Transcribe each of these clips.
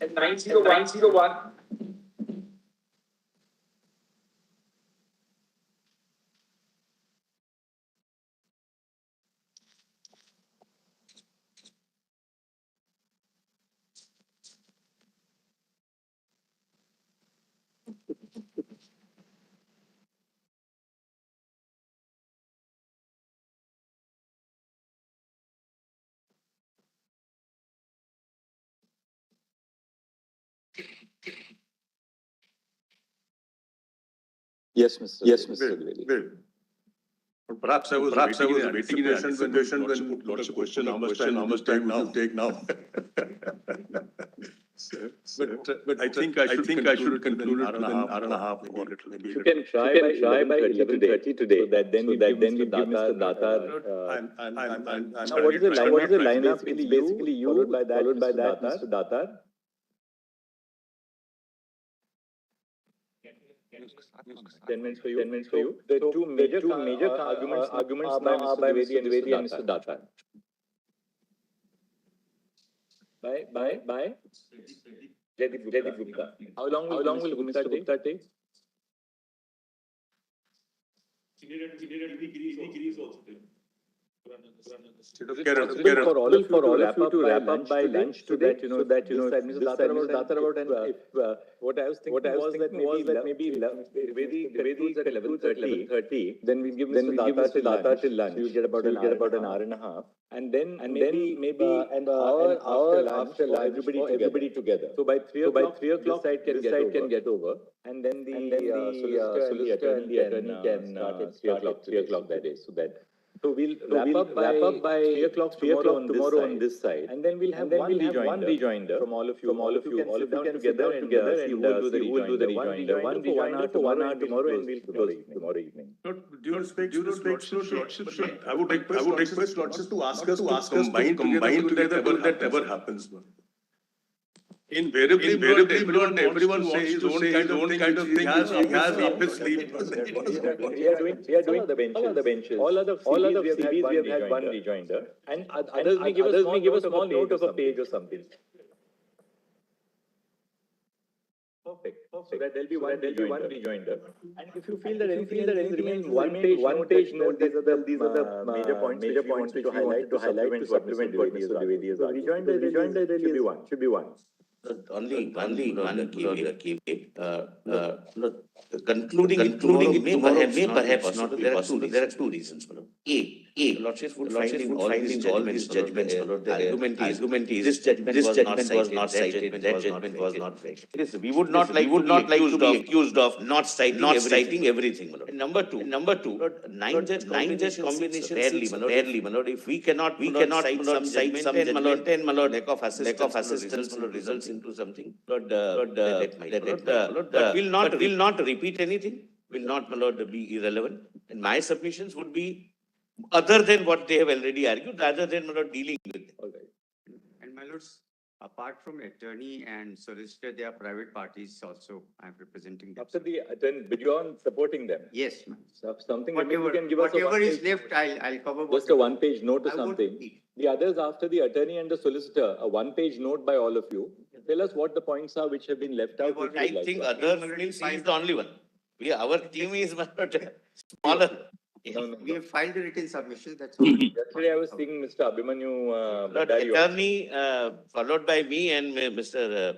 At 901. Yes, Mr. Trivedi. Perhaps I was waiting in anticipation when lots of question, how much time will you take now? But I think I should conclude it within an hour and a half. Maybe You can try by 11:30 today, so that then we give Mr. Datar. Now, what is the lineup? It's basically you, followed by that, Mr. Datar. Ten minutes for you. The two major arguments are by Mr. Trivedi and Mr. Datar. By Jaideep Gupta. How long will Mr. Gupta take? For all of you to wrap up by lunch today, so that Mr. Datar about, and what I was thinking was that maybe Trivedi at 11:30, then we give Mr. Datar till lunch. You get about an hour and a half, and then maybe an hour after lunch, everybody together. So by 3 o'clock, this side can get over, and then the solicitor and the attorney can start at 3 o'clock that day. So we'll wrap up by 3 o'clock tomorrow on this side, and then we'll have one rejoinder from all of you. All of you can sit down together and see who will do the rejoinder. One rejoinder for 1 hour tomorrow, and we'll close tomorrow evening. Due respect, I would request Lordship to ask us to combine together that ever happens. Invariably, everyone wants to say his own kind of thing. He has up his sleeve. We are doing the benches. All other CVs we have had one rejoinder, and others may give a small note of a page or something. so that there'll be one rejoinder. And if you feel that anything remains one page note, these are the major points which we wanted to highlight to supplement what Mr. Dwivedi has argued. Rejoinder should be one. Only one key. Concluding tomorrow may perhaps not. There are two reasons. The Lordships would find in all these judgments, the argument is this judgment was not cited, that judgment was not cited. Yes, we would not like to be accused of not citing everything. And number two, nine judge combination rarely, if we cannot cite some judgment and lack of assistance results into something, that will not repeat anything, will not, my lord, be irrelevant. And my submissions would be other than what they have already argued, rather than, my lord, dealing with it. All right. And my lords, apart from attorney and solicitor, there are private parties also. I am representing them. After the attorney, beyond supporting them. Yes, ma'am. So something Whatever, you can give us whatever is left, I'll cover. Just a one-page note or I won't something. repeat. The others, after the attorney and the solicitor, a one-page note by all of you. Tell us what the points are which have been left out. which I you'd like think to- others means he is the only one. Our team is smaller. No. We have filed a written submission, that's all. Yesterday I was seeing Mr. Abhimanyu Bhandari. Attorney, followed by me and Mr.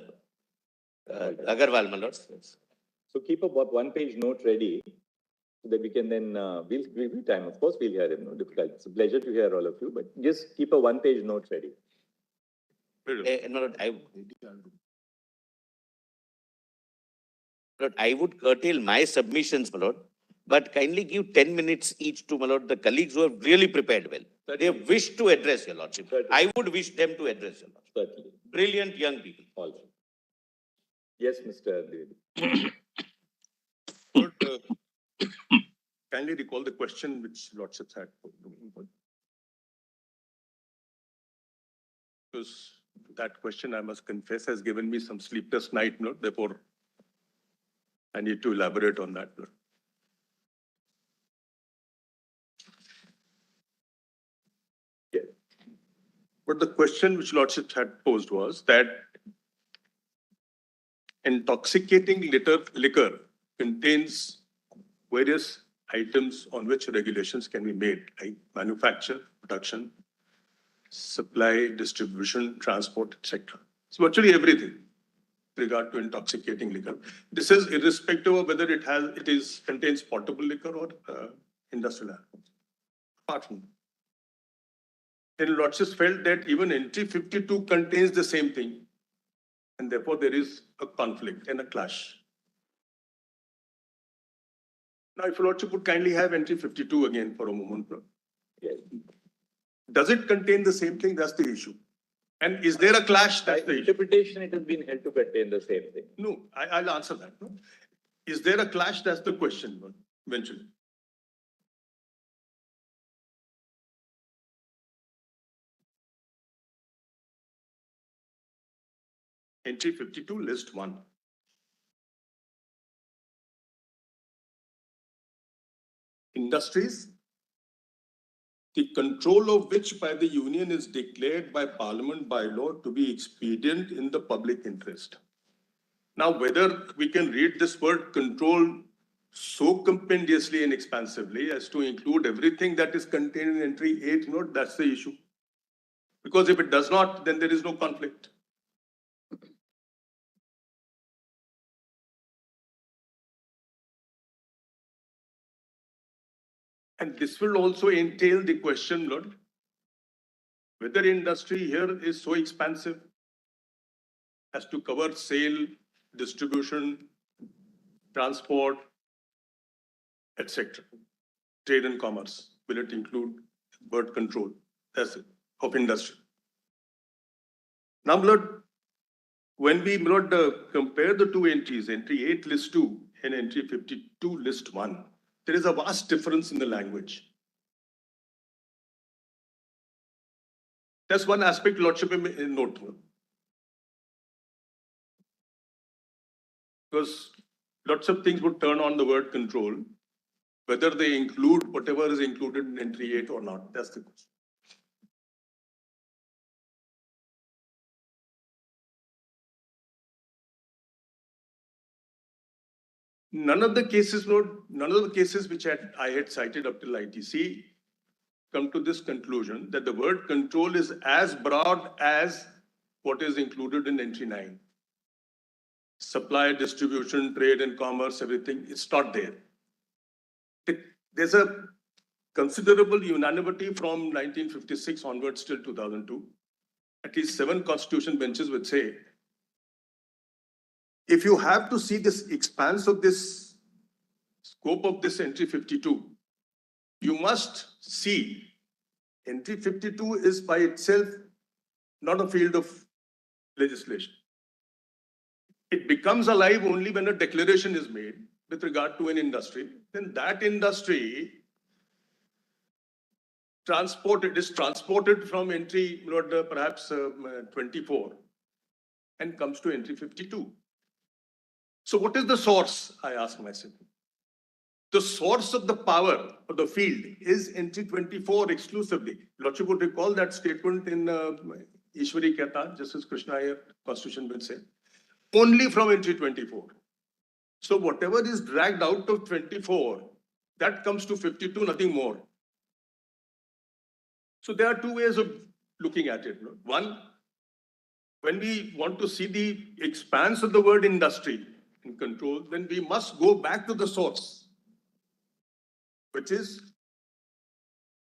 Agarwal, my lords. So keep a one-page note ready so that we can then, we'll give you time. Of course, we'll hear him. No difficult. It's a pleasure to hear all of you, but just keep a one-page note ready. My lord, I would curtail my submissions, my lord, but kindly give 10 minutes each to, my lord, the colleagues who have really prepared well. They wish to address your lordship. I would wish them to address your lordship. Certainly. Brilliant young people. All right. Yes, Mr. Dwivedi. Lord, kindly recall the question which Lordships had. Because that question, I must confess, has given me some sleepless night, Lord. Therefore, I need to elaborate on that, Lord. Yes. But the question which Lordships had posed was that intoxicating liquor contains various items on which regulations can be made, like manufacture, production, supply, distribution, transport, etc. It's virtually everything with regard to intoxicating liquor. This is irrespective of whether it contains potable liquor or industrial alcohol. Apart from that, then Lordships felt that even NT 52 contains the same thing, and therefore there is a conflict and a clash. Now, if Lordship would kindly have NT 52 again for a moment. Yes. Does it contain the same thing? That's the issue. And is there a clash? That's By the issue. interpretation, it has been held to contain the same thing. No, I'll answer that. No? Is there a clash? That's the question, eventually. Entry 52, list 1. Industries, the control of which by the union is declared by Parliament by law to be expedient in the public interest. Now, whether we can read this word control so compendiously and expansively as to include everything that is contained in entry 8 note, that's the issue. Because if it does not, then there is no conflict. And this will also entail the question, Lord, whether industry here is so expansive as to cover sale, distribution, transport, etc. Trade and commerce. Will it include bird control? That's it, of industry. Now, Lord, when we compare the two entries, entry 8 list 2 and entry 52 list 1, there is a vast difference in the language. That's one aspect Lordship may note. Because lots of things would turn on the word control, whether they include whatever is included in entry 8 or not. That's the question. None of the cases, none of the cases which I had cited up till ITC come to this conclusion that the word control is as broad as what is included in entry 9. Supply, distribution, trade and commerce, everything, it's not there. There's a considerable unanimity from 1956 onwards till 2002. At least 7 constitution benches would say, if you have to see this expanse of this scope of this entry 52, you must see entry 52 is by itself not a field of legislation. It becomes alive only when a declaration is made with regard to an industry. Then that industry is transported from entry, perhaps 24 and comes to entry 52. So what is the source, I ask myself? The source of the power of the field is entry 24 exclusively. Lordship would recall that statement in Ishwari Kehta, Justice Krishna Iyer, Constitution will say, only from entry 24. So whatever is dragged out of 24, that comes to 52, nothing more. So there are 2 ways of looking at it. One, when we want to see the expanse of the word industry in control, then we must go back to the source, which is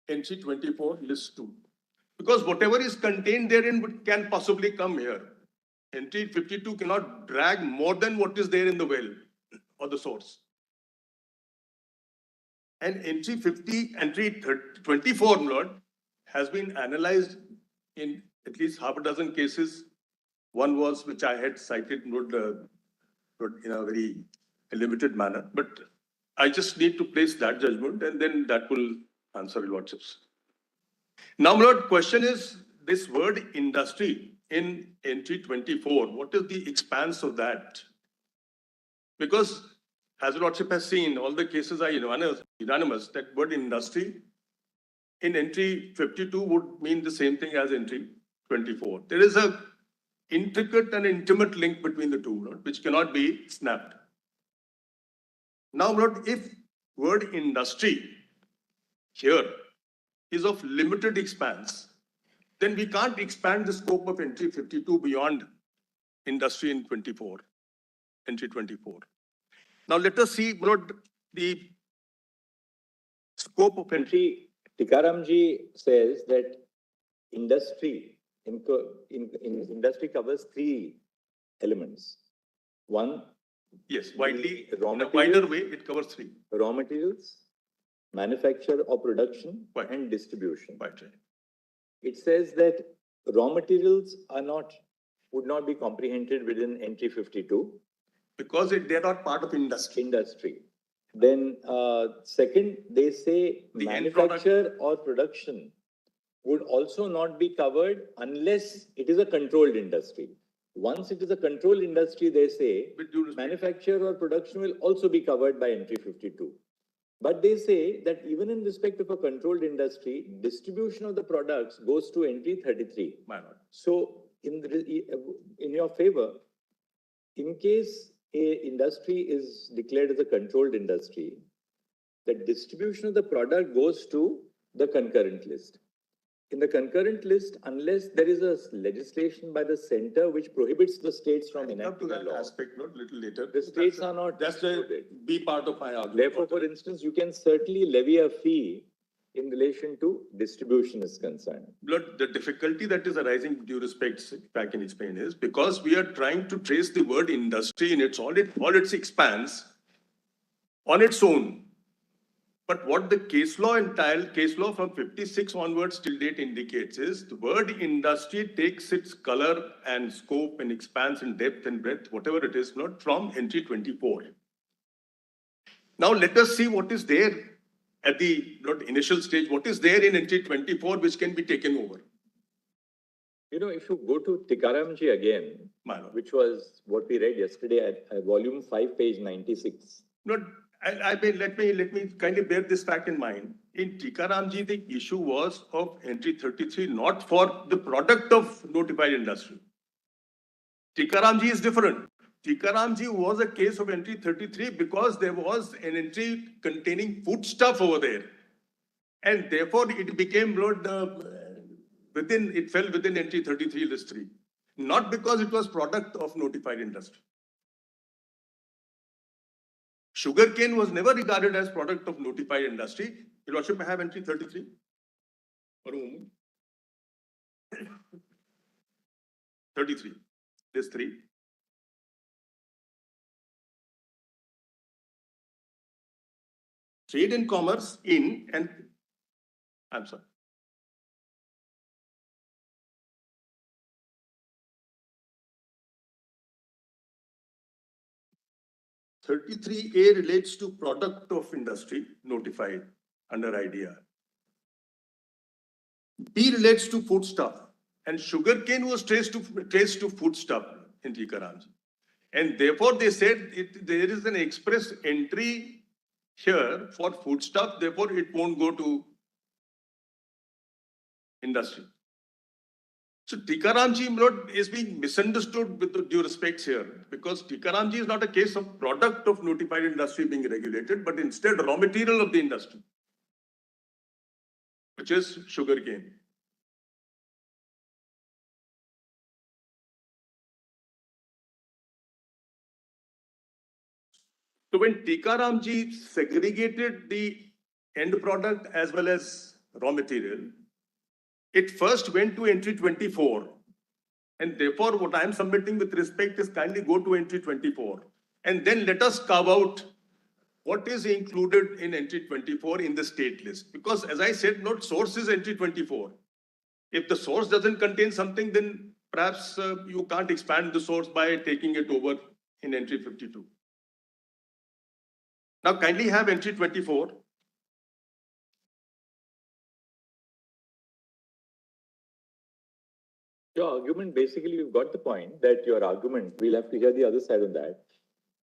entry 24 list 2. Because whatever is contained therein can possibly come here. Entry 52 cannot drag more than what is there in the well or the source. And entry 24, Lord, has been analyzed in at least half a dozen cases. One was which I had cited in a very limited manner, but I just need to place that judgment and then that will answer your lordships. Now, Lord, question is this word industry in entry 24, what is the expanse of that? Because as your lordship has seen, all the cases are unanimous that word industry in entry 52 would mean the same thing as entry 24. There is a intricate and intimate link between the two, Lord, which cannot be snapped. Now, Lord, if word industry here is of limited expanse, then we can't expand the scope of entry 52 beyond industry in 24, entry 24. Now, let us see, Lord, the scope of entry. Tikaramji says that industry industry covers 3 elements. One, yes, widely, raw in a wider way, it covers 3. Raw materials, manufacture or production, Right. and distribution. Right. It says that raw materials would not be comprehended within entry 52. Because they're not part of industry. Then second, they say The manufacture or production would also not be covered unless it is a controlled industry. Once it is a controlled industry, they say manufacture or production will also be covered by entry 52. But they say that even in respect of a controlled industry, distribution of the products goes to entry 33. So in your favor, in case a industry is declared as a controlled industry, the distribution of the product goes to the concurrent list. In the concurrent list, unless there is a legislation by the center which prohibits the states from enacting a law, aspect, not little later. The states are not. That's the B part of my argument. Therefore, for instance, you can certainly levy a fee in relation to distribution is concerned. But the difficulty that is arising with due respect, back in Spain, is because we are trying to trace the word industry in all its expanse on its own. But what the case law from 56 onwards till date indicates is the word industry takes its color and scope and expanse and depth and breadth, whatever it is, not from entry 24. Now let us see what is there at the initial stage, what is there in entry 24 which can be taken over. You know, if you go to Tikaramji again, which was what we read yesterday at volume 5, page 96. No, let me kindly bear this fact in mind. In Tikaramji, the issue was of entry 33, not for the product of notified industry. Tikaramji is different. Tikaramji was a case of entry 33 because there was an entry containing foodstuff over there. And therefore it became it fell within entry 33 list 3. Not because it was product of notified industry. Sugarcane was never regarded as product of notified industry. Your Lordship, may I have entry 33? For a moment. 33, list 3. Trade and commerce in and, I'm sorry. (33A) relates to product of industry notified under IDR. B relates to foodstuff, and sugarcane was traced to foodstuff in Tikaramji. And therefore they said there is an express entry here for foodstuff, therefore it won't go to industry. So Tikaramji is being misunderstood with due respects here, because Tikaramji is not a case of product of notified industry being regulated, but instead raw material of the industry, which is sugarcane. So when Tikaramji segregated the end product as well as raw material, it first went to entry 24. And therefore, what I am submitting with respect is kindly go to entry 24. And then let us carve out what is included in entry 24 in the state list. Because as I said, not source is entry 24. If the source doesn't contain something, then perhaps you can't expand the source by taking it over in entry 52. Now kindly have entry 24. Your argument, basically, you've got the point that your argument, we'll have to hear the other side of that,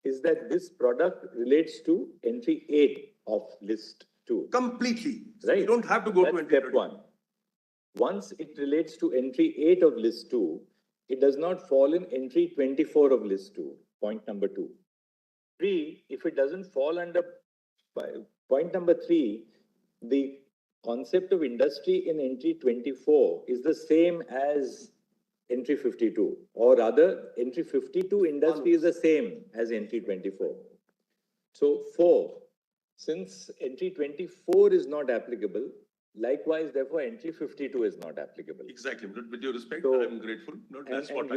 is that this product relates to entry 8 of list 2. Completely. So Right. you don't have to go That's to entry step 1. Once it relates to entry 8 of list 2, it does not fall in entry 24 of list 2. Point number 2. 3, if it doesn't fall under point number 3, the concept of industry in entry 24 is the same as entry 52, or rather entry 52 industry is the same as entry 24. So 4, since entry 24 is not applicable, likewise, therefore, entry 52 is not applicable. Exactly. With due respect, So, I'm grateful. That's what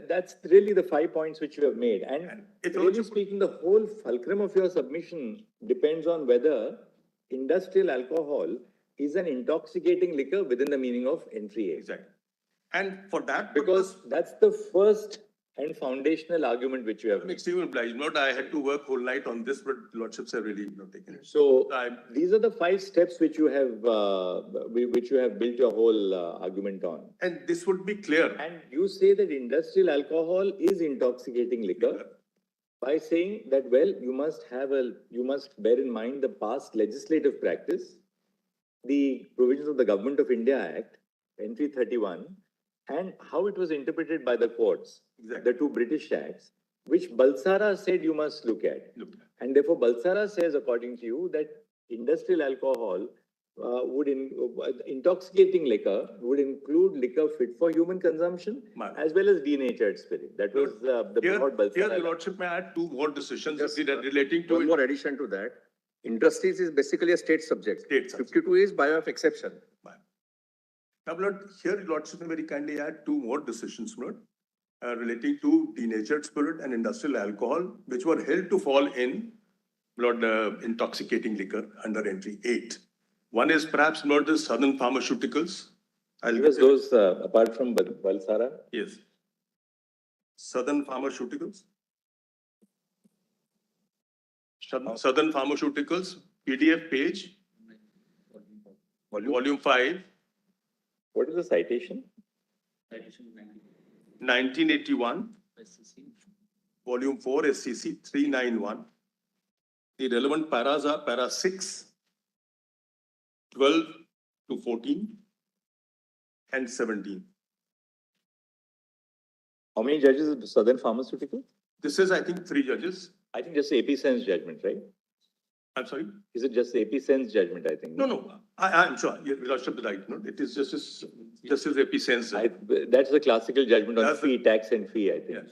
that's really the 5 points which you have made. And if really also- speaking, the whole fulcrum of your submission depends on whether industrial alcohol is an intoxicating liquor within the meaning of entry 8. Exactly. And for that, Because that's the first and foundational argument which you have I'm made. extremely obliged. I had to work whole night on this, but lordships have really taken it. So I'm- these are the 5 steps which you have built your whole argument on. And this would be clear. And you say that industrial alcohol is intoxicating liquor by saying that, well, you must bear in mind the past legislative practice, the provisions of the Government of India Act, entry 31, and how it was interpreted by the courts, Exactly. the 2 British acts, which Balsara said you must look at. And therefore, Balsara says, according to you, that industrial alcohol intoxicating liquor would include liquor fit for human consumption as well as denatured spirit. That was the broad Balsara. Here, your lordship may add 2 more decisions relating to One it. more addition to that. Industries is basically a state subject. State subject. 52 is by way of exception. Now, Lord, here, your lordship may very kindly add 2 more decisions, Lord, relating to denatured spirit and industrial alcohol, which were held to fall in, Lord, intoxicating liquor under entry 8. One is perhaps, Lord, the Southern Pharmaceuticals. Give us those apart from Balsara. Yes. Southern Pharmaceuticals. Southern Pharmaceuticals, PDF page, volume 5. What is the citation? 1981, volume 4, SCC 391. The relevant paras are para 6, 12 to 14, and 17. How many judges is Southern Pharmaceutical? This is, I think, 3 judges. I think just AP Sen's judgment, right? I'm sorry? Is it just AP Sen's judgment, I think? No, I'm sure. Your Lordship is right. No, it is Justice AP Sen's. That's the classical judgment on That's fee, tax and fee, I think. Yes.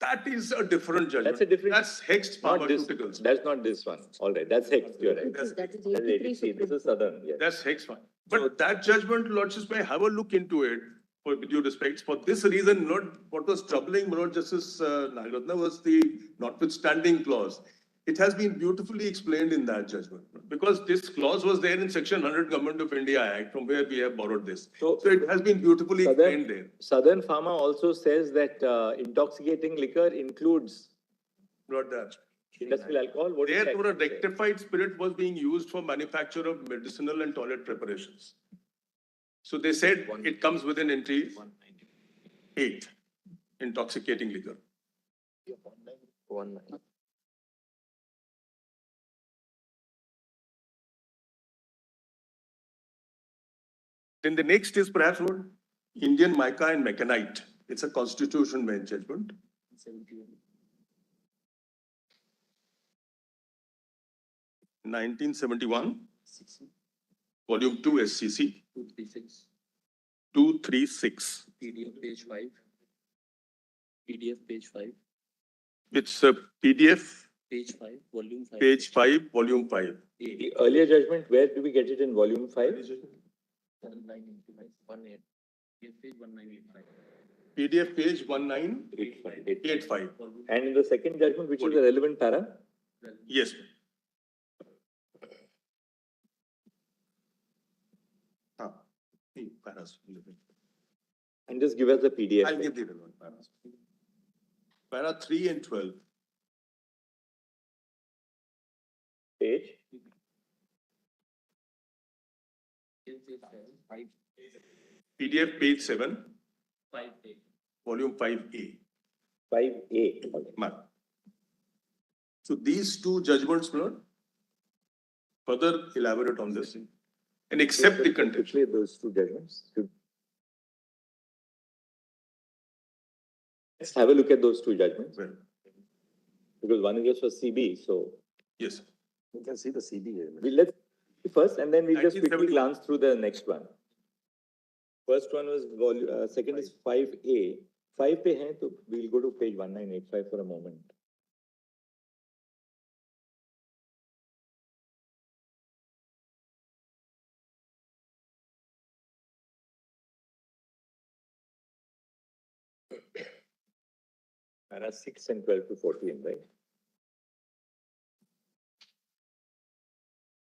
That is a different judgment. That's a different. That's Hext Not this, Pharmaceuticals. that's not this one. All right, that's Hex, you're right. That's, That is That's 83 ADC, this is Southern, yes. that's Hext one. But that judgment, Lordships, may have a look into it, for with due respect. For this reason, Lord, what was troubling Lord Justice Nagaratna was the notwithstanding clause. It has been beautifully explained in that judgment, because this clause was there in Section 100 Government of India Act, from where we have borrowed this. So it has been beautifully explained there. Southern Pharma also says that intoxicating liquor includes Not that. industrial alcohol. What is Therefore, a that? rectified spirit was being used for manufacture of medicinal and toilet preparations. So they said it comes within entry 8, intoxicating liquor. Then the next is perhaps what? Indian mica and mechanite. It's a constitution bench judgment. 1971, volume 2 SCC, 236, 236. PDF page 5. PDF page 5, It's a PDF, page 5, volume 5. page 5, volume 5. The earlier judgment, where do we get it in volume 5? 1985, 18. PDF page 1985. PDF page 1985. And in the second judgment, which is the relevant para? Yes. Paras. And just give us the PDF. I'll give the relevant paras. Para 3 and 12. Page. PDF page 7, 5A. volume 5A. 5A. Mark. So these two judgments, Lord, further elaborate on this and accept the contention. Quickly, those two judgments. Let's have a look at those two judgments. Well, Because one is just for CB, so yes. we can see the CB here. Let's first, and then we'll just quickly 1971. glance through the next one. First one was second is 5A. 5 पे है, तो we'll go to page 1985 for a moment. Para 6 and 12 to 14, right?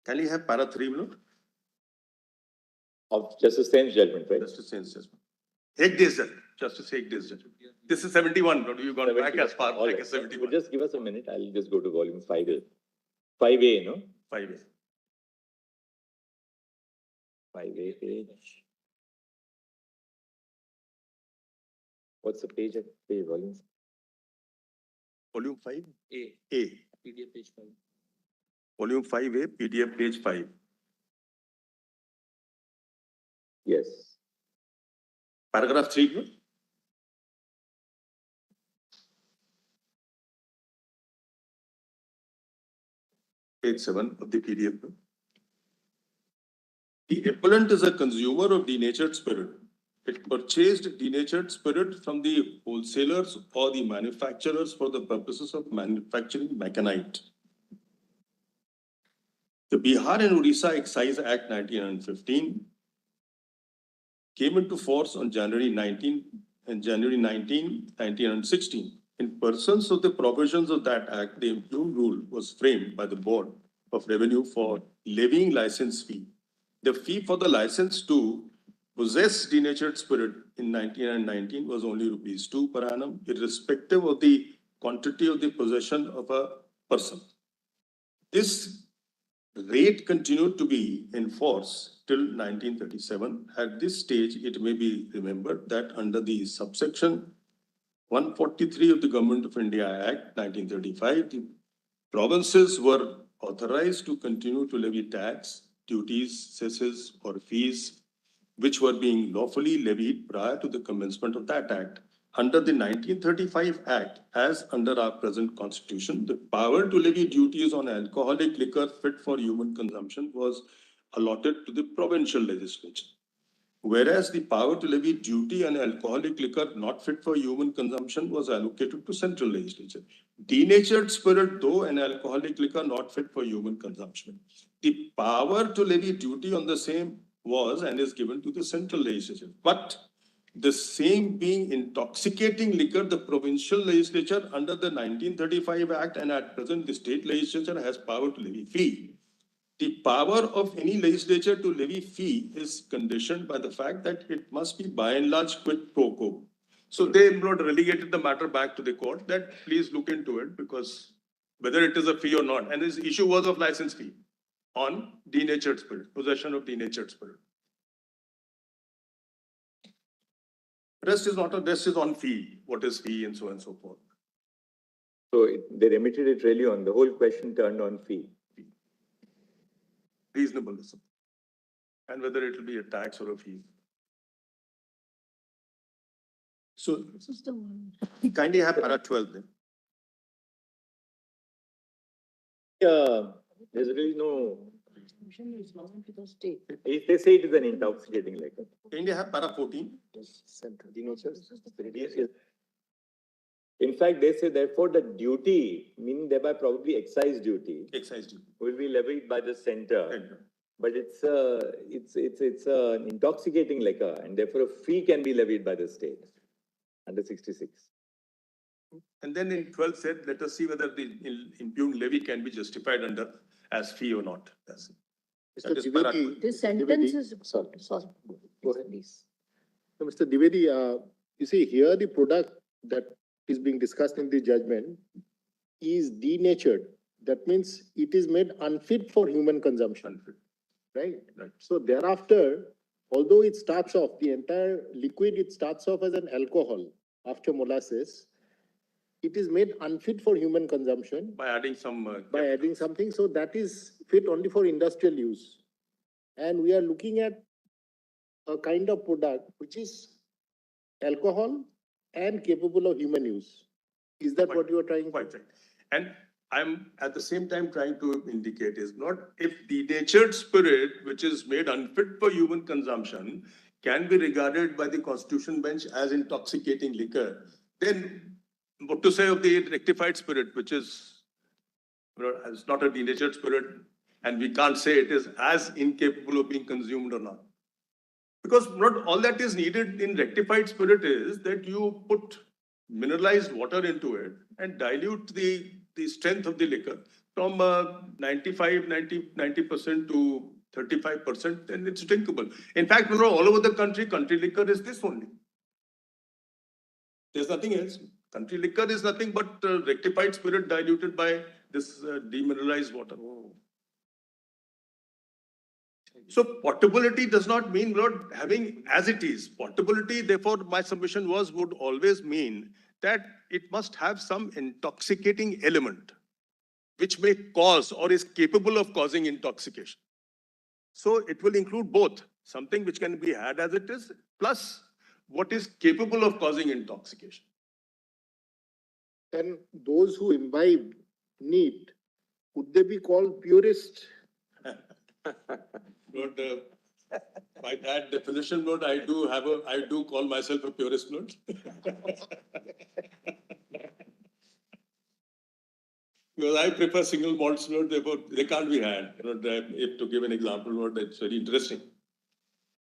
Can you have para 3, Lord? Of Justice Sen's judgment, right? Justice Sen's judgment. Hegde's judgment. Justice Hegde's judgment. This is 71, Lord. You've gone back as far All back right. as 71. Just give us a minute. I'll just go to volume 5A. 5A, no? 5A. 5A page. What's the page at page volume? Volume 5? A. A. PDF page 5. Volume 5A, PDF page 5. Yes. Paragraph 3, Lord. Page 7 of the PDF. Lord. The appellant is a consumer of denatured spirit. It purchased denatured spirit from the wholesalers or the manufacturers for the purposes of manufacturing mechanite. The Bihar and Odisha Excise Act 1915 came into force on January 19 and January 19, 1916. In pursuance of the provisions of that act, the improved rule was framed by the Board of Revenue for levying license fee. The fee for the license to possess denatured spirit in 1919 was only rupees 2 per annum, irrespective of the quantity of the possession of a person. This rate continued to be in force till 1937. At this stage, it may be remembered that under the subsection 143 of the Government of India Act 1935, the provinces were authorized to continue to levy tax, duties, cesses, or fees which were being lawfully levied prior to the commencement of that act. under the 1935 Act, as under our present constitution, the power to levy duties on alcoholic liquor fit for human consumption was allotted to the provincial legislature. Whereas the power to levy duty on alcoholic liquor not fit for human consumption was allocated to central legislature. Denatured spirit, though, and alcoholic liquor not fit for human consumption. The power to levy duty on the same was and is given to the central legislature. But the same being intoxicating liquor, the provincial legislature under the 1935 Act and at present the state legislature has power to levy fee. The power of any legislature to levy fee is conditioned by the fact that it must be by and large quid pro quo. So they not relegated the matter back to the court that please look into it because whether it is a fee or not. And his issue was of license fee on denatured spirit, possession of denatured spirit. Rest is not a, rest is on fee, what is fee and so on and so forth. So they remitted it really on, the whole question turned on fee. Reasonableness. And whether it will be a tax or a fee. So, This is the one. kindly have para 12 then. There's really no, Distribution is belong to the state. if they say it is an intoxicating liquor. Kindly have para 14. This is the Yes. In fact, they say therefore the duty, meaning thereby probably excise duty, Excise duty. will be levied by the center. But it's an intoxicating liquor, and therefore a fee can be levied by the state under 66. And then in 12 said, let us see whether the impugned levy can be justified under as fee or not. That's it. That is para- This sentence is, sorry, Go ahead. please. So, Mr. Dwivedi, you see here the product that is being discussed in the judgment is denatured. That means it is made unfit for human consumption, Unfit. right? Right. So thereafter, although it starts off, the entire liquid, it starts off as an alcohol after molasses, it is made unfit for human consumption By adding some. by adding something. So that is fit only for industrial use. And we are looking at a kind of product which is alcohol and capable of human use. Is that what you are trying to? Quite right. And I'm at the same time trying to indicate is not if denatured spirit, which is made unfit for human consumption, can be regarded by the Constitution bench as intoxicating liquor, then what to say of the rectified spirit, which is, is not a denatured spirit, and we can't say it is as incapable of being consumed or not. Because not all that is needed in rectified spirit is that you put mineralized water into it and dilute the strength of the liquor from 90% to 35%, and it's drinkable. In fact, all over the country liquor is this only. There's nothing else. Country liquor is nothing but rectified spirit diluted by this demineralized water. So portability does not mean not having as it is. Portability, therefore, my submission would always mean that it must have some intoxicating element which may cause or is capable of causing intoxication. So it will include both, something which can be had as it is, plus what is capable of causing intoxication. Then those who imbibe neat, would they be called purists? Lord, by that definition, Lord, I do call myself a purist, Lord. Because I prefer single malts, Lord, therefore they can't be had. If to give an example, Lord, that's very interesting.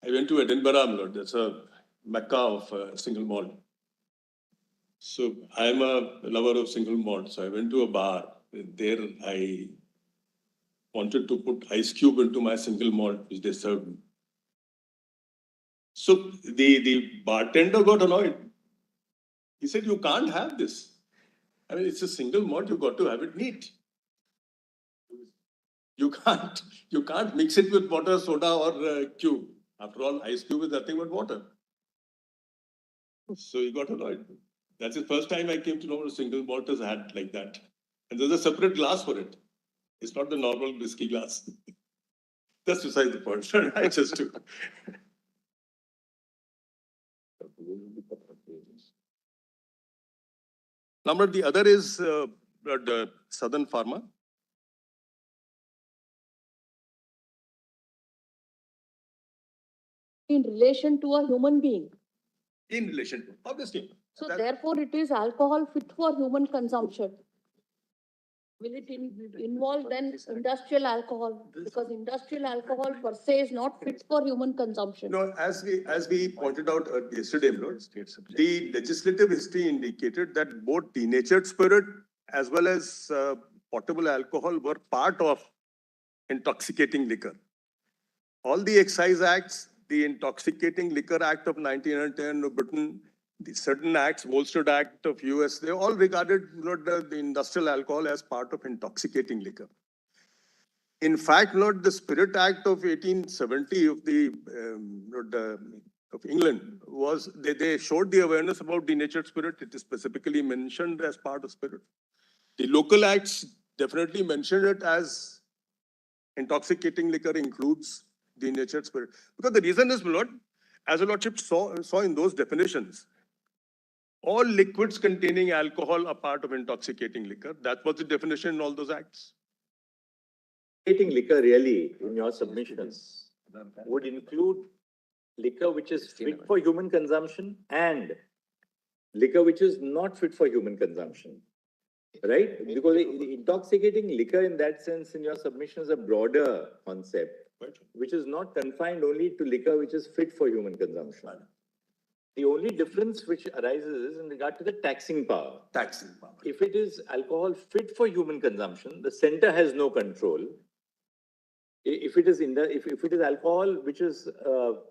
I went to Edinburgh, Lord, that's a mecca of single malt. So I'm a lover of single malt. So I went to a bar. There I wanted to put ice cube into my single malt, which they served me. So the bartender got annoyed. He said, you can't have this. I mean, it's a single malt, you got to have it neat. You can't mix it with water, soda or cube. After all, ice cube is nothing but water. So he got annoyed. That's the first time I came to know a single malt is had like that. And there's a separate glass for it. It's not the normal whiskey glass. That's beside the point. I just took. Now, the other is the Southern Pharma. In relation to a human being. In relation to, obviously. So therefore it is alcohol fit for human consumption. Will it involve then industrial alcohol? Because industrial alcohol per se is not fit for human consumption. No, as we pointed out yesterday, Lord, the legislative history indicated that both denatured spirit as well as potable alcohol were part of intoxicating liquor. All the excise acts, the Intoxicating Liquor Act of 1910 of Britain, the certain acts, Bolstered Act of US, they all regarded the industrial alcohol as part of intoxicating liquor. In fact, the Spirit Act of 1870 of England was, they showed the awareness about denatured spirit. It is specifically mentioned as part of spirit. The local acts definitely mentioned it as intoxicating liquor includes denatured spirit. Because the reason is, Lord, as a Lordship saw in those definitions, all liquids containing alcohol are part of intoxicating liquor. That was the definition in all those acts. Intoxicating liquor really, in your submissions, would include liquor which is fit for human consumption and liquor which is not fit for human consumption. Right? Because the intoxicating liquor in that sense in your submission is a broader concept, which is not confined only to liquor which is fit for human consumption. The only difference which arises is in regard to the taxing power. Taxing power. If it is alcohol fit for human consumption, the center has no control. If it is alcohol which is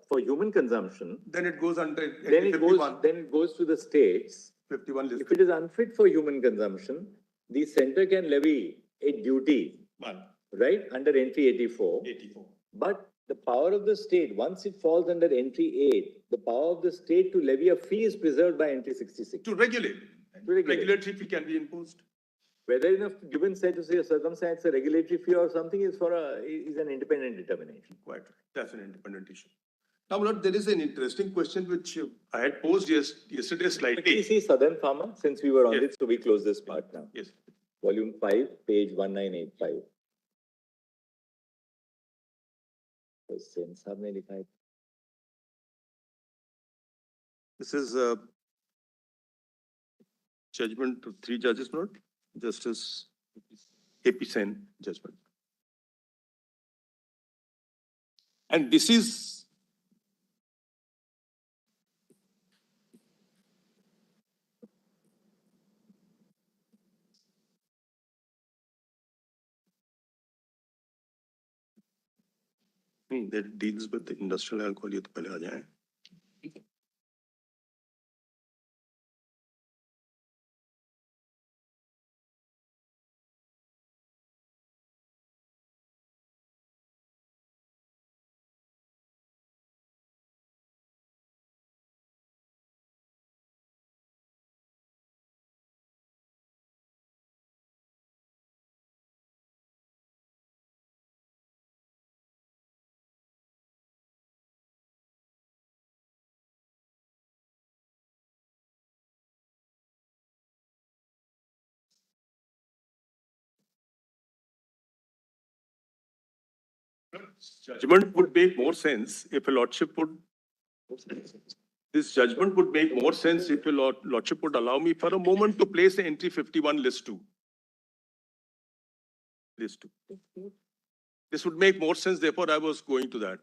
for human consumption, then it goes under. Then it goes to the states. 51 list. If it is unfit for human consumption, the center can levy a duty, right, under entry 84. But the power of the state, once it falls under entry 8, the power of the state to levy a fee is preserved by entry 66. To regulate. Regulatory fee can be imposed. Whether in a given set of circumstance, a regulatory fee or something is an independent determination. Quite right. That's an independent issue. Now, Lord, there is an interesting question which I had posed yesterday slightly. Can you see Southern Farmer, since we were on it, so we close this part now. Yes. Volume 5, page 1985. This is a judgment of 3 judges, Lord. Justice AP Sen judgment. And this is that deals with the industrial alcohol. ये तो पहले आ जाए. Judgment would make more sense if a lordship would. This judgment would make more sense if a lordship would allow me for a moment to place the entry 51 list 2. List 2. This would make more sense, therefore I was going to that.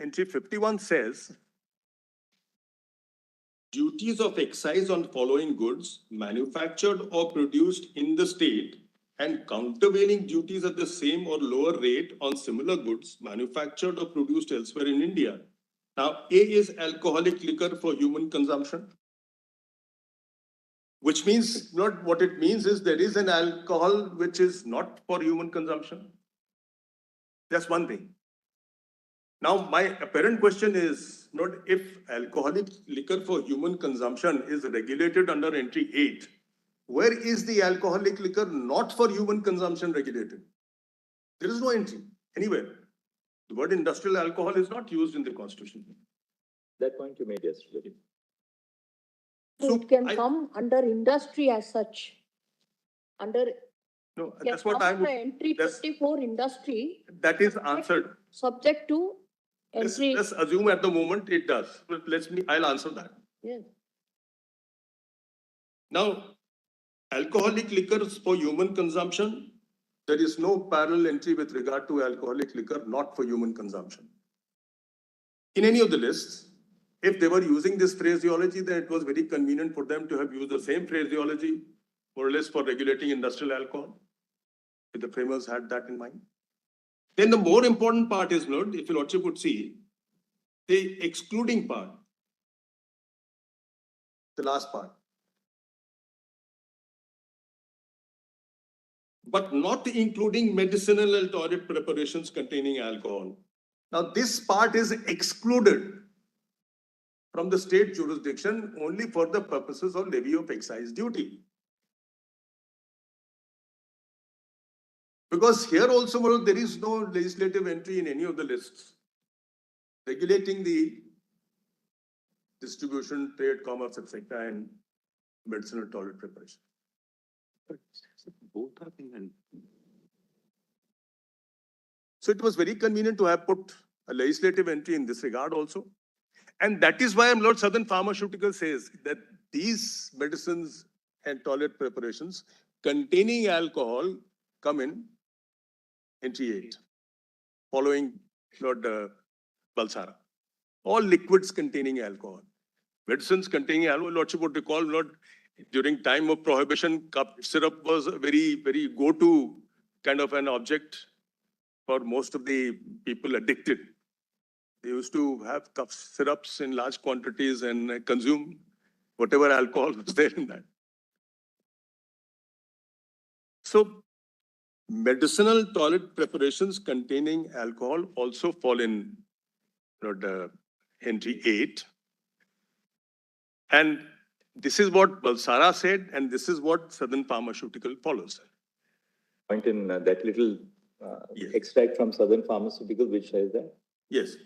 Entry 51 says, duties of excise on following goods manufactured or produced in the state and countervailing duties at the same or lower rate on similar goods manufactured or produced elsewhere in India. Now, A is alcoholic liquor for human consumption, which means not what it means is there is an alcohol which is not for human consumption. That's one thing. Now, my apparent question is not if alcoholic liquor for human consumption is regulated under entry 8, where is the alcoholic liquor not for human consumption regulated? There is no entry anywhere. The word industrial alcohol is not used in the Constitution. That point you made yesterday. So it can come under industry as such. Under, No, can that's what come I under would, entry that's- 54 industry. that is answered. Subject to entry. Let's assume at the moment it does. But I'll answer that. Yes. Now, alcoholic liquors for human consumption, there is no parallel entry with regard to alcoholic liquor not for human consumption. In any of the lists, if they were using this phraseology, then it was very convenient for them to have used the same phraseology, more or less, for regulating industrial alcohol, if the framers had that in mind. Then the more important part is, Lord, if your Lordship would see, the excluding part, the last part. But not including medicinal and toilet preparations containing alcohol. Now, this part is excluded from the state jurisdiction only for the purposes of levy of excise duty. Because here also, well, there is no legislative entry in any of the lists regulating the distribution, trade, commerce, etc., and medicinal toilet preparation. But both are in. So it was very convenient to have put a legislative entry in this regard also. And that is why Lord Southern Pharmaceutical says that these medicines and toilet preparations containing alcohol come in entry 8, following Lord Balsara. All liquids containing alcohol. Medicines containing alcohol, Lordship would recall, Lord, during time of prohibition, cup syrup was a very, very go-to kind of an object for most of the people addicted. They used to have cough syrups in large quantities and consume whatever alcohol was there in that. So, medicinal toilet preparations containing alcohol also fall in entry 8. And this is what Balsara said, and this is what Southern Pharmaceutical follows. Point in that little Yes. extract from Southern Pharmaceutical, which says that. Yes.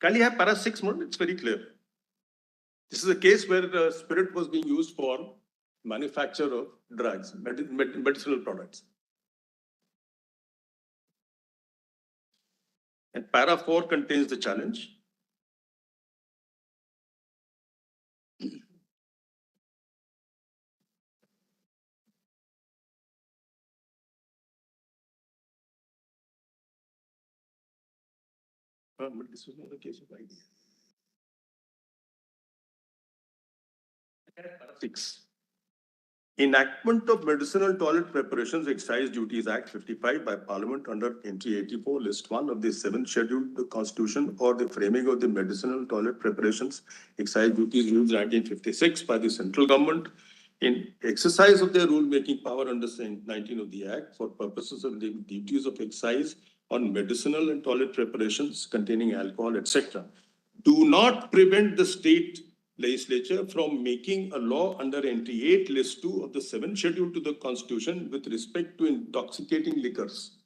Can you have para 6 more? It's very clear. This is a case where the spirit was being used for manufacture of drugs, medicinal products. And para 4 contains the challenge. But this was not the case of ID. 6. Enactment of Medicinal Toilet Preparations Excise Duties Act 55 by Parliament under entry 84, list 1 of the 7th schedule of the Constitution, or the framing of the Medicinal Toilet Preparations Excise Duties Rules 1956 by the central government in exercise of their rule-making power under Section 19 of the Act for purposes of the duties of excise on medicinal and toilet preparations containing alcohol, etc., do not prevent the state legislature from making a law under entry 8, list 2 of the 7th schedule to the Constitution with respect to intoxicating liquors,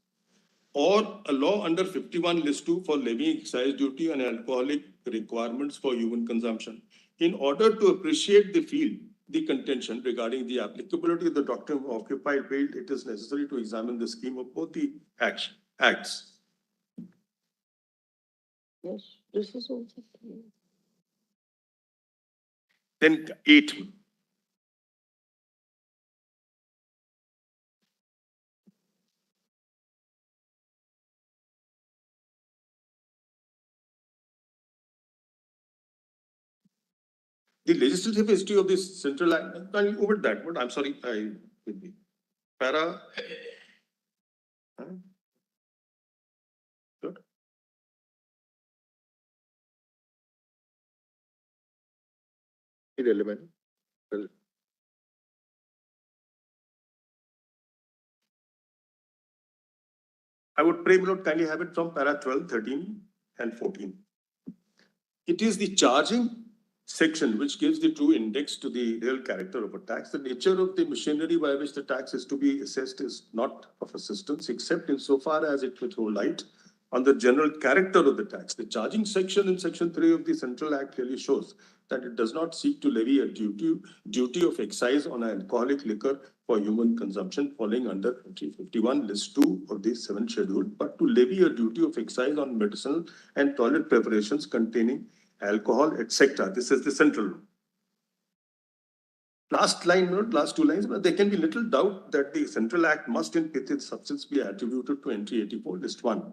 or a law under 51, list 2 for levying excise duty on alcoholic requirements for human consumption. In order to appreciate the contention regarding the applicability of the doctrine of occupied field, it is necessary to examine the scheme of both the acts. Yes, this is also clear. Then 8. The legislative history of this central act, I'll omit that, but I'm sorry, I will be. Para. Good. Irrelevant. Well, I would pray, Lord, kindly have it from para 12, 13, and 14. It is the charging section which gives the true index to the real character of a tax. The nature of the machinery by which the tax is to be assessed is not of assistance, except insofar as it will throw light on the general character of the tax. The charging section in Section 3 of the Central Act clearly shows that it does not seek to levy a duty of excise on alcoholic liquor for human consumption falling under 51 list 2 of the 7th schedule, but to levy a duty of excise on medicinal and toilet preparations containing alcohol, etc. This is the central rule. Last line, last two lines, but there can be little doubt that the Central Act must in its substance be attributed to entry 84, list 1.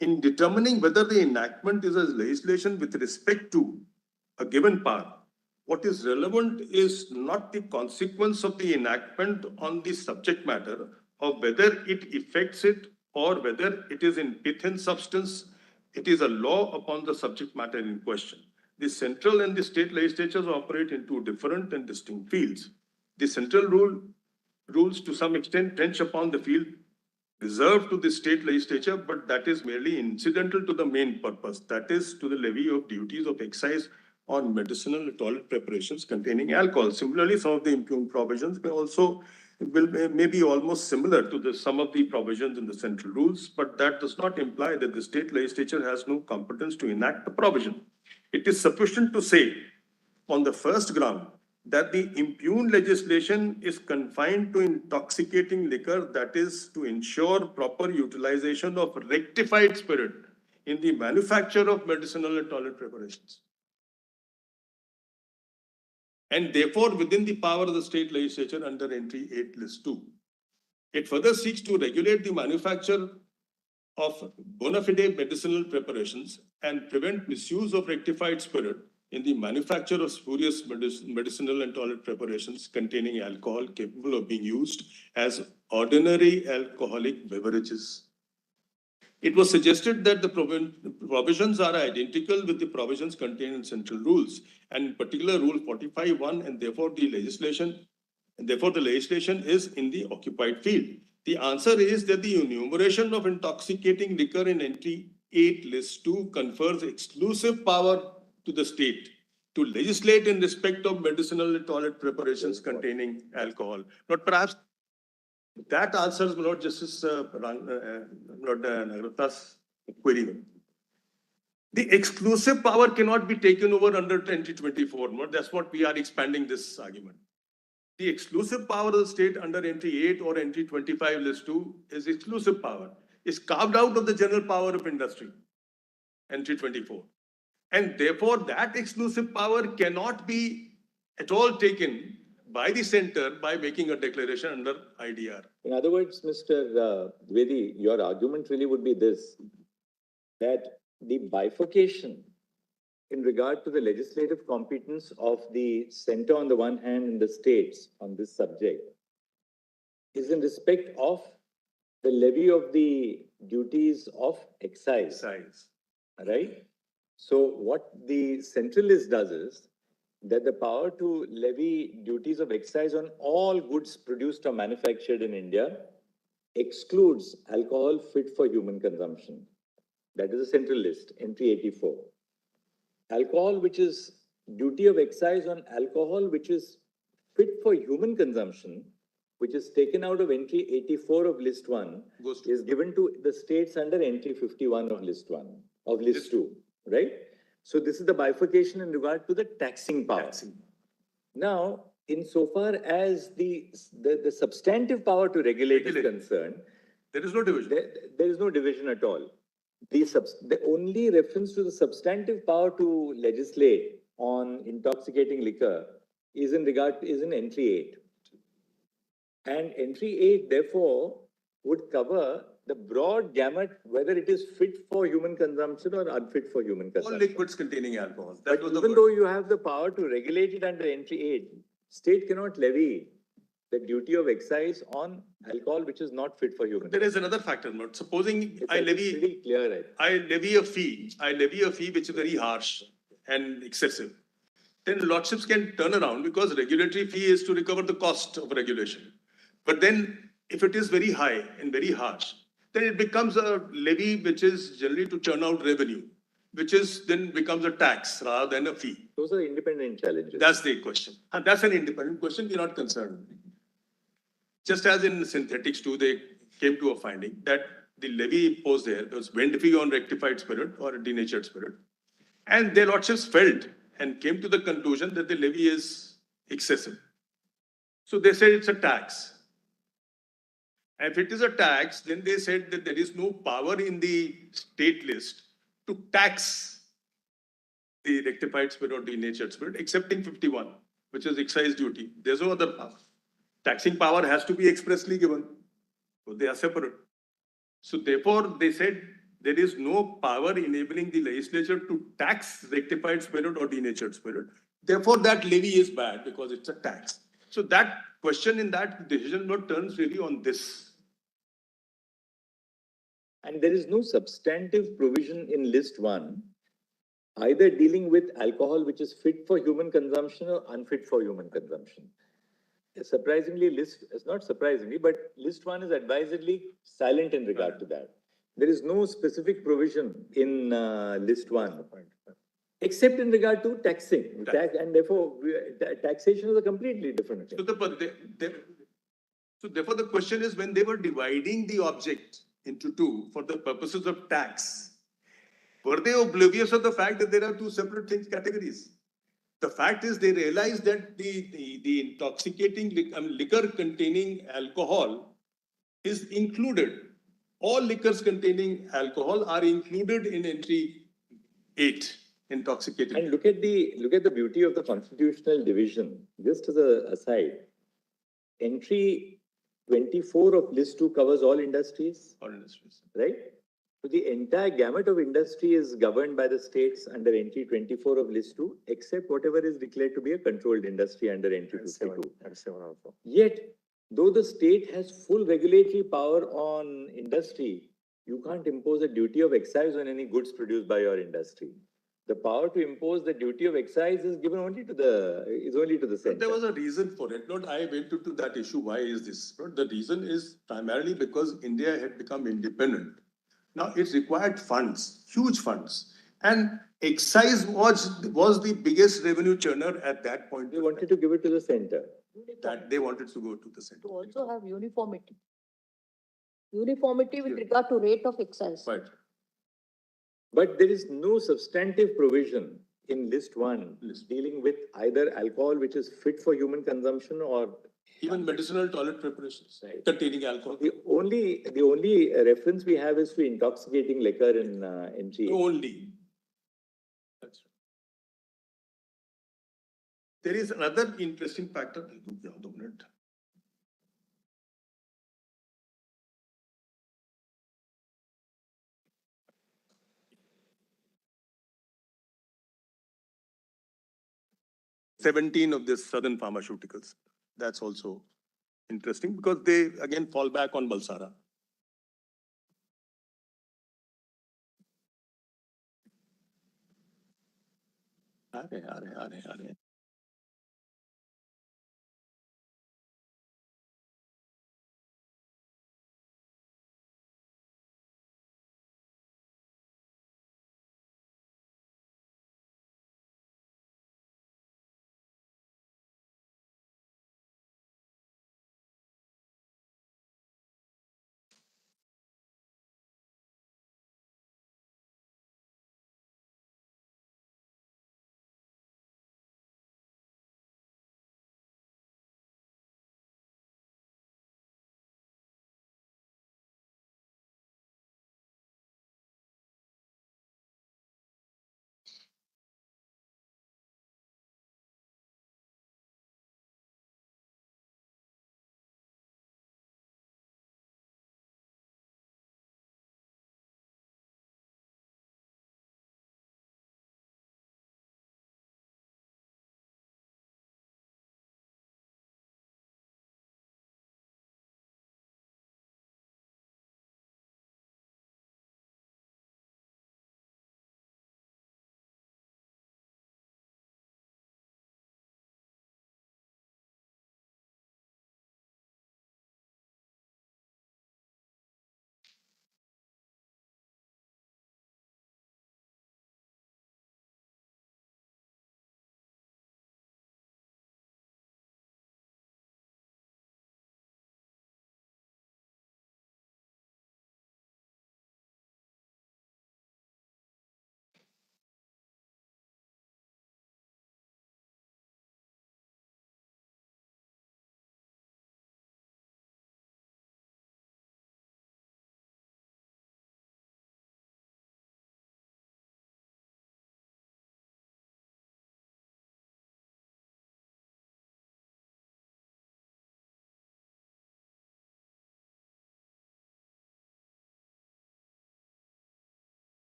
In determining whether the enactment is a legislation with respect to a given power, what is relevant is not the consequence of the enactment on the subject matter, or whether it affects it, or whether it is in pith and substance. It is a law upon the subject matter in question. The central and the state legislatures operate in two different and distinct fields. The central rules to some extent trench upon the field reserved to the state legislature, but that is merely incidental to the main purpose, that is to the levy of duties of excise on medicinal and toilet preparations containing alcohol. Similarly, some of the impugned provisions may be almost similar to some of the provisions in the central rules, but that does not imply that the state legislature has no competence to enact the provision. It is sufficient to say, on the first ground, that the impugned legislation is confined to intoxicating liquor, that is to ensure proper utilization of rectified spirit in the manufacture of medicinal and toilet preparations. And therefore, within the power of the state legislature under entry 8 list 2. It further seeks to regulate the manufacture of bona fide medicinal preparations and prevent misuse of rectified spirit in the manufacture of spurious medicinal and toilet preparations containing alcohol capable of being used as ordinary alcoholic beverages. It was suggested that the provisions are identical with the provisions contained in central rules, and in particular Rule 45(1), and therefore the legislation is in the occupied field. The answer is that the enumeration of intoxicating liquor in entry 8 list 2 confers exclusive power to the state to legislate in respect of medicinal and toilet preparations containing alcohol. But perhaps that answers Lord Justice Nagrata's query. The exclusive power cannot be taken over under 2024. That's what we are expanding this argument. The exclusive power of the state under entry 8 or entry 25 list 2 is exclusive power. Is carved out of the general power of industry, entry 24. And therefore, that exclusive power cannot be at all taken by the center by making a declaration under IDR. In other words, Mr. Dwivedi, your argument really would be this, that the bifurcation in regard to the legislative competence of the center on the one hand and the states on this subject is in respect of the levy of the duties of excise. Right? So what the centralist does is that the power to levy duties of excise on all goods produced or manufactured in India excludes alcohol fit for human consumption. That is a central list, entry 84. Alcohol, which is duty of excise on alcohol, which is fit for human consumption, which is taken out of entry 84 of list 1, is given to the states under entry 51 of list 1, of list 2, right? So this is the bifurcation in regard to the taxing power. Now, insofar as the substantive power to regulate is concerned, there is no division. There is no division at all. The only reference to the substantive power to legislate on intoxicating liquor is in entry 8. And entry 8, therefore, would cover the broad gamut, whether it is fit for human consumption or unfit for human consumption. All liquids containing alcohol. But even though you have the power to regulate it under entry 8, state cannot levy the duty of excise on alcohol which is not fit for human. There is another factor. Supposing I levy a fee which is very harsh and excessive. Then lordships can turn around because regulatory fee is to recover the cost of regulation. But then if it is very high and very harsh, then it becomes a levy which is generally to churn out revenue. which is then becomes a tax rather than a fee? Those are independent challenges. That's the question. And that's an independent question. We're not concerned. Just as in synthetics too, they came to a finding that the levy imposed there was went fee on rectified spirit or denatured spirit. And their lordships felt and came to the conclusion that the levy is excessive. So they said it's a tax. And if it is a tax, then they said that there is no power in the state list to tax the rectified spirit or denatured spirit, excepting 51, which is excise duty. There's no other power. Taxing power has to be expressly given. So they are separate. So therefore, they said there is no power enabling the legislature to tax rectified spirit or denatured spirit. Therefore, that levy is bad because it's a tax. So that question in that decision note turns really on this. And there is no substantive provision in list one, either dealing with alcohol which is fit for human consumption or unfit for human consumption. Surprisingly, not surprisingly, but list one is advisedly silent in regard to that. There is no specific provision in list one, except in regard to taxing. And therefore, taxation is a completely different thing. So therefore, the question is, when they were dividing the object into two for the purposes of tax, were they oblivious of the fact that there are two separate categories? The fact is they realized that the intoxicating liquor containing alcohol is included. All liquors containing alcohol are included in entry 8, intoxicating. And look at the beauty of the constitutional division. Just as a aside, entry 24 of list 2 covers all industries. All industries. Right? So the entire gamut of industry is governed by the states under entry 24 of list 2, except whatever is declared to be a controlled industry under entry 52. Yet, though the state has full regulatory power on industry, you can't impose a duty of excise on any goods produced by your industry. The power to impose the duty of excise is given only to the center. But there was a reason for it. Not I went into that issue. Why is this? But the reason is primarily because India had become independent. Now it required funds, huge funds, and excise was the biggest revenue churner at that point. They wanted to give it to the center. That they wanted to go to the center. To also have uniformity. Uniformity with regard to rate of excise. Right. But there is no substantive provision in list 1 dealing with either alcohol which is fit for human consumption or even medicinal toilet preparations containing alcohol. The only reference we have is to intoxicating liquor in NG. Only. That's right. There is another interesting factor. (17) of this southern pharmaceuticals. That's also interesting because they again fall back on Balsara.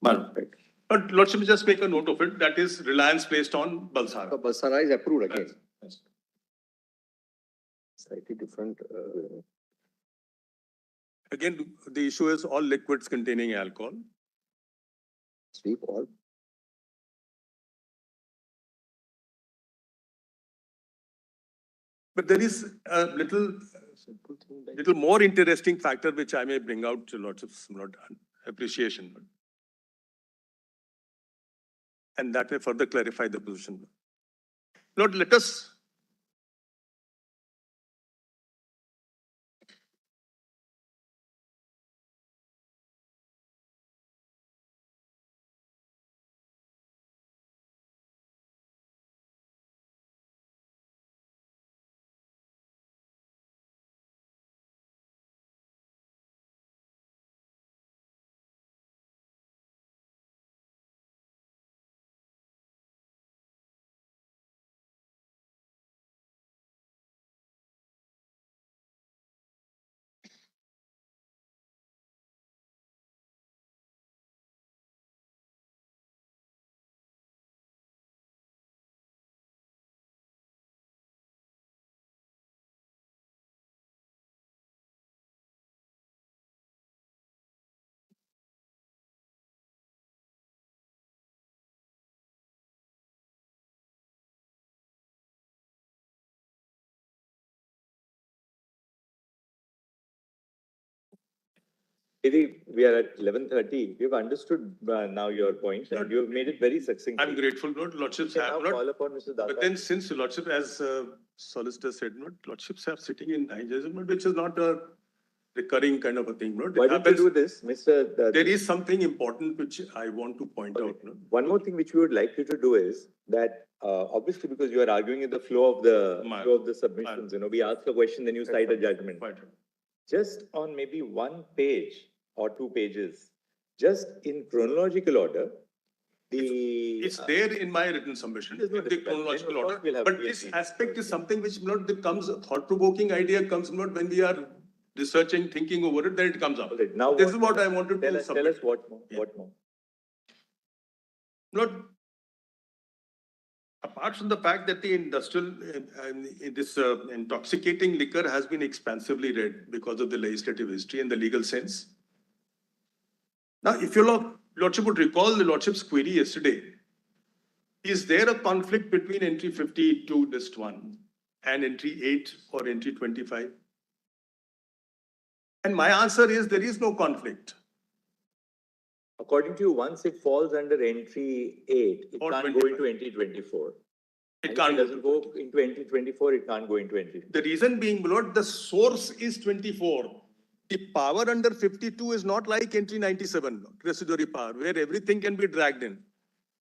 Madam. But Lordship, just make a note of it. That is reliance placed on Balsara. Basara is approved again. Yes. Slightly different. Again, the issue is all liquids containing alcohol. Sweep all. But there is a little more interesting factor which I may bring out to Lordship's appreciation. And that may further clarify the position. Lord, let us We are at 11:30. We've understood now your point, and you've made it very succinct. I'm grateful, Lord. Lordships Can have now not. call upon Mr. Datta. But then since Lordship, as Solicitor said, Lordships are sitting in high judgment, which is not a recurring kind of a thing, Why don't you do this, Mr. There is something important which I want to point out. One more thing which we would like you to do is that, obviously, because you are arguing in the flow of the submissions, we ask a question, then you cite a judgment. Just on maybe one page or 2 pages, just in chronological order, It's there in my written submission, There's no in the difference. chronological Then of course order. we'll have But PhD. this aspect is something which becomes a thought-provoking idea, comes not when we are researching, thinking over it, then it comes up. All right, now This is what I wanted tell to us submit. what more, what more? Not apart from the fact that the industrial, this intoxicating liquor has been expansively read because of the legislative history and the legal sense. Now, if your Lordship would recall the Lordship's query yesterday, is there a conflict between entry 52 list 1 and entry 8 or entry 25? And my answer is there is no conflict. According to you, once it falls under entry 8, it Or can't 25. go into entry 24. It And can't if it doesn't go into entry 24, it can't go into entry. The reason being, Lord, the source is 24. The power under 52 is not like entry 97, residuary power, where everything can be dragged in.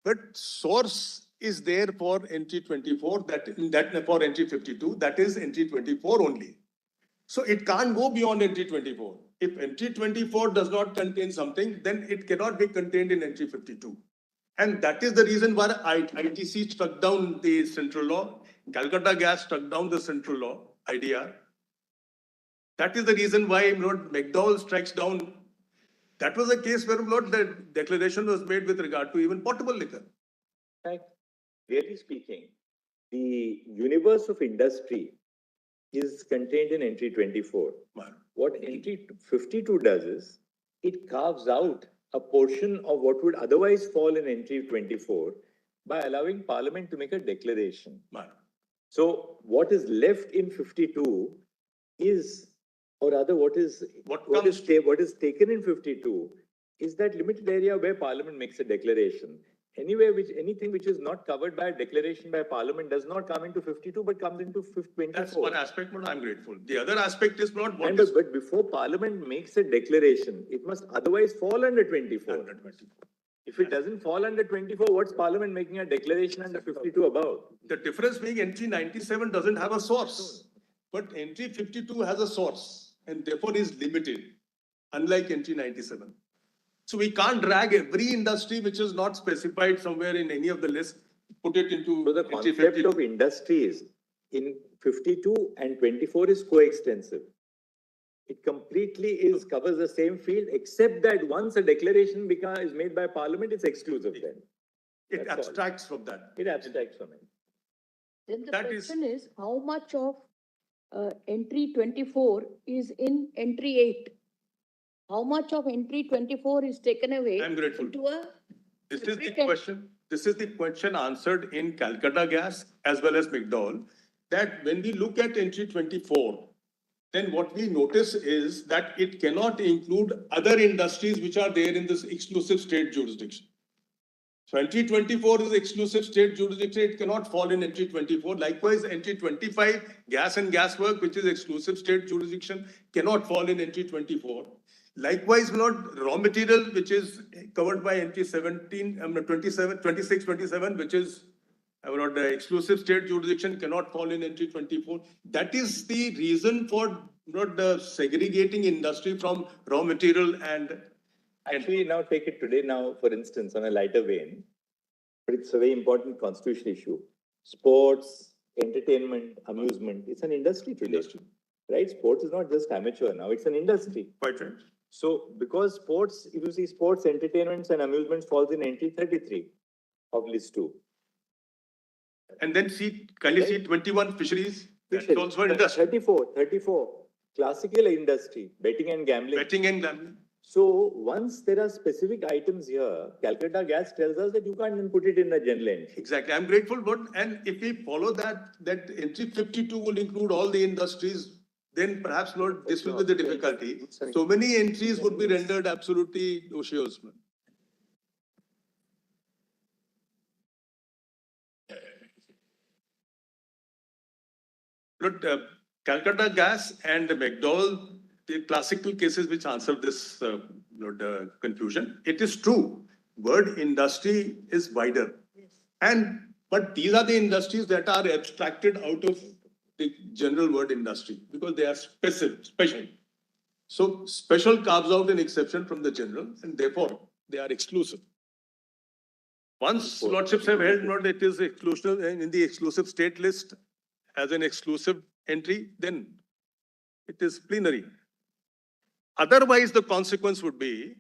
But source is there for entry 24, that for entry 52, that is entry 24 only. So it can't go beyond entry 24. If entry 24 does not contain something, then it cannot be contained in entry 52. And that is the reason why ITC struck down the central law, Calcutta Gas struck down the central law, IDR. That is the reason why McDowell strikes down. That was a case where the declaration was made with regard to even potable liquor. Right. Really speaking, the universe of industry is contained in entry 24. What entry 52 does is, it carves out a portion of what would otherwise fall in entry 24 by allowing Parliament to make a declaration. So what is left in 52 is, or rather what is taken in 52 is that limited area where Parliament makes a declaration. Anything which is not covered by a declaration by Parliament does not come into 52 but comes into 24. That's one aspect, but I'm grateful. The other aspect is not what But before Parliament makes a declaration, it must otherwise fall under 24. Under 24. If it doesn't fall under 24, what's Parliament making a declaration under 52 about? The difference being entry 97 doesn't have a source, but entry 52 has a source and therefore is limited, unlike entry 97. So we can't drag every industry which is not specified somewhere in any of the lists, put it into So the entry concept 52. of industries in 52 and 24 is coextensive. It completely covers the same field, except that once a declaration is made by Parliament, it's exclusive then. It That's all. abstracts from that. It abstracts from it. Then the That is- question is, how much of entry 24 is in entry 8? How much of entry 24 is taken away I'm grateful. into a This is the separate question. This is the question answered in Calcutta Gas as well as McDowell, that when we look at entry 24, then what we notice is that it cannot include other industries which are there in this exclusive state jurisdiction. So entry 24 is exclusive state jurisdiction, it cannot fall in entry 24. Likewise, entry 25, gas and gas work, which is exclusive state jurisdiction, cannot fall in entry 24. Likewise, raw material, which is covered by entry 17, 27, 26, 27, which is the exclusive state jurisdiction, cannot fall in entry 24. That is the reason for not segregating industry from raw material and Actually, now take it today now, for instance, on a lighter vein, but it's a very important constitutional issue. Sports, entertainment, amusement, it's an industry today, right? Sports is not just amateur now, it's an industry. quite right. So, because sports, if you see sports, entertainments and amusements falls in entry 33 of list 2. And then kindly see 21 fisheries. That's also an industry. 34, classical industry, betting and gambling. Betting and gambling. So once there are specific items here, Calcutta Gas tells us that you can't even put it in the general entry. Exactly. I'm grateful, but and if we follow that entry 52 will include all the industries, then perhaps not, this will be the difficulty. So many entries would be rendered absolutely ocious. But Calcutta Gas and McDowell, the classical cases which answer this confusion. It is true, word industry is wider. But these are the industries that are abstracted out of the general word industry because they are special. So special carves out an exception from the general and therefore they are exclusive. Once lordships have held not it is exclusive in the exclusive state list as an exclusive entry, then it is plenary. Otherwise, the consequence would be,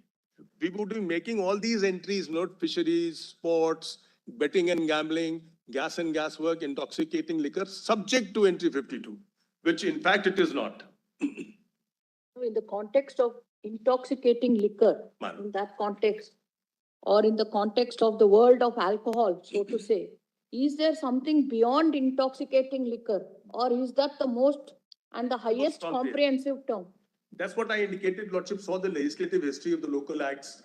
we would be making all these entries, not fisheries, sports, betting and gambling, gas and gas work, intoxicating liquor, subject to entry 52, which in fact it is not. in the context of intoxicating liquor, in that context, or in the context of the world of alcohol, so to say, is there something beyond intoxicating liquor, or is that the most and the highest comprehensive term? That's what I indicated. Lordship saw the legislative history of the local acts,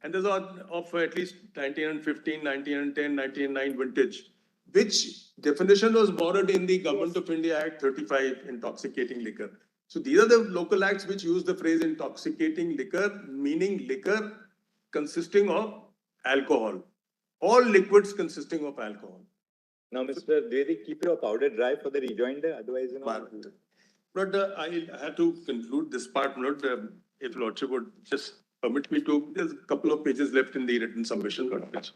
and there's of at least 1915, 1910, 1909 vintage, which definition was borrowed in the Government of India Act 35, intoxicating liquor. So these are the local acts which use the phrase intoxicating liquor, meaning liquor consisting of alcohol, all liquids consisting of alcohol. Now, Mr. Dwivedi, keep your powder dry for the rejoinder, otherwise, But I have to conclude this part, if Lordship would just permit me to, there's a couple of pages left in the written submission, which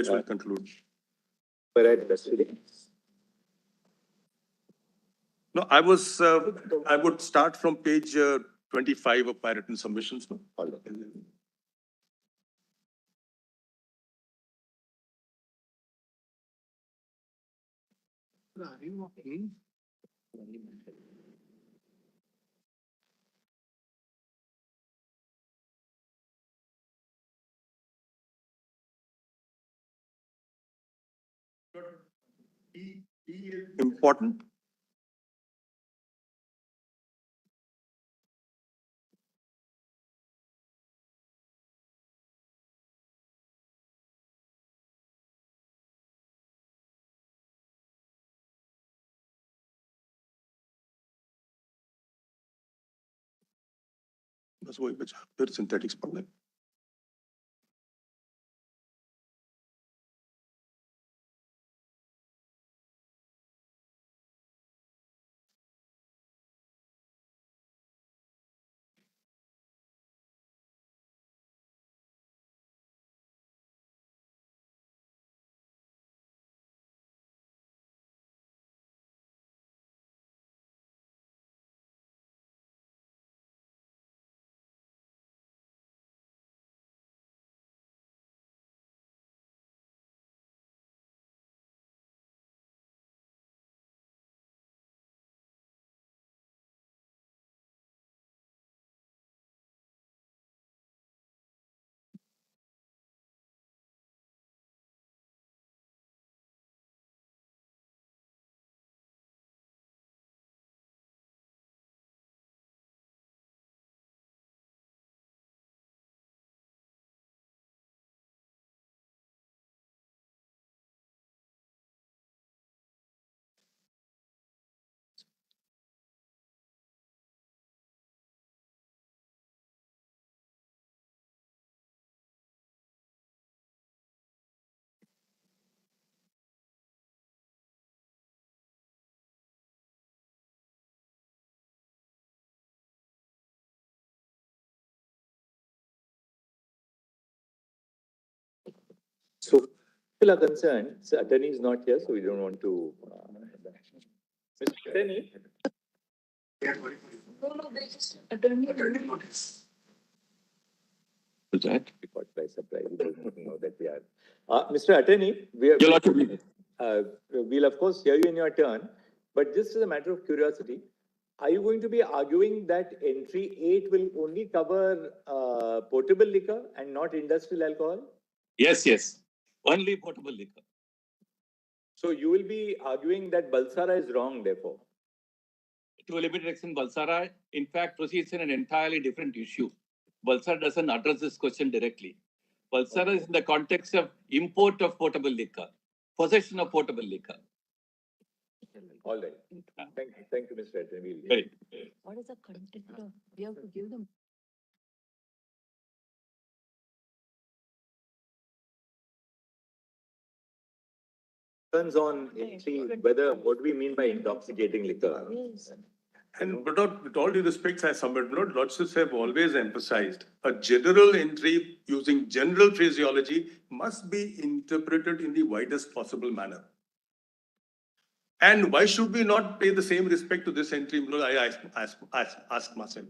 will conclude. No, I would start from page 25 of my written submissions. No? Important. बस वही बचा फिर synthetics पढ़ लें So, people are concerned, the attorney is not here, so we don't want to. Mr. Attorney? No, they just attorney. Was that? We caught by surprise. We don't know that we are. Mr. Attorney, we are, we'll of course hear you in your turn, but just as a matter of curiosity, are you going to be arguing that entry 8 will only cover potable liquor and not industrial alcohol? Yes. Only potable liquor. So you will be arguing that Balsara is wrong, therefore. To a limited extent, Balsara, in fact, proceeds in an entirely different issue. Balsara doesn't address this question directly. Balsara is in the context of import of potable liquor, possession of potable liquor. All right. Thank you, Mr. Attorney. Right. What is the content? We have to give them. Turns on entry, whether what do we mean by intoxicating liquor? Yes. And but with all due respect, I submit, lordships have always emphasized a general entry using general phraseology must be interpreted in the widest possible manner. And why should we not pay the same respect to this entry? I ask myself.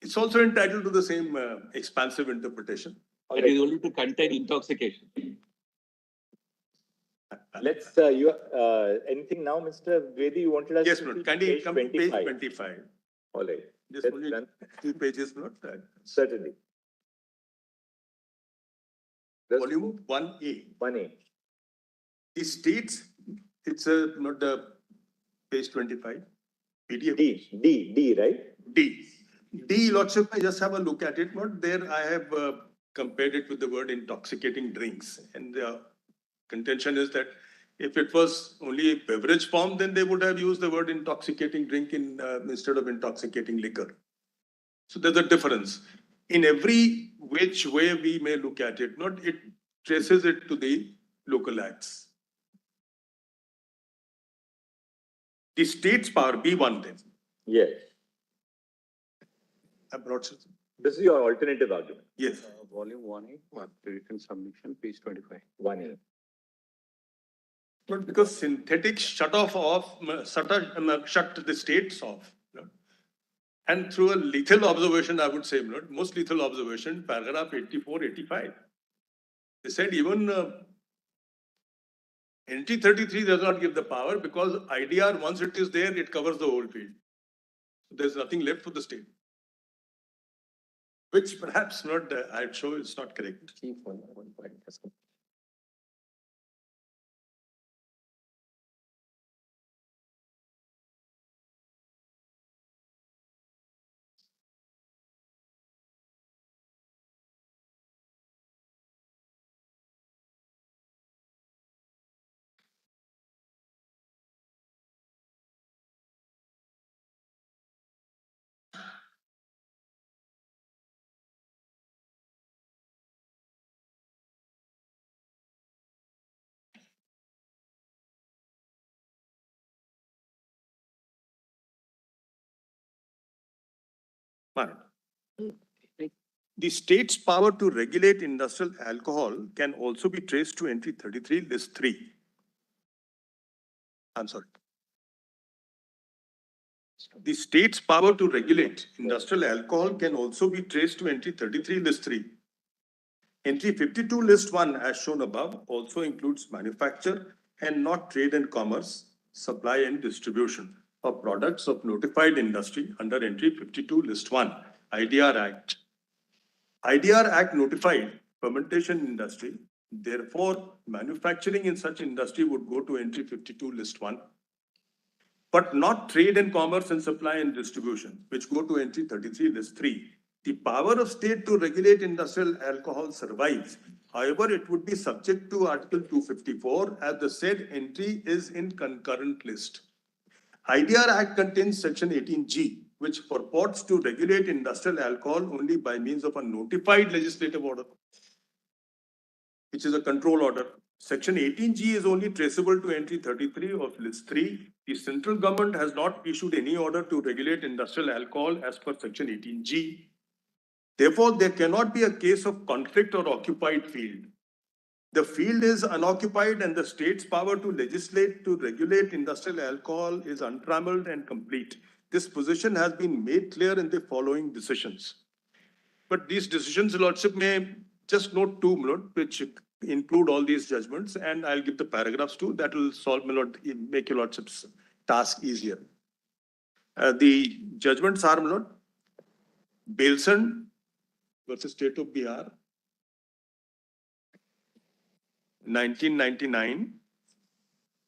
It's also entitled to the same expansive interpretation. It is only to contain intoxication. Let's, anything now, Mr. Vedi, you wanted us Yes, to Lord. see Can you come to page 25? All right. Just Let's only run. 2 pages, Lord. Certainly. Volume 1A. 1A. The states, it's not the page 25. PDF. D, right? D, Lordship, I just have a look at it. Not there, I have compared it with the word intoxicating drinks. And the contention is that if it was only a beverage form, then they would have used the word intoxicating drink instead of intoxicating liquor. So there's a difference. In every which way we may look at it, it traces it to the local acts. The state's power, B1 then. Yes. This is your alternative argument. Yes. Volume 1A, written submission, page 25. 1A. But because synthetics shut the states off. And through a lethal observation, I would say, most lethal observation, paragraph 84, 85. They said even NT 33 does not give the power because IDR, once it is there, it covers the whole field. So there's nothing left for the state. Which perhaps I'd show is not correct. The state's power to regulate industrial alcohol can also be traced to entry 33, list 3. I'm sorry. The state's power to regulate industrial alcohol can also be traced to entry 33, list 3. Entry 52, list 1, as shown above, also includes manufacture and not trade and commerce, supply and distribution of products of notified industry under entry 52, list 1, IDR Act. IDR Act notified fermentation industry. Therefore, manufacturing in such industry would go to entry 52, list 1. But not trade and commerce and supply and distribution, which go to entry 33, list 3. The power of state to regulate industrial alcohol survives. However, it would be subject to Article 254 as the said entry is in concurrent list. IDR Act contains Section 18G, which purports to regulate industrial alcohol only by means of a notified legislative order, which is a control order. Section 18G is only traceable to entry 33 of list 3. The central government has not issued any order to regulate industrial alcohol as per Section 18G. Therefore, there cannot be a case of conflict or occupied field. The field is unoccupied and the state's power to legislate, to regulate industrial alcohol is untrammeled and complete. This position has been made clear in the following decisions. But these decisions, Lordship, may just note two, my Lord, which include all these judgments, and I'll give the paragraphs too. That will solve, my Lord, make your Lordship's task easier. The judgments are, my Lord, Belson versus State of Bihar, 1999,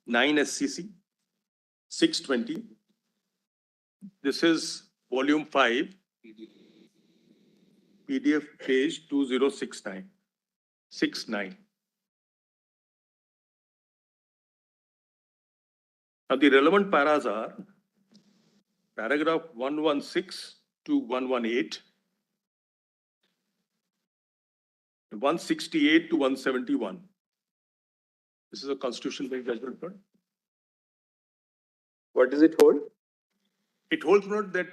9 SCC, 620. This is volume 5, PDF page 2069, 69. Now the relevant paras are paragraph 116 to 118, 168 to 171. This is a constitutional bench judgment. What does it hold? It holds not that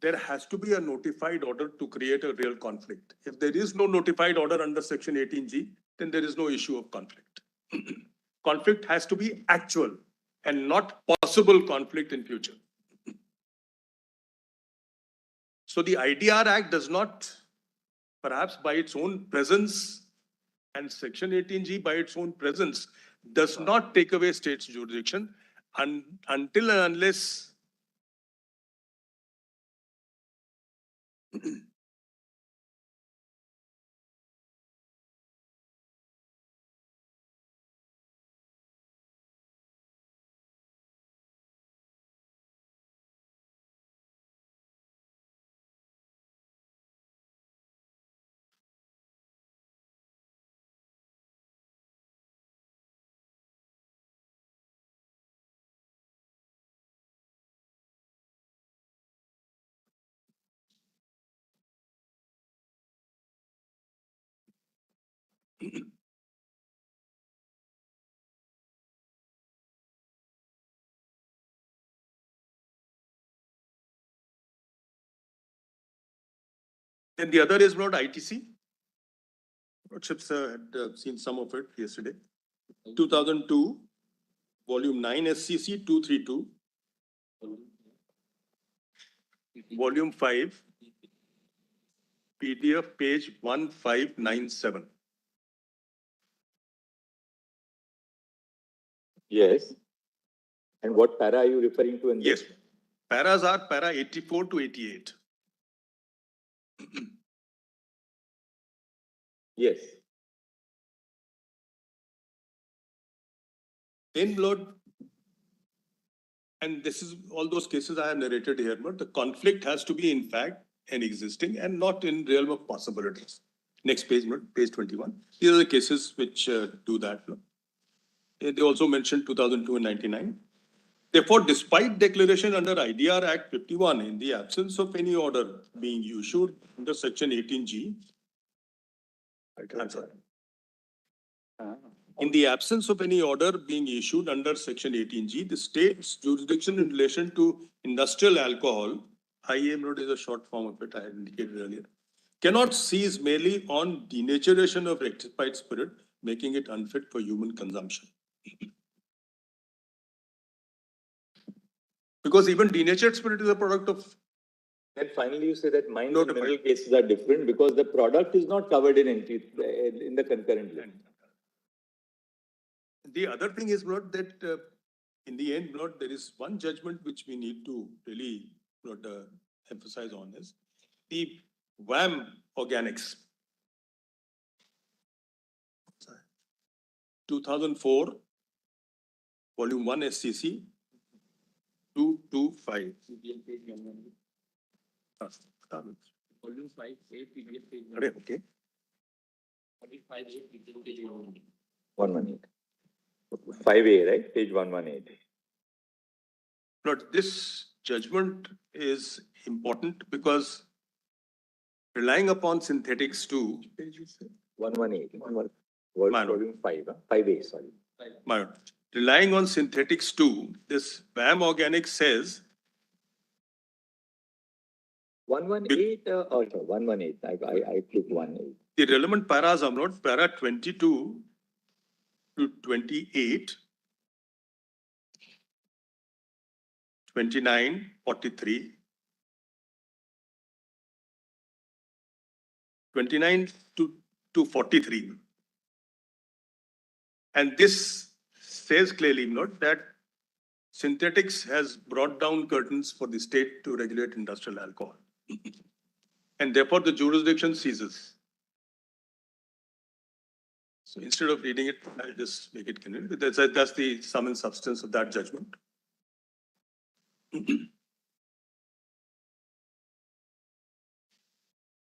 there has to be a notified order to create a real conflict. If there is no notified order under section 18G, then there is no issue of conflict. Conflict has to be actual and not possible conflict in future. So the IDR Act does not, perhaps by its own presence, and section 18G by its own presence does not take away state's jurisdiction until and unless then the other is not ITC. Lordships had seen some of it yesterday. 2002, volume 9 SCC 232, volume 5, PDF page 1597. Yes. And what para are you referring to in Yes, this? paras are para 84 to 88. Yes. Then, Lord, and this is all those cases I have narrated here, but the conflict has to be in fact and existing and not in realm of possibilities. Next page, Lord, page 21. These are the cases which do that. Lord. They also mentioned 2002 and 99. Therefore, despite declaration under IDR Act 51, in the absence of any order being issued under section 18G, I'm sorry. In the absence of any order being issued under section 18G, the state's jurisdiction in relation to industrial alcohol, IAM note is a short form of it, I had indicated earlier, cannot cease merely on denaturation of rectified spirit, making it unfit for human consumption. Because even denatured spirit is a product of. Then finally you say that mines and Notified. mineral cases are different because the product is not covered in the concurrent law. The other thing is not that in the end, not there is one judgment which we need to really not emphasize on is the VAM organics. 2004, volume 1 SCC 225. Volume 5, PDF page. Okay. 118. 5A, right? Page 118. But this judgment is important because relying upon synthetics too. 118. Minor. Volume 5, 5A, sorry. Relying on synthetics too, this VAM organic says 118, sorry, 118. I clicked 18. the relevant paras are not para 22 to 28, 29, 43, 29 to 43. And this says clearly, not that synthetics has brought down curtains for the state to regulate industrial alcohol. And therefore the jurisdiction ceases. So instead of reading it, I'll just make it clear. That's the sum and substance of that judgment.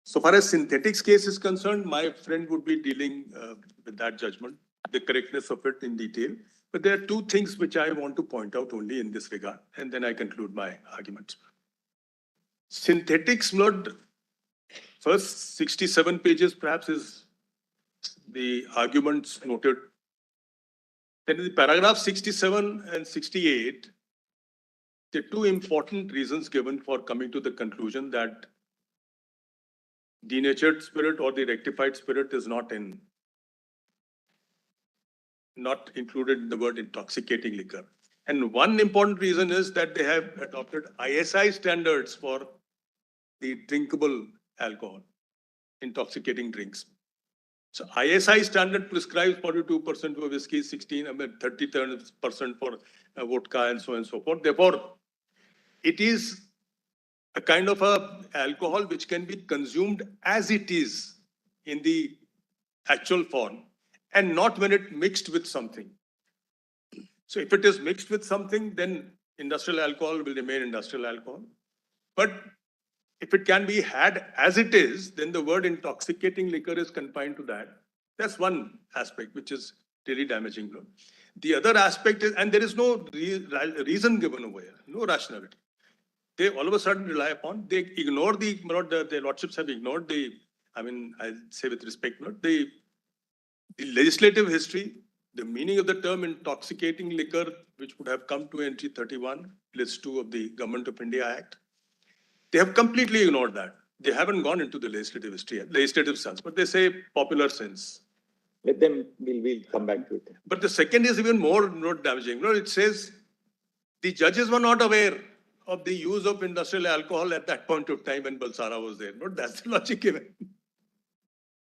So far as synthetics case is concerned, my friend would be dealing with that judgment, the correctness of it in detail. But there are two things which I want to point out only in this regard, and then I conclude my arguments. Synthetics, not first 67 pages perhaps is the arguments noted. Then in the paragraph 67 and 68, there are two important reasons given for coming to the conclusion that denatured spirit or the rectified spirit is not included in the word intoxicating liquor. And one important reason is that they have adopted ISI standards for the drinkable alcohol, intoxicating drinks. So ISI standard prescribes 42% for whiskey, 30% for vodka and so on and so forth. Therefore, it is a kind of a alcohol which can be consumed as it is in the actual form and not when it mixed with something. So if it is mixed with something, then industrial alcohol will remain industrial alcohol. But if it can be had as it is, then the word intoxicating liquor is confined to that. That's one aspect which is really damaging. The other aspect is, and there is no reason given over here, no rationality. They all of a sudden rely upon, they ignore the lordships have ignored I'll say with respect, the legislative history, the meaning of the term intoxicating liquor, which would have come to entry 31, list 2 of the Government of India Act. They have completely ignored that. They haven't gone into the legislative history, legislative sense, but they say popular sense. Let them, we'll come back to it. But the second is even more damaging. It says the judges were not aware of the use of industrial alcohol at that point of time when Balsara was there. That's the logic given.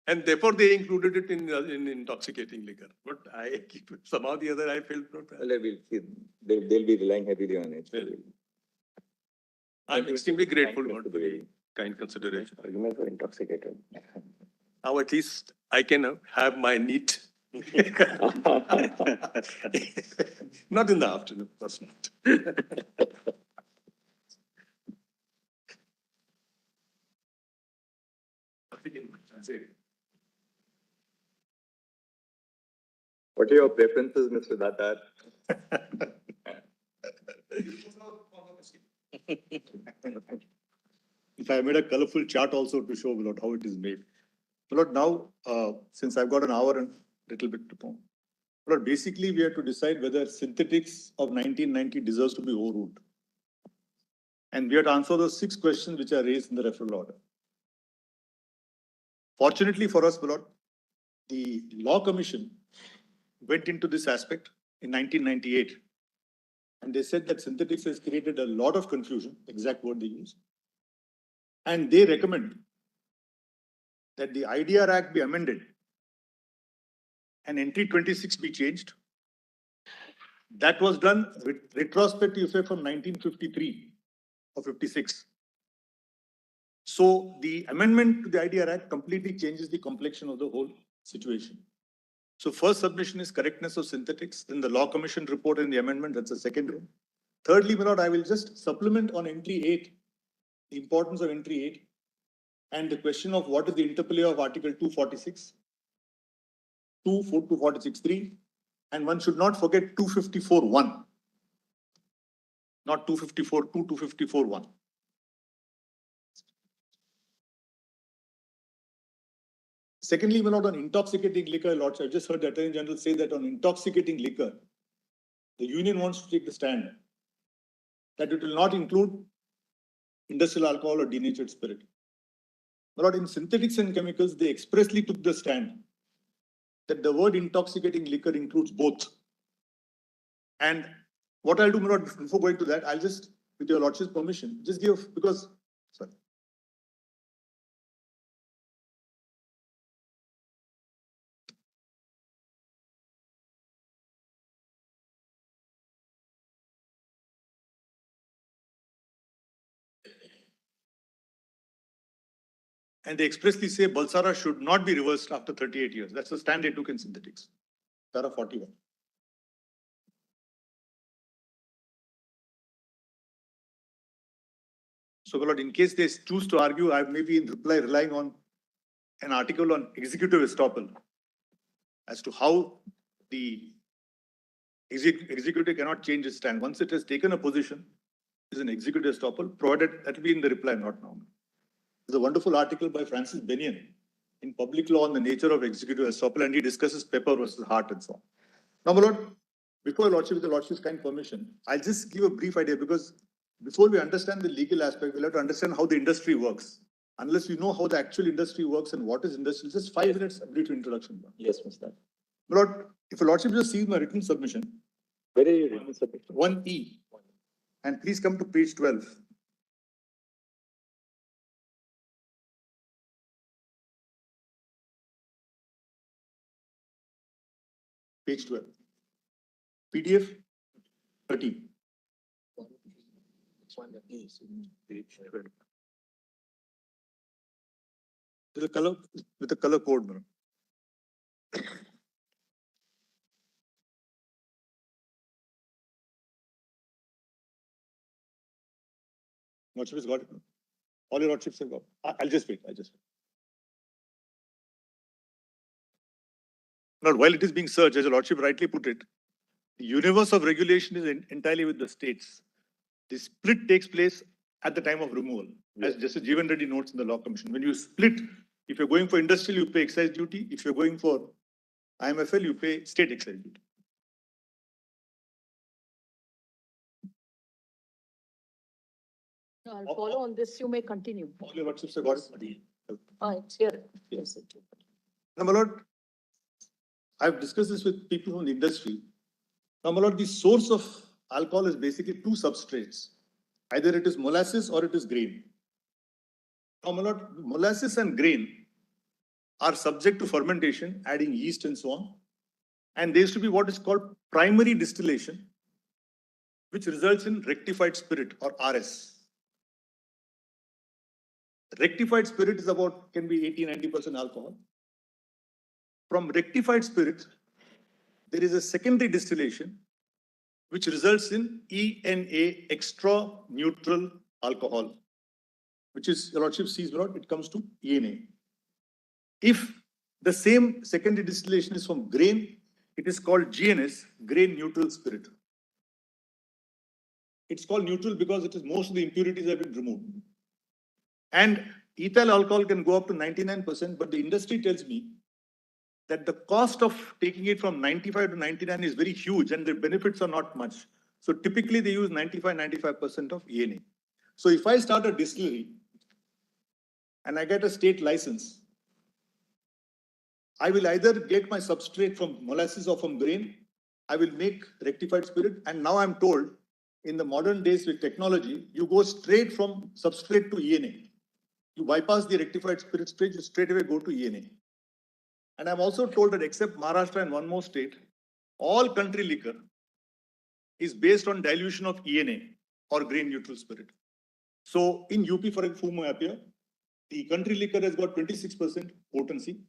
And therefore they included it in intoxicating liquor. But somehow the other I felt not. Well, we'll see. They'll be relying heavily on it. Well, I'm extremely grateful for the kind consideration. Argument for intoxicated. Now at least I can have my neat. Not in the afternoon, that's not. What are your preferences, Mr. Datar? If I made a colorful chart also to show how it is made. Now, since I've got an hour and a little bit to go, basically we have to decide whether synthetics of 1990 deserves to be overruled. And we have to answer those 6 questions which are raised in the referral order. Fortunately for us, the Law Commission went into this aspect in 1998. And they said that synthetics has created a lot of confusion, exact word they use. And they recommend that the IDR Act be amended and entry 26 be changed. That was done with retrospective effect from 1953 or 56. So the amendment to the IDR Act completely changes the complexion of the whole situation. So first submission is correctness of synthetics, then the Law Commission report and the amendment, that's the second one. Thirdly, I will just supplement on entry 8, the importance of entry 8, and the question of what is the interplay of Article 246, 246.3, and one should not forget 254.1, not 254.2, 254.1. Secondly, on intoxicating liquor, Lords, I just heard the Attorney General say that on intoxicating liquor, the union wants to take the stand that it will not include industrial alcohol or denatured spirit. In synthetics and chemicals, they expressly took the stand that the word intoxicating liquor includes both. And what I'll do, my lord, before going to that, I'll just, with your lordship's permission, just give, because, sorry. And they expressly say Balsara should not be reversed after 38 years. That's the stand they took in synthetics. Para 41. So, my lord, in case they choose to argue, I may be in reply relying on an article on executive estoppel as to how the executive cannot change its stand. Once it has taken a position, is an executive estoppel, provided that will be in the reply, not now. There's a wonderful article by Francis Bennion in Public Law on the nature of executive estoppel, and he discusses Pepper versus Hart and so on. Now, my lord, before lordship, with the lordship's kind permission, I'll just give a brief idea, because before we understand the legal aspect, we'll have to understand how the industry works. Unless we know how the actual industry works and what is industry, just 5 minutes brief introduction. Yes, Mr. My lord, if a lordship just sees my written submission, Where are you written submission? 1E, and please come to page 12. Page 12. PDF 30. There's a color with a color code, madam. Lordship has got it. All your lordships have got it. I'll just wait. Now, while it is being searched, as your lordship rightly put it, the universe of regulation is entirely with the states. The split takes place at the time of removal, as Justice Jeevan Reddy notes in the Law Commission. When you split, if you're going for industrial, you pay excise duty. If you're going for IMFL, you pay state excise duty. No, I'll follow on this. You may continue. All your lordships have got it. It's here. Yes. Now, my lord, I've discussed this with people from the industry. Now, my lord, the source of alcohol is basically 2 substrates. Either it is molasses or it is grain. Now, my lord, molasses and grain are subject to fermentation, adding yeast and so on. And there used to be what is called primary distillation, which results in rectified spirit or RS. Rectified spirit is about, can be 80-90% alcohol. From rectified spirit, there is a secondary distillation, which results in ENA, extra neutral alcohol, which is, your lordship sees, it comes to ENA. If the same secondary distillation is from grain, it is called GNS, grain neutral spirit. It's called neutral because it is most of the impurities have been removed. And ethyl alcohol can go up to 99%, but the industry tells me that the cost of taking it from 95 to 99 is very huge and the benefits are not much. So typically they use 95% of ENA. So if I start a distillery and I get a state license, I will either get my substrate from molasses or from grain. I will make rectified spirit. And now I'm told in the modern days with technology, you go straight from substrate to ENA. You bypass the rectified spirit stage, you straight away go to ENA. And I'm also told that except Maharashtra and one more state, all country liquor is based on dilution of ENA or grain neutral spirit. So in UP, for whom I appear, the country liquor has got 26% potency.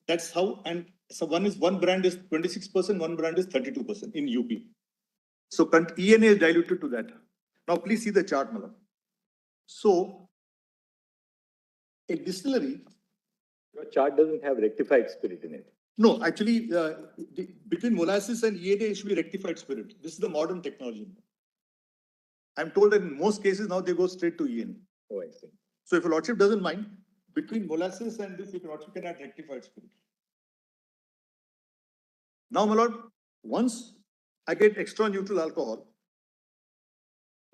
That's how, and so one brand is 26%, one brand is 32% in UP. So ENA is diluted to that. Now please see the chart, Mala. So a distillery. Your chart doesn't have rectified spirit in it. No, actually, between molasses and ENA, it should be rectified spirit. This is the modern technology. I'm told that in most cases now they go straight to ENA. Oh, I see. So if a lordship doesn't mind, between molasses and this, if a lordship can add rectified spirit. Now, my lord, once I get extra neutral alcohol,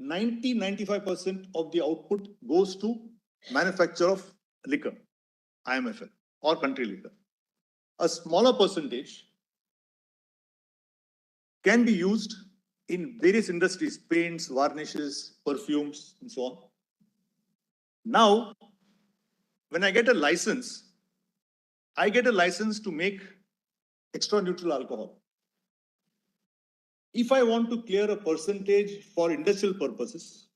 90-95% of the output goes to manufacture of liquor, IMFL or country liquor. a smaller percentage can be used in various industries, paints, varnishes, perfumes, and so on. Now, when I get a license to make extra neutral alcohol. If I want to clear a percentage for industrial purposes,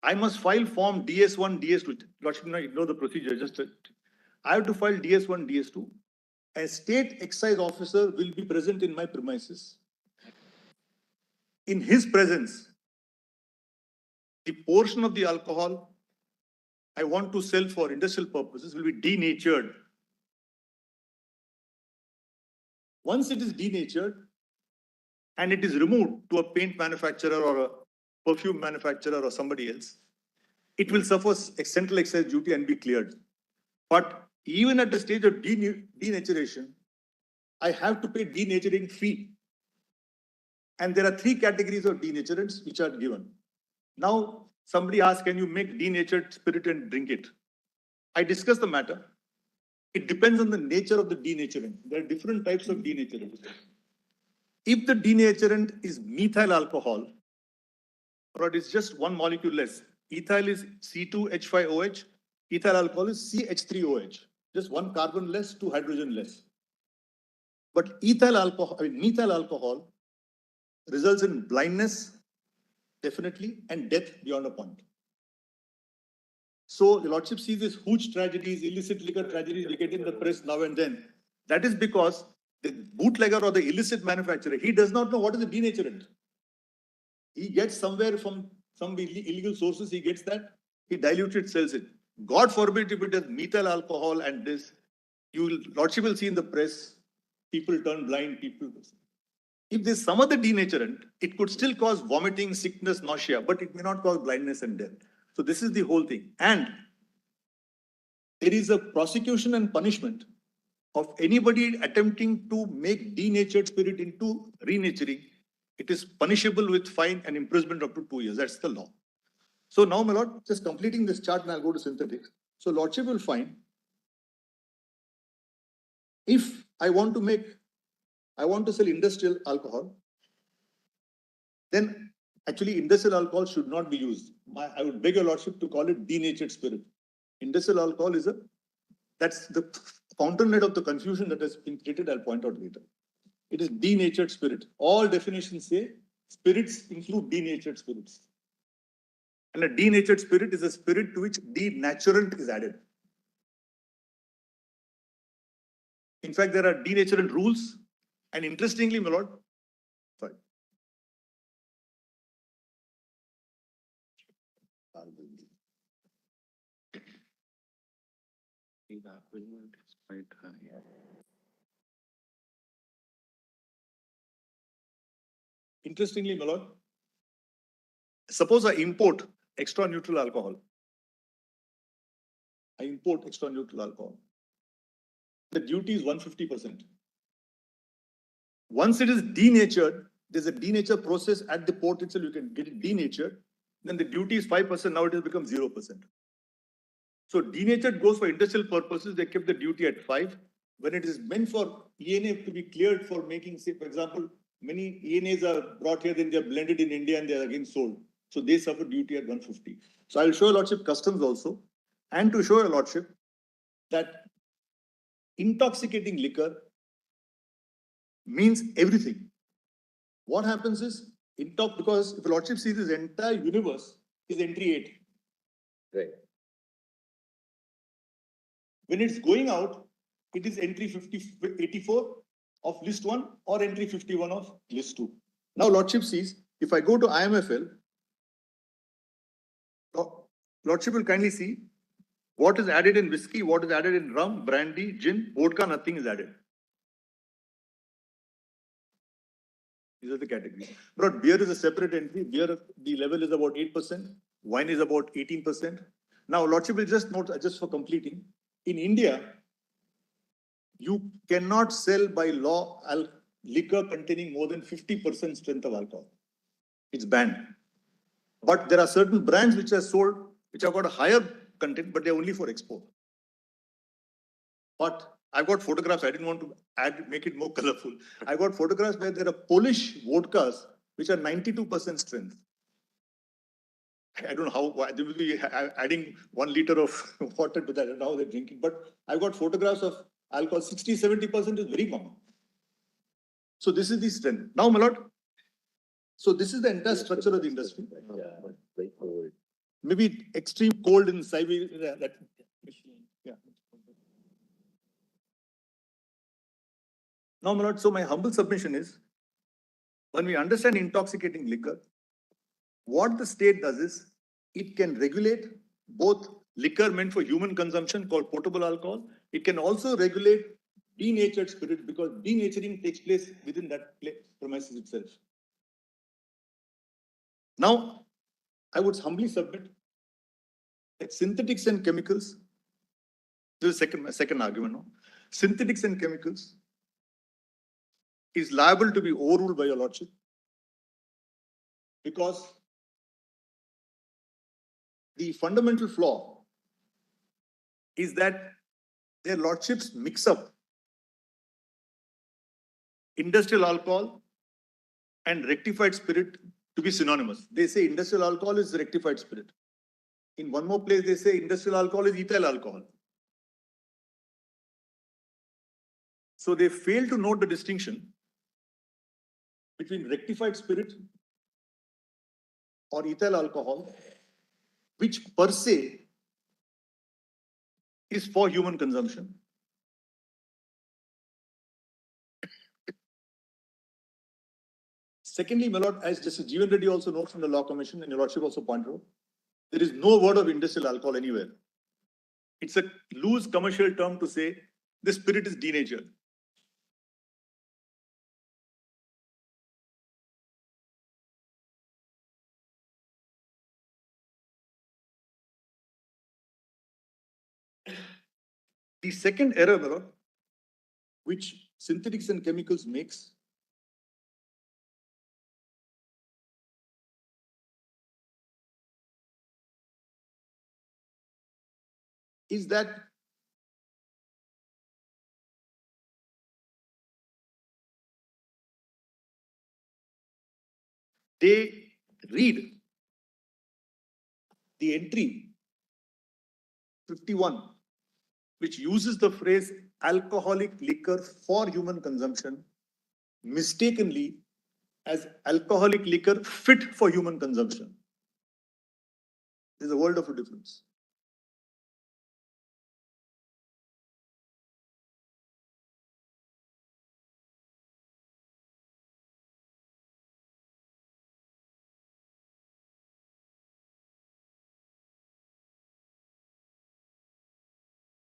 I must file form DS1, DS2. Lordship, ignore the procedure, I have to file DS1, DS2. A state excise officer will be present in my premises. In his presence, the portion of the alcohol I want to sell for industrial purposes will be denatured. Once it is denatured and it is removed to a paint manufacturer or a perfume manufacturer or somebody else, it will suffer a central excise duty and be cleared. But even at the stage of denaturation, I have to pay denaturing fee. And there are 3 categories of denaturants which are given. Now, somebody asked, can you make denatured spirit and drink it? I discussed the matter. It depends on the nature of the denaturant. There are different types of denaturants. If the denaturant is methyl alcohol, or it is just one molecule less, ethyl is C2H5OH, ethyl alcohol is CH3OH, just one carbon less, 2 hydrogen less. But methyl alcohol results in blindness, definitely, and death beyond a point. So the Lordship sees these huge tragedies, illicit liquor tragedies we get in the press now and then. That is because the bootlegger or the illicit manufacturer, he does not know what is the denaturant. He gets somewhere from some illegal sources, he gets that, he dilutes it, sells it. God forbid if it is methyl alcohol and this, Lordship will see in the press, people turn blind, If there's some other denaturant, it could still cause vomiting, sickness, nausea, but it may not cause blindness and death. So this is the whole thing. And there is a prosecution and punishment of anybody attempting to make denatured spirit into renaturing. It is punishable with fine and imprisonment up to 2 years. That's the law. So now, my lord, just completing this chart and I'll go to synthetics. So Lordship will find if I want to sell industrial alcohol, then actually industrial alcohol should not be used. I would beg your Lordship to call it denatured spirit. Industrial alcohol that's the fountainhead of the confusion that has been created, I'll point out later. It is denatured spirit. All definitions say spirits include denatured spirits. And a denatured spirit is a spirit to which denaturant is added. In fact, there are denaturant rules. And interestingly, my lord, sorry. Interestingly, my lord, suppose I import extra neutral alcohol. The duty is 150%. Once it is denatured, there's a denature process at the port itself, you can get it denatured. Then the duty is 5%, now it has become 0%. So denatured goes for industrial purposes, they kept the duty at 5. When it is meant for ENA to be cleared for making, say, for example, many ENAs are brought here, then they are blended in India and they are again sold. So they suffer duty at 150. So I'll show your Lordship customs also. And to show your Lordship that intoxicating liquor means everything. What happens is, because if Lordship sees this entire universe is entry 8. Right. When it's going out, it is entry 84 of list 1 or entry 51 of list 2. Now Lordship sees, if I go to IMFL, Lordship will kindly see what is added in whiskey, what is added in rum, brandy, gin, vodka, nothing is added. These are the categories. But beer is a separate entry. Beer, the level is about 8%. Wine is about 18%. Now, Lordship will just note, just for completing, in India, you cannot sell by law liquor containing more than 50% strength of alcohol. It's banned. But there are certain brands which are sold, which have got a higher content, but they're only for export. But I've got photographs. I didn't want to make it more colorful. I got photographs where there are Polish vodkas which are 92% strength. I don't know how, why they will be adding 1 liter of water to that and how they're drinking. But I've got photographs of alcohol, 60-70% is very common. So this is the strength. Now, my lord, so this is the entire structure of the industry. Maybe extreme cold in Siberia. Yeah. Now, my lord, so my humble submission is, when we understand intoxicating liquor, what the state does is, it can regulate both liquor meant for human consumption called potable alcohol. It can also regulate denatured spirit because denaturing takes place within that premises itself. Now, I would humbly submit that synthetics and chemicals, this is my second argument now. Synthetics and chemicals is liable to be overruled by your lordship because the fundamental flaw is that their lordships mix up industrial alcohol and rectified spirit to be synonymous. They say industrial alcohol is rectified spirit. In one more place, they say industrial alcohol is ethyl alcohol. So they fail to note the distinction between rectified spirit or ethyl alcohol, which per se is for human consumption. Secondly, my lord, as Justice Jeevan Reddy also notes from the Law Commission, and your lordship also pointed out, there is no word of industrial alcohol anywhere. It's a loose commercial term to say the spirit is denatured. The second error, my lord, which synthetics and chemicals makes, is that they read the entry 51, which uses the phrase alcoholic liquor for human consumption, mistakenly as alcoholic liquor fit for human consumption. There's a world of a difference.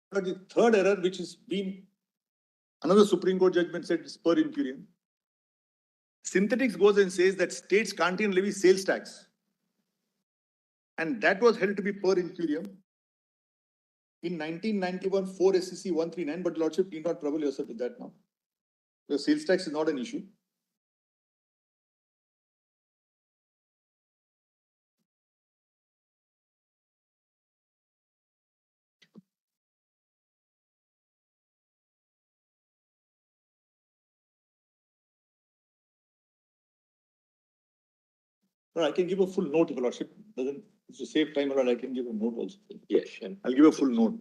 But the third error, which has been another Supreme Court judgment said is per incurium. Synthetics goes and says that states can't even levy sales tax. And that was held to be per incurium in 1991 4 SCC 139, but lordship need not trouble yourself with that now. The sales tax is not an issue. No, I can give a full note if lordship doesn't, to save time around, I can give a note also. Yes. I'll give a full note.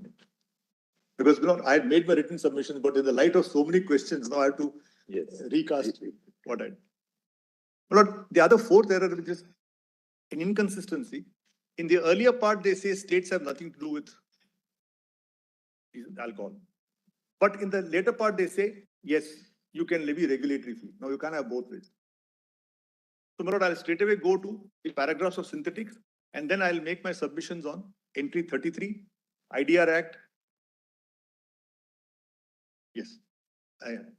Because I had made my written submissions, but in the light of so many questions, now I have to recast what I did. But the other fourth error, which is an inconsistency. In the earlier part, they say states have nothing to do with alcohol. But in the later part, they say, yes, you can levy regulatory fee. Now you can't have both ways. So, my lord, I'll straight away go to the paragraphs of synthetics, and then I'll make my submissions on entry 33, IDR Act. Yes, I am.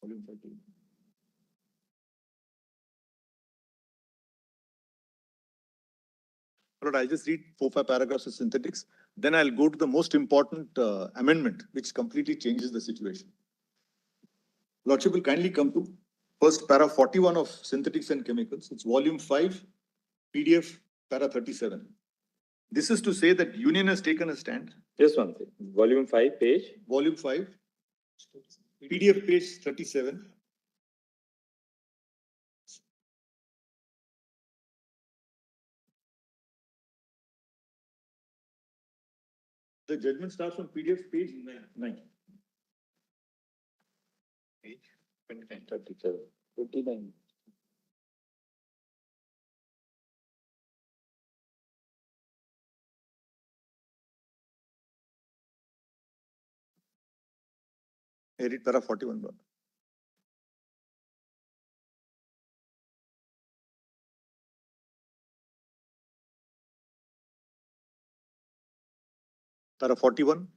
Volume 13. Lord, I'll just read 4-5 paragraphs of synthetics. Then I'll go to the most important amendment, which completely changes the situation. Lordship will kindly come to first para 41 of synthetics and chemicals. It's volume 5, PDF para 37. This is to say that union has taken a stand. Just one thing. Volume 5, page. Volume 5, PDF page 37. The judgment starts from PDF page 9. Page 29, 37, 29. I read para 41. Lord. Para 41.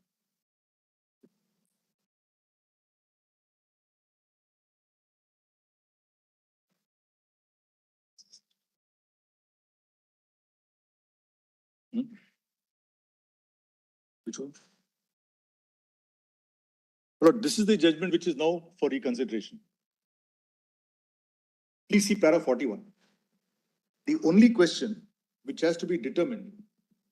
Which one? Lord, this is the judgment which is now for reconsideration. Please see para 41. The only question which has to be determined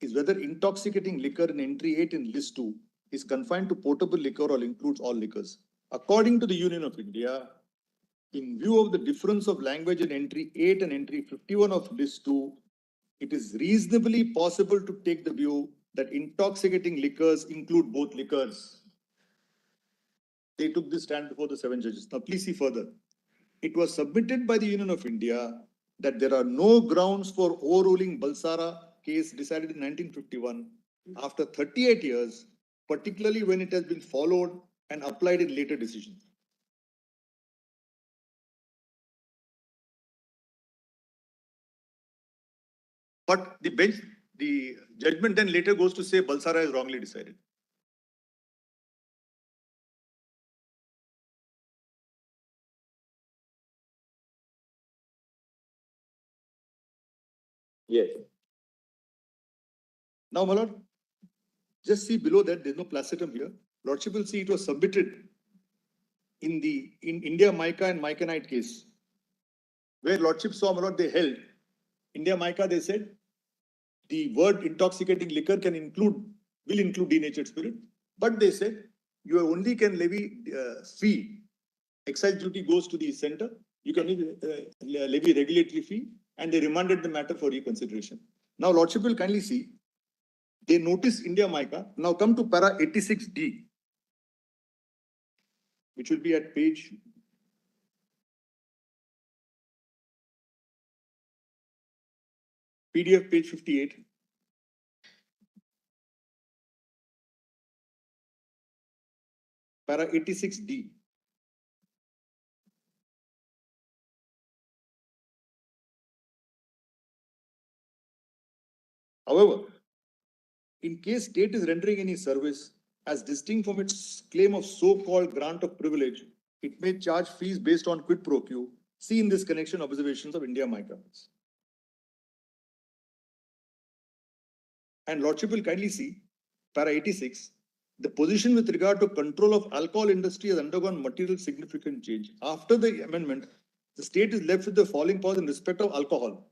is whether intoxicating liquor in entry 8 in list 2 is confined to potable liquor or includes all liquors. According to the Union of India, in view of the difference of language in entry 8 and entry 51 of list 2, it is reasonably possible to take the view that intoxicating liquors include both liquors. They took this stand before the 7 judges. Now please see further. It was submitted by the Union of India that there are no grounds for overruling Balsara case decided in 1951 after 38 years, particularly when it has been followed and applied in later decisions. But the judgment then later goes to say Balsara is wrongly decided. Yes. Now, my lord, just see below that there's no placetum here. Lordship will see it was submitted in India Mica and Micanite case, where Lordship saw, my lord, they held India Mica. They said the word intoxicating liquor will include denatured spirit, but they said you only can levy fee. Excise duty goes to the center. You can levy regulatory fee, and they remanded the matter for reconsideration. Now, Lordship will kindly see. They notice India Mica. Now come to para 86D, which will be at page PDF page 58. Para 86D. However, in case state is rendering any service as distinct from its claim of so-called grant of privilege, it may charge fees based on quid pro quo. See in this connection observations of India Mica. And Lordship will kindly see, para 86, the position with regard to control of alcohol industry has undergone material significant change. After the amendment, the state is left with the following powers in respect of alcohol.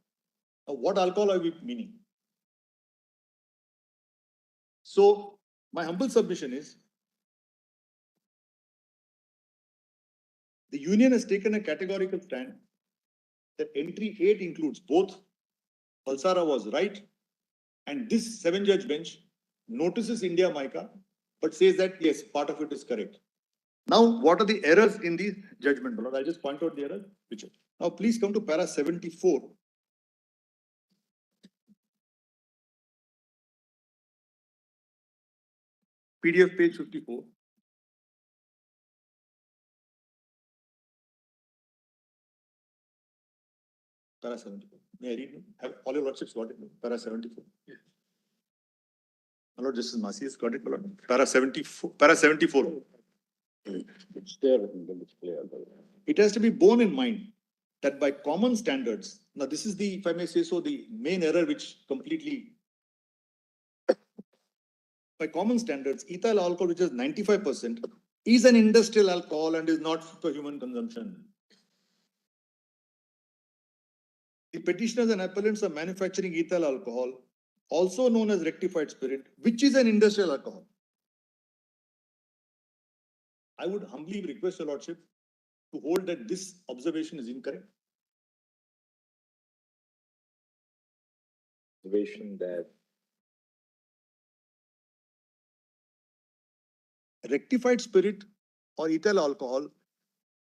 Now, what alcohol are we meaning? So, my humble submission is, the union has taken a categorical stand that entry 8 includes both. Balsara was right, and this 7-judge bench notices India Mica, but says that yes, part of it is correct. Now, what are the errors in the judgment, Lord? I'll just point out the errors. Now, please come to para 74. PDF page 54. Para 74. May I read? Have all your lordships got it? Para 74. Yeah. My Lord Justice Masi has got it, my Lord. Para 74. Para 74. It's there in the display. It has to be borne in mind that by common standards, now this is the, if I may say so, the main error which completely, by common standards, ethyl alcohol, which is 95%, is an industrial alcohol and is not fit for human consumption. The petitioners and appellants are manufacturing ethyl alcohol, also known as rectified spirit, which is an industrial alcohol. I would humbly request your lordship to hold that this observation is incorrect. Observation that Rectified spirit or ethyl alcohol,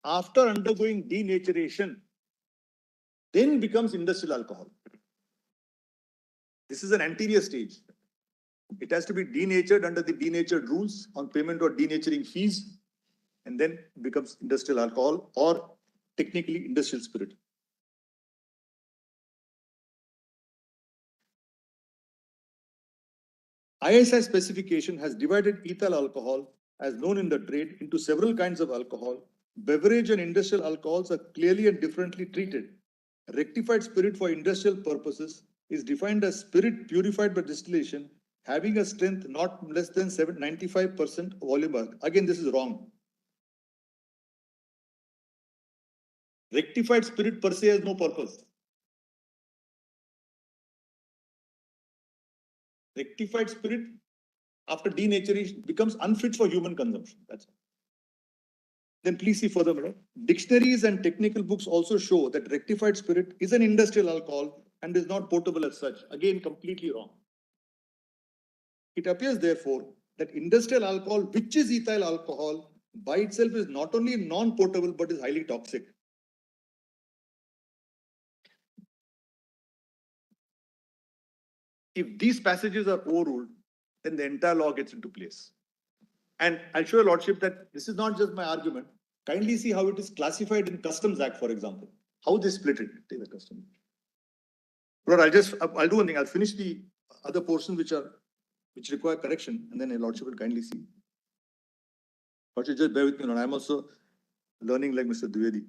after undergoing denaturation, then becomes industrial alcohol. This is an anterior stage. It has to be denatured under the denatured rules on payment or denaturing fees, and then becomes industrial alcohol or technically industrial spirit. ISI specification has divided ethyl alcohol, as known in the trade, into several kinds of alcohol. Beverage and industrial alcohols are clearly and differently treated. Rectified spirit for industrial purposes is defined as spirit purified by distillation, having a strength not less than 95% volume. Again, this is wrong. Rectified spirit per se has no purpose. Rectified spirit, after denaturation, becomes unfit for human consumption. That's all. Then please see further, madam. Dictionaries and technical books also show that rectified spirit is an industrial alcohol and is not potable as such. Again, completely wrong. It appears, therefore, that industrial alcohol, which is ethyl alcohol, by itself is not only non-potable but is highly toxic. If these passages are overruled, then the entire law gets into place. And I'll show your lordship that this is not just my argument. Kindly see how it is classified in Customs Act, for example. How they split it. Take the custom. Lord, I'll do one thing. I'll finish the other portions which require correction, and then your lordship will kindly see. Lordship, just bear with me, Lord. I'm also learning like Mr. Dwivedi.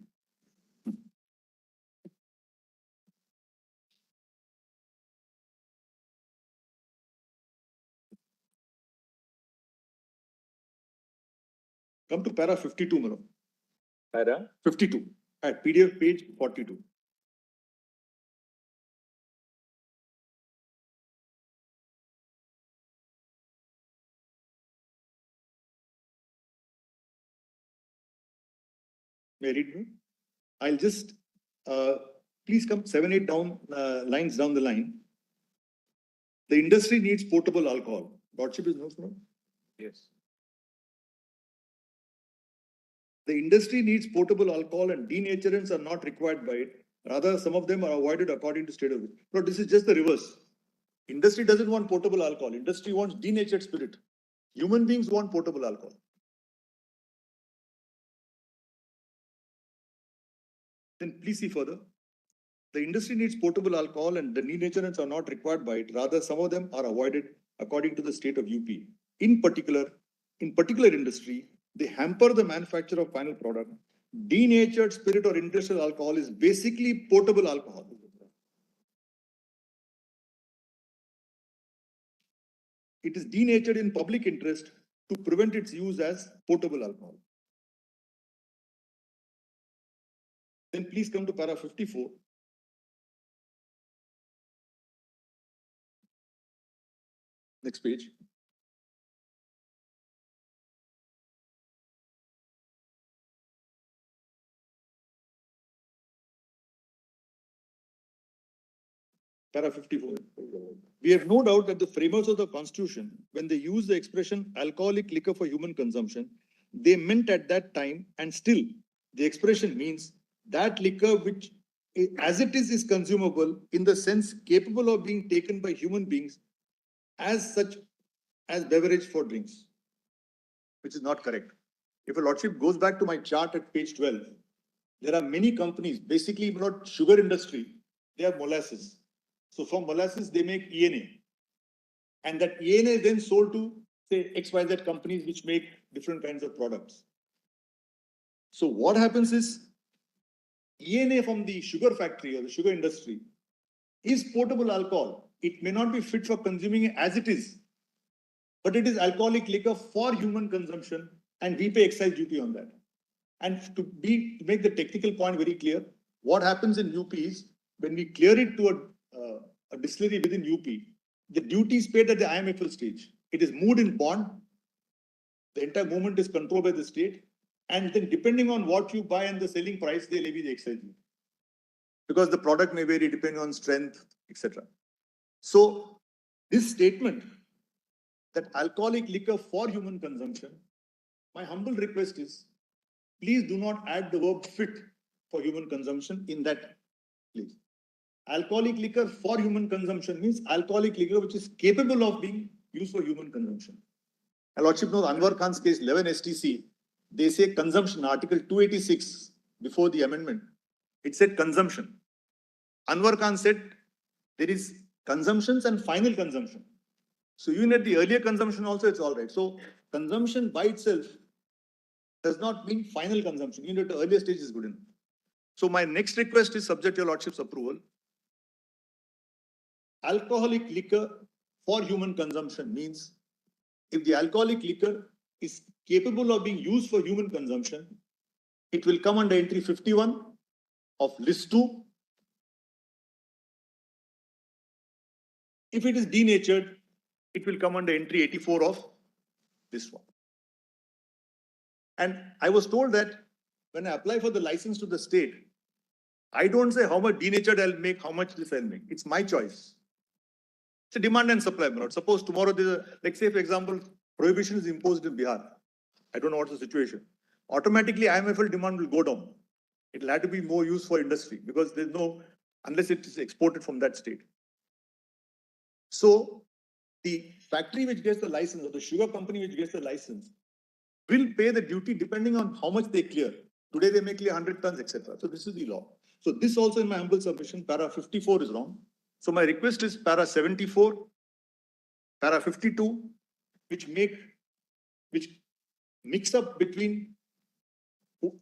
Come to para 52, madam. para 52 at PDF page 42. May I read me? I'll just please come 7-8 down lines down the line. The industry needs potable alcohol. Lordship is no. yes. The industry needs potable alcohol and denaturants are not required by it. Rather, some of them are avoided according to state of it. No, this is just the reverse. Industry doesn't want potable alcohol. Industry wants denatured spirit. Human beings want potable alcohol. Then please see further. The industry needs potable alcohol and the denaturants are not required by it. Rather, some of them are avoided according to the state of UP. In particular industry, they hamper the manufacture of final product. Denatured spirit or industrial alcohol is basically potable alcohol. It is denatured in public interest to prevent its use as potable alcohol. Then please come to para 54. Next page. Para 54. We have no doubt that the framers of the Constitution, when they use the expression alcoholic liquor for human consumption, they meant at that time, and still, the expression means that liquor which, as it is consumable in the sense capable of being taken by human beings as such as beverage for drinks, which is not correct. If a lordship goes back to my chart at page 12, there are many companies, basically not sugar industry, they have molasses. So from molasses, they make ENA. And that ENA is then sold to, say, XYZ companies which make different kinds of products. So what happens is, ENA from the sugar factory or the sugar industry is potable alcohol. It may not be fit for consuming as it is, but it is alcoholic liquor for human consumption, and we pay excise duty on that. And to make the technical point very clear, what happens in UP is when we clear it to a distillery within UP, the duty is paid at the IMFL stage. It is moved in bond. The entire movement is controlled by the state. And then depending on what you buy and the selling price, they levy the excise duty. Because the product may vary depending on strength, etc. So this statement that alcoholic liquor for human consumption, my humble request is, please do not add the verb fit for human consumption in that place. Alcoholic liquor for human consumption means alcoholic liquor which is capable of being used for human consumption. And Lordship knows Anwar Khan's case 11 STC, they say consumption, Article 286 before the amendment. It said consumption. Anwar Khan said there is consumptions and final consumption. So even at the earlier consumption also it's all right. So consumption by itself does not mean final consumption. Even at the earlier stage is good enough. So my next request is subject to your Lordship's approval. Alcoholic liquor for human consumption means if the alcoholic liquor is capable of being used for human consumption, it will come under entry 51 of list 2. If it is denatured, it will come under entry 84 of this one. And I was told that when I apply for the license to the state, I don't say how much denatured I'll make, how much this I'll make. It's my choice. It's a demand and supply. Suppose tomorrow there's a, like say for example, prohibition is imposed in Bihar. I don't know what's the situation. Automatically IMFL demand will go down. It'll have to be more used for industry because there's no, unless it is exported from that state. So the factory which gets the license or the sugar company which gets the license will pay the duty depending on how much they clear. Today they may clear 100 tons, etc. So this is the law. So this also in my humble submission, para 54 is wrong. So my request is para 74, para 52, which mix up between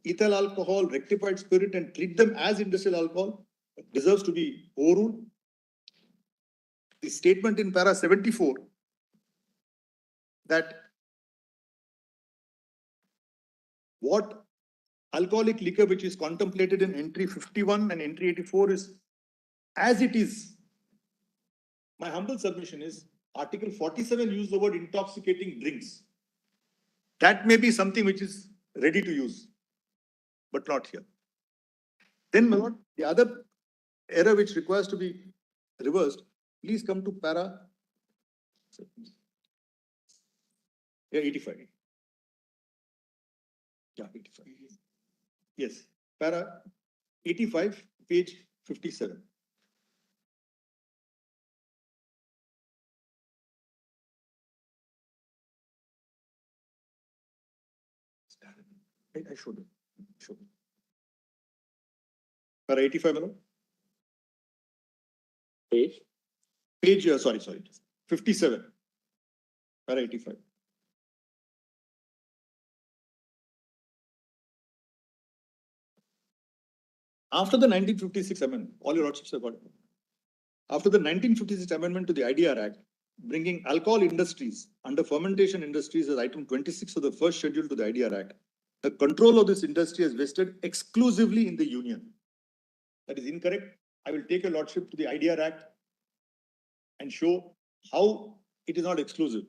ethyl alcohol, rectified spirit and treat them as industrial alcohol deserves to be overruled. The statement in para 74 that what alcoholic liquor which is contemplated in entry 51 and entry 84 is as it is. My humble submission is Article 47 use the word intoxicating drinks. That may be something which is ready to use, but not here. Then, my lord, the other error which requires to be reversed, please come to para 85. Yeah, 85. Yes, para 85, page 57. I showed it. Para 85, madam. Page, sorry, 57. Para 85. After the 1956 amendment, all your lordships have got it. After the 1956 amendment to the IDR Act, bringing alcohol industries under fermentation industries as item 26 of the first schedule to the IDR Act, the control of this industry is vested exclusively in the union. That is incorrect. I will take your lordship to the IDR Act and show how it is not exclusive.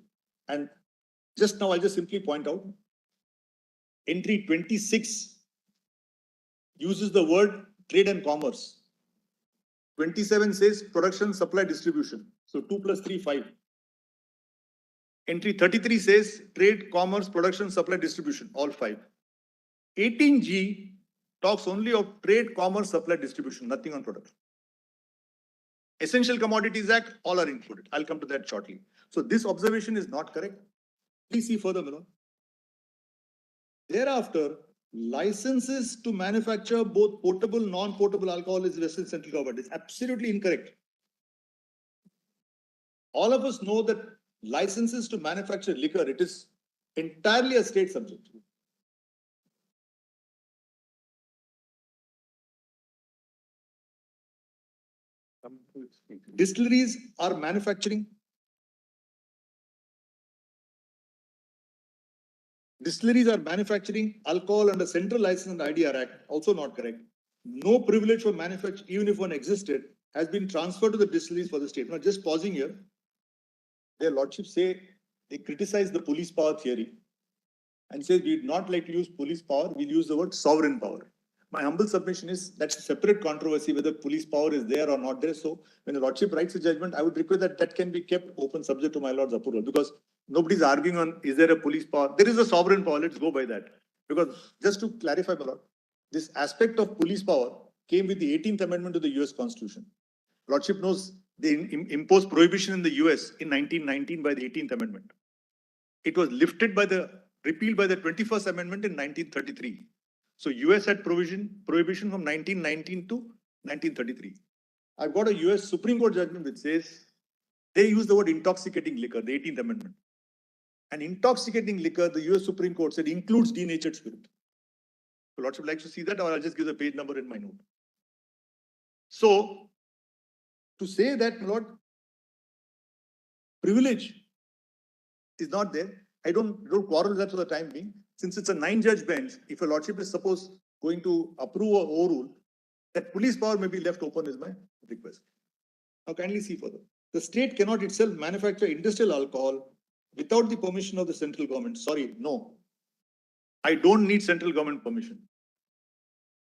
And just now, I'll just simply point out, entry 26 uses the word trade and commerce. 27 says production, supply, distribution. So 2 plus 3, 5. Entry 33 says trade, commerce, production, supply, distribution, all 5. 18G talks only of trade, commerce, supply, distribution, nothing on production. Essential Commodities Act, all are included. I'll come to that shortly. So this observation is not correct. Please see further, Milon. Thereafter, licenses to manufacture both potable, non-potable alcohol is vested in central government. It's absolutely incorrect. All of us know that licenses to manufacture liquor, it is entirely a state subject. Distilleries are manufacturing. Distilleries are manufacturing alcohol under Central License and IDR Act, also not correct. No privilege for manufacture, even if one existed, has been transferred to the distilleries for the state. Now, just pausing here, their lordships say they criticize the police power theory and say we'd not like to use police power, we'll use the word sovereign power. My humble submission is that's a separate controversy whether police power is there or not there. So when the lordship writes a judgment, I would request that that can be kept open subject to my lord's approval, because nobody's arguing on is there a police power. There is a sovereign power. Let's go by that. Because just to clarify, my lord, this aspect of police power came with the 18th Amendment to the US Constitution. Lordship knows they imposed prohibition in the US in 1919 by the 18th Amendment. It was repealed by the 21st Amendment in 1933. So US had prohibition from 1919 to 1933. I've got a US Supreme Court judgment which says they use the word intoxicating liquor, the 18th Amendment. And intoxicating liquor, the US Supreme Court said includes denatured spirit. So Lordship likes to see that, or I'll just give the page number in my note. So to say that, Lord, privilege is not there, I don't quarrel with that for the time being. Since it's a 9-judge bench, if a lordship is supposed going to approve or overrule, that police power may be left open is my request. Now kindly see further. The state cannot itself manufacture industrial alcohol without the permission of the central government. Sorry, no. I don't need central government permission.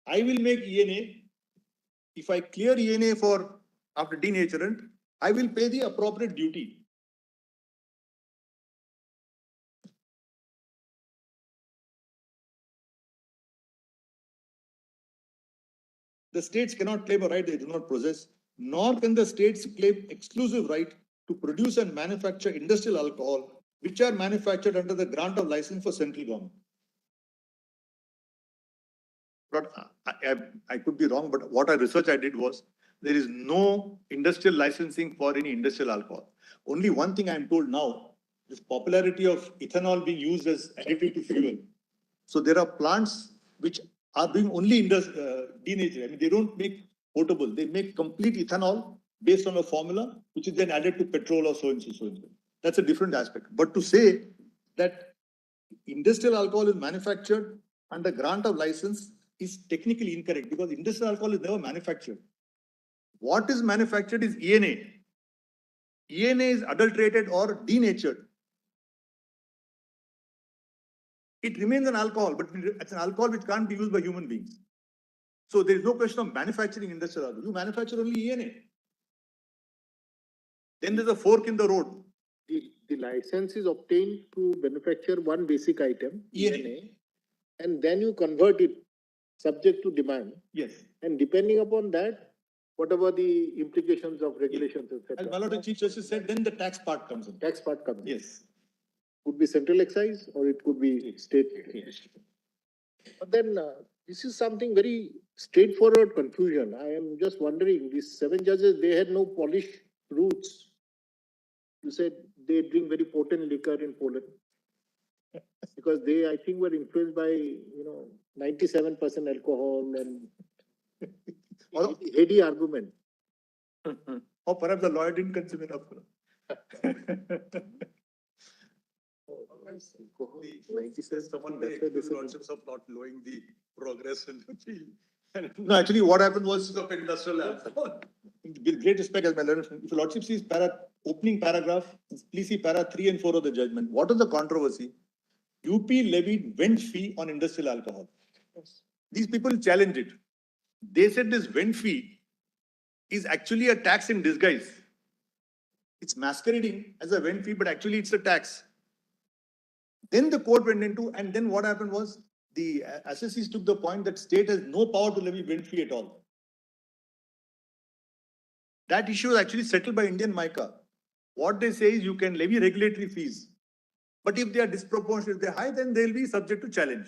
I will make ENA. If I clear ENA for after denaturant, I will pay the appropriate duty. The states cannot claim a right they do not possess, nor can the states claim exclusive right to produce and manufacture industrial alcohol, which are manufactured under the grant of license for central government. But I could be wrong, but what research I did was there is no industrial licensing for any industrial alcohol. Only one thing I am told now, this popularity of ethanol being used as additive to fuel. So there are plants which are being only denatured. I mean, they don't make potable. They make complete ethanol based on a formula, which is then added to petrol or so and so, so and so. That's a different aspect. But to say that industrial alcohol is manufactured under grant of license is technically incorrect, because industrial alcohol is never manufactured. What is manufactured is ENA. ENA is adulterated or denatured. It remains an alcohol, but it's an alcohol which can't be used by human beings. So there is no question of manufacturing industrial alcohol. You manufacture only ENA. Then there's a fork in the road. The license is obtained to manufacture one basic item, ENA, and then you convert it subject to demand. Yes. And depending upon that, whatever the implications of regulations, etc. As Malad Chief Justice said, then the tax part comes in. Tax part comes in. Yes. Could be central excise or it could be state. Yes. But then this is something very straightforward confusion. I am just wondering, these 7 judges, they had no polished roots. You said they drink very potent liquor in Poland. Because they, I think, were influenced by, 97% alcohol and heady argument. Or perhaps the lawyer didn't consume enough. Someone may accuse lordships of not knowing the progress in the field. No, actually, what happened was of industrial alcohol. With great respect, as my lord, if the lordship sees opening paragraph, please see para 3 and 4 of the judgment. What is the controversy? UP levied vent fee on industrial alcohol. Yes. These people challenged it. They said this vent fee is actually a tax in disguise. It's masquerading as a vent fee, but actually it's a tax. Then the court went into, and then what happened was the assessees took the point that state has no power to levy vent fee at all. That issue is actually settled by Indian MICA. What they say is you can levy regulatory fees, but if they are disproportionate, if they're high, then they'll be subject to challenge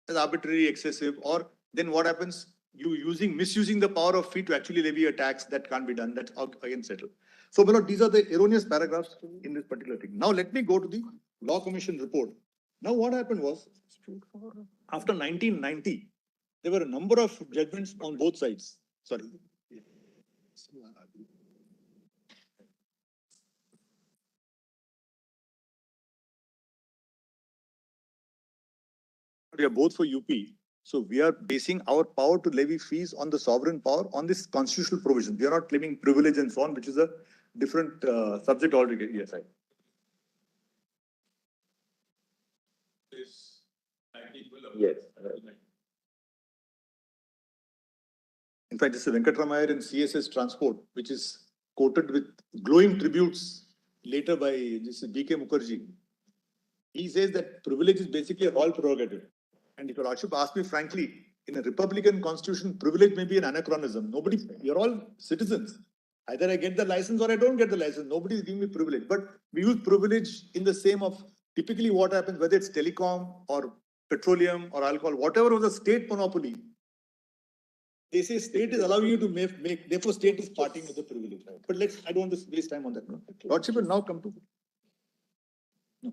as arbitrary, excessive, or then what happens? You misusing the power of fee to actually levy a tax, that can't be done. That's again settled. So, my lord, these are the erroneous paragraphs in this particular thing. Now, let me go to the Law Commission report. Now, what happened was, after 1990, there were a number of judgments on both sides. Sorry. We are both for UP. So we are basing our power to levy fees on the sovereign power on this constitutional provision. We are not claiming privilege and so on, which is a different subject altogether. Yes, I. Yes. In fact, this is Venkatramayar in CSS Transport, which is quoted with glowing tributes later by this is B.K. Mukherjee. He says that privilege is basically a royal prerogative. And if your lordship ask me frankly, in a Republican constitution, privilege may be an anachronism. Nobody, you're all citizens. Either I get the license or I don't get the license. Nobody is giving me privilege. But we use privilege in the same of typically what happens, whether it's telecom or petroleum or alcohol, whatever was a state monopoly. They say state is allowing you to make therefore state is parting with the privilege. Right? But I don't want to waste time on that. No? Lordship will now come to. No.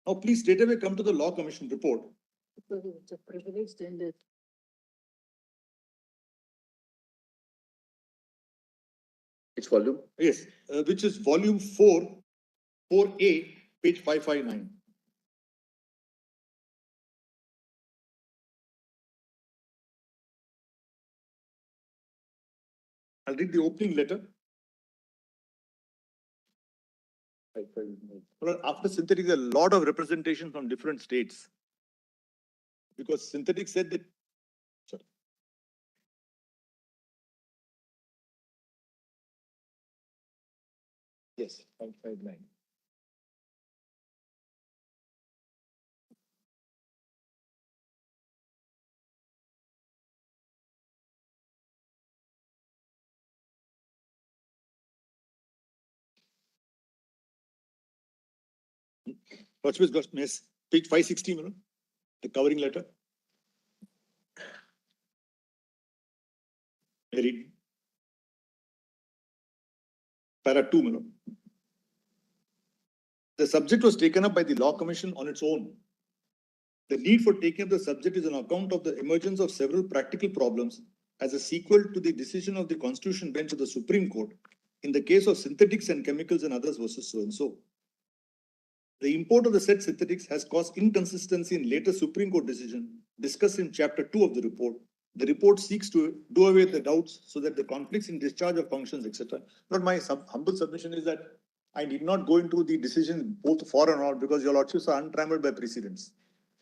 Now please straight away come to the Law Commission report. It's a privilege, then it. Which volume? Yes, which is volume 4, 4A, page 559. I'll read the opening letter. Well, after synthetic, a lot of representation from different states. Because synthetic said that. Sorry. Yes, 559. Lordship got miss page 560, the covering letter. I read. Para 2, The subject was taken up by the Law Commission on its own. The need for taking up the subject is on account of the emergence of several practical problems as a sequel to the decision of the Constitution Bench of the Supreme Court in the case of synthetics and chemicals and others versus so and so. The import of the said synthetics has caused inconsistency in later Supreme Court decision discussed in Chapter 2 of the report. The report seeks to do away with the doubts so that the conflicts in discharge of functions, etc. But my humble submission is that I need not go into the decision both for and all because your lordships are untrammeled by precedents.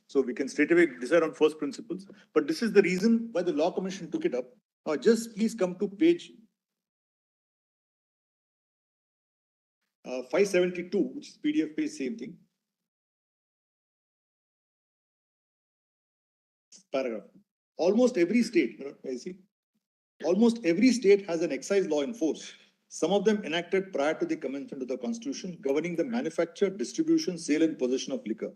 So we can straight away decide on first principles. But this is the reason why the Law Commission took it up. Now just please come to page 572, which is PDF page, same thing. Paragraph. Almost every state, almost every state has an excise law in force. Some of them enacted prior to the commencement of the Constitution, governing the manufacture, distribution, sale, and possession of liquor.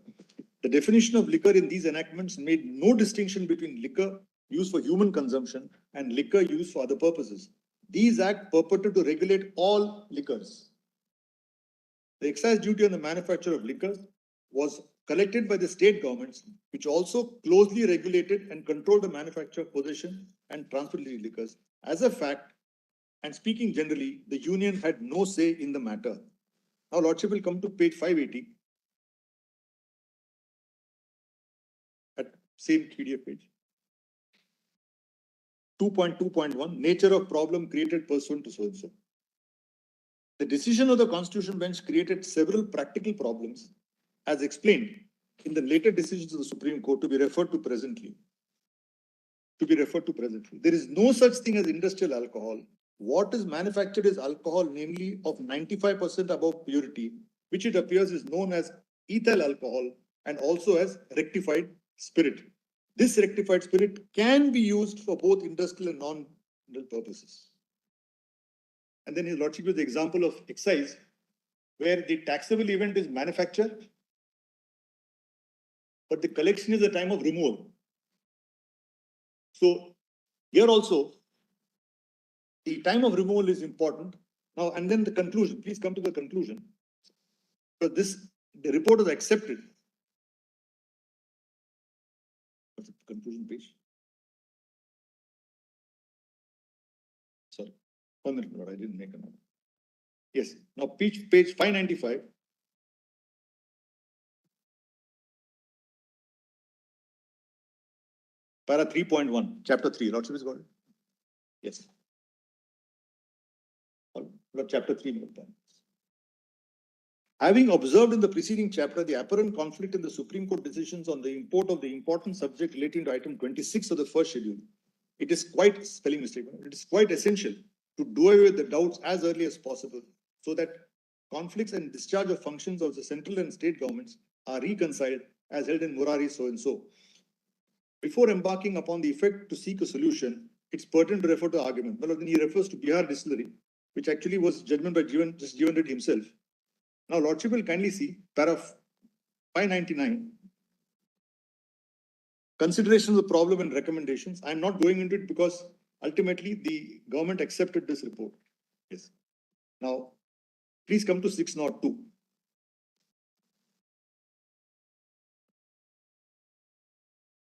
The definition of liquor in these enactments made no distinction between liquor used for human consumption and liquor used for other purposes. These acts purported to regulate all liquors. The excise duty on the manufacture of liquors was collected by the state governments, which also closely regulated and controlled the manufacture, possession, and transfer of liquors. As a fact, and speaking generally, the union had no say in the matter. Now, Lordship will come to page 580 at same PDF page. 2.2.1, nature of problem created pursuant to so-and-so. The decision of the Constitution Bench created several practical problems, as explained in the later decisions of the Supreme Court to be referred to presently. There is no such thing as industrial alcohol. What is manufactured is alcohol, namely of 95% above purity, which it appears is known as ethyl alcohol and also as rectified spirit. This rectified spirit can be used for both industrial and non-industrial purposes. And then his lordship gives the example of excise, where the taxable event is manufacture, but the collection is the time of removal. So here also, the time of removal is important. Now, and then the conclusion. Please come to the conclusion. Because the report is accepted. Conclusion page. Sorry. 1 minute, Lord, I didn't make a note. Yes, now page 595. Para 3.1, chapter 3, Lordship is got it? Yes. Chapter 3. Having observed in the preceding chapter the apparent conflict in the Supreme Court decisions on the import of the important subject relating to item 26 of the first schedule, it is quite essential to do away with the doubts as early as possible so that conflicts and discharge of functions of the central and state governments are reconciled as held in Murari so and so. Before embarking upon the effect to seek a solution, it's pertinent to refer to the argument. Well, then he refers to Bihar distillery, which actually was judgment by Jeevan Reddy himself. Now, Lordship will kindly see paragraph 599, considerations of the problem and recommendations. I'm not going into it because ultimately the government accepted this report. Yes. Now, please come to 602.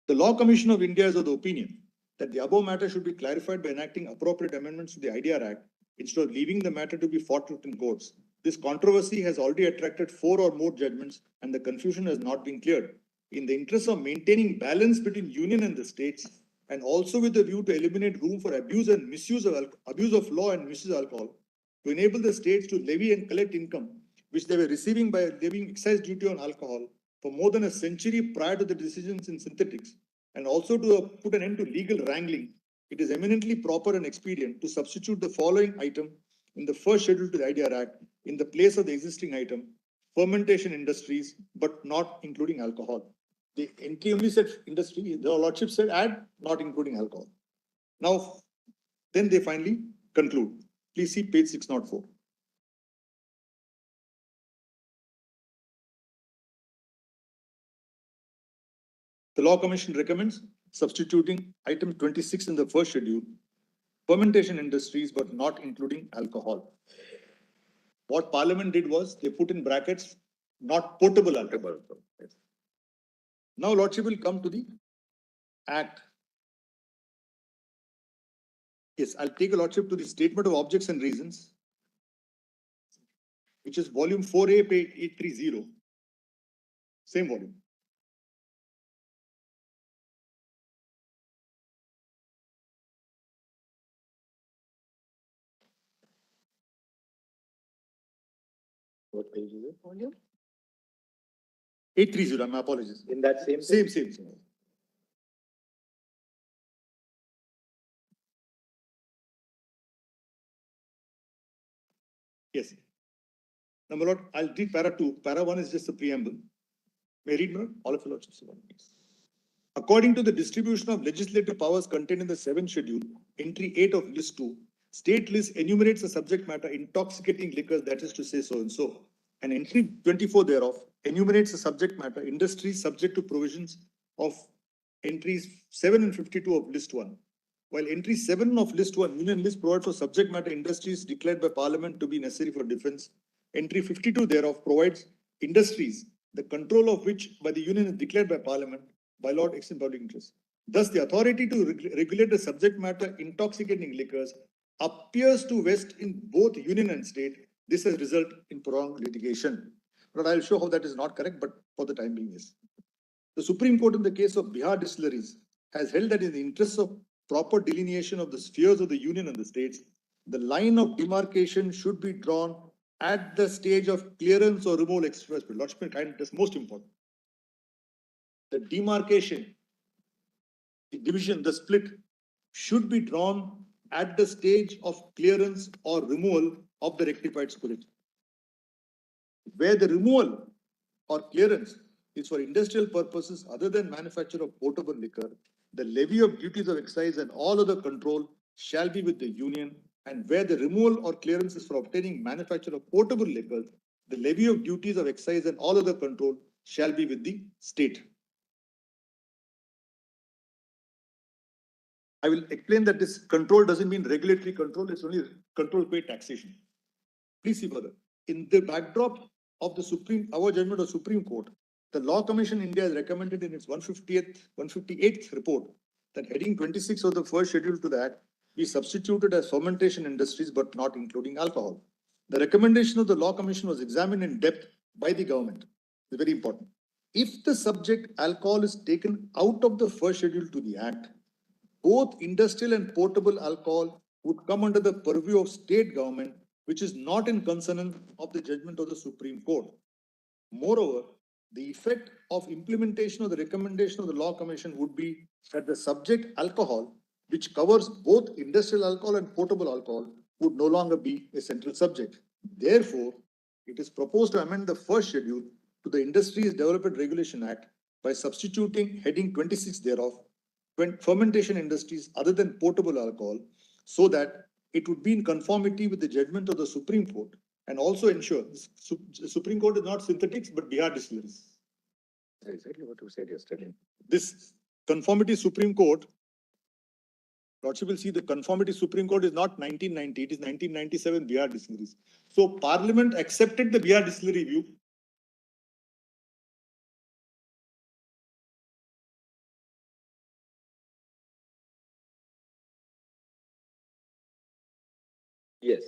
The Law Commission of India is of the opinion that the above matter should be clarified by enacting appropriate amendments to the IDR Act instead of leaving the matter to be fought out in courts. This controversy has already attracted 4 or more judgments and the confusion has not been cleared. In the interest of maintaining balance between union and the states, and also with a view to eliminate room for abuse and misuse of abuse of law and misuse of alcohol, to enable the states to levy and collect income which they were receiving by levying excise duty on alcohol for more than a century prior to the decisions in synthetics, and also to put an end to legal wrangling, it is eminently proper and expedient to substitute the following item in the first schedule to the IDR Act in the place of the existing item, fermentation industries, but not including alcohol. The entry only said industry, the Lordship said add, not including alcohol. Now, then they finally conclude. Please see page 604. The Law Commission recommends substituting item 26 in the first schedule, fermentation industries, but not including alcohol. What Parliament did was they put in brackets, not potable alcohol. Now, Lordship will come to the Act. Yes, I'll take a Lordship to the Statement of Objects and Reasons, which is volume 4A, page 830. Same volume. What page is it? Volume? 830, my apologies. In that same. Same. Yes. Now, my lord, I'll read para 2. Para 1 is just a preamble. May I read, my lord? All of you lordships. According to the distribution of legislative powers contained in the 7th schedule, entry 8 of list 2, state list enumerates the subject matter intoxicating liquors, that is to say so and so. And entry 24 thereof enumerates the subject matter industries subject to provisions of entries 7 and 52 of list 1. While entry 7 of list 1, union list provides for subject matter industries declared by Parliament to be necessary for defense. Entry 52 thereof provides industries, the control of which by the union is declared by Parliament by law extend public interest. Thus, the authority to regulate the subject matter intoxicating liquors appears to vest in both union and state. This has resulted in prolonged litigation. But I'll show how that is not correct, but for the time being, yes. The Supreme Court in the case of Bihar distilleries has held that in the interest of proper delineation of the spheres of the union and the states, the line of demarcation should be drawn at the stage of clearance or removal express. Lordship, that's most important. The demarcation, the division, the split should be drawn at the stage of clearance or removal of the rectified spirit. Where the removal or clearance is for industrial purposes other than manufacture of potable liquor, the levy of duties of excise and all other control shall be with the union, and where the removal or clearance is for obtaining manufacture of potable liquor, the levy of duties of excise and all other control shall be with the state. I will explain that this control doesn't mean regulatory control, it's only control by taxation. Please see further. In the backdrop of the our judgment of Supreme Court, the Law Commission India has recommended in its 158th report that heading 26 of the first schedule to the Act be substituted as fermentation industries, but not including alcohol. The recommendation of the Law Commission was examined in depth by the government. It's very important. If the subject alcohol is taken out of the first schedule to the Act, both industrial and portable alcohol would come under the purview of state government, which is not in consonance of the judgment of the Supreme Court. Moreover, the effect of implementation of the recommendation of the Law Commission would be that the subject alcohol, which covers both industrial alcohol and portable alcohol, would no longer be a central subject. Therefore, it is proposed to amend the first schedule to the Industries Development Regulation Act by substituting heading 26 thereof, fermentation industries other than portable alcohol, so that it would be in conformity with the judgment of the Supreme Court and also ensure the Supreme Court is not synthetics but Bihar distilleries. Exactly what you said yesterday. This conformity Supreme Court, Lordship will see the conformity Supreme Court is not 1990, it is 1997 Bihar distilleries. So Parliament accepted the Bihar distillery view. Yes.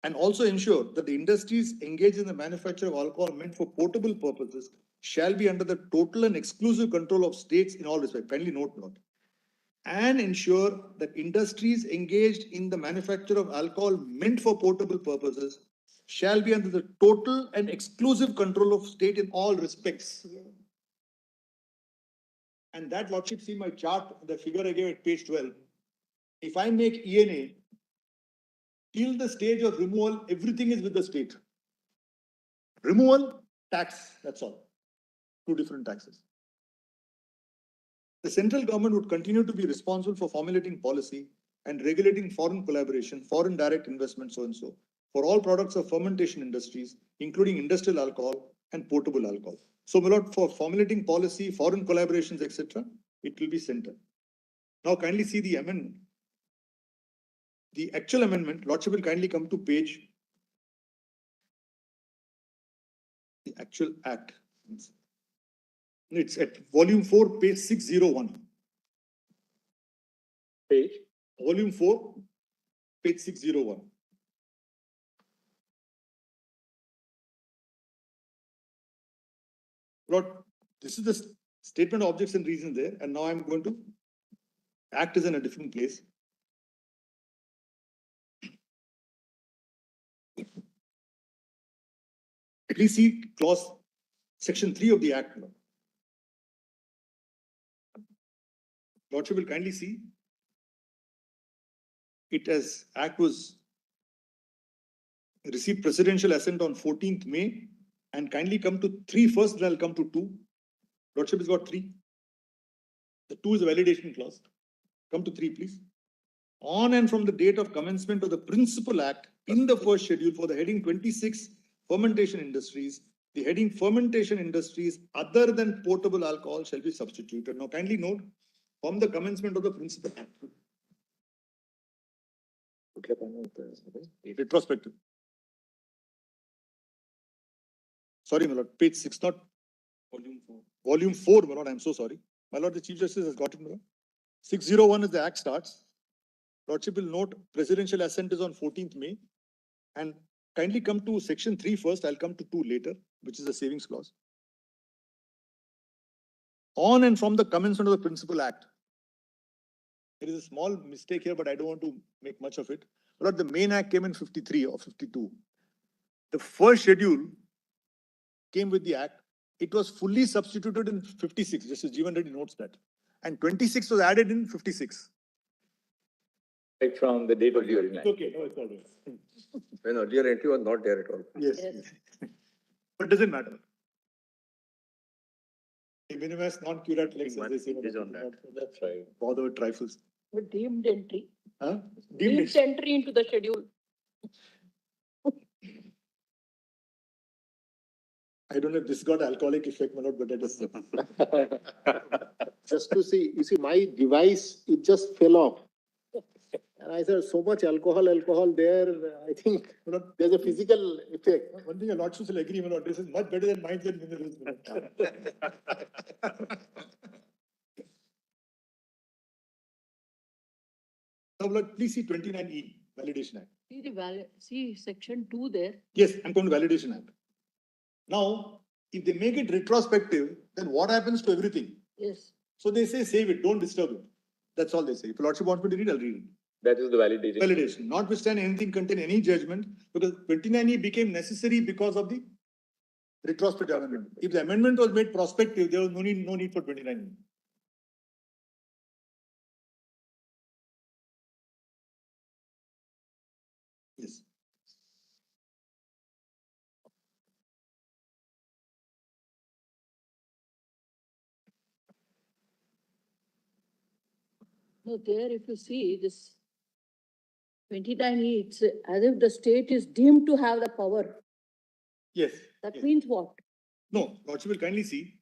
And also ensure that the industries engaged in the manufacture of alcohol meant for portable purposes shall be under the total and exclusive control of states in all respects. Kindly note. And ensure that industries engaged in the manufacture of alcohol meant for portable purposes shall be under the total and exclusive control of state in all respects. And that, Lordship, see my chart, the figure I gave at page 12. If I make ENA, till the stage of removal, everything is with the state. Removal, tax, that's all. Two different taxes. The central government would continue to be responsible for formulating policy and regulating foreign collaboration, foreign direct investment, so and so, for all products of fermentation industries, including industrial alcohol and portable alcohol. So, my lord, for formulating policy, foreign collaborations, etc., it will be central. Now, kindly see the amendment. The actual amendment, Lordship will kindly come to page, the actual act. It's at volume 4, page 601. Page? Volume 4, page 601. Lord, this is the statement of objects and reasons there, and now I'm going to act as in a different place. Please see clause section 3 of the Act. Lordship will kindly see it as Act was received presidential assent on 14th May, and kindly come to 3 first, then I'll come to 2. Lordship has got 3. The 2 is a validation clause. Come to 3, please. On and from the date of commencement of the principal act in the first schedule for the heading 26 fermentation industries, the heading fermentation industries other than portable alcohol shall be substituted. Now kindly note, from the commencement of the principal act. Retrospective. Sorry, my lord, page 6, not volume 4. Volume 4, my lord, I'm so sorry. My lord, the Chief Justice has got it, my lord. 601 is the act starts. Lordship will note presidential assent is on 14th May, and kindly come to section 3 first. I'll come to 2 later, which is the savings clause. On and from the commencement of the principal act. There is a small mistake here, but I don't want to make much of it. But the main act came in 53 or 52. The first schedule came with the act. It was fully substituted in 56, just as Jeevan Reddy notes that. And 26 was added in 56. Right from the date of the original. Okay, no, it's all right. When earlier entry was not there at all. Yes. But doesn't matter. Minimus non-curate lex, as they say. On that. That's right. Bother with trifles. With deemed entry. Huh? Deemed entry into the schedule. I don't know if this got alcoholic effect or not, but it is. Just to see, you see, my device, it just fell off. And I said, so much alcohol there, I think there's a physical effect. One thing a lot will agree, this is much better than mine than minerals. Now, Lord, please see 29E, Validation Act. See section 2 there. Yes, I'm going to Validation Act. Now, if they make it retrospective, then what happens to everything? Yes. So they say, save it, don't disturb it. That's all they say. If Lordship wants me to read, I'll read it. That is the validation. Validation. Notwithstanding anything contain any judgment, because 29E became necessary because of the retrospective amendment. If the amendment was made prospective, there was no need for 29E. Yes. No, there if you see this 29E, it's as if the state is deemed to have the power. Yes. That yes. means what? No, Lordship will kindly see.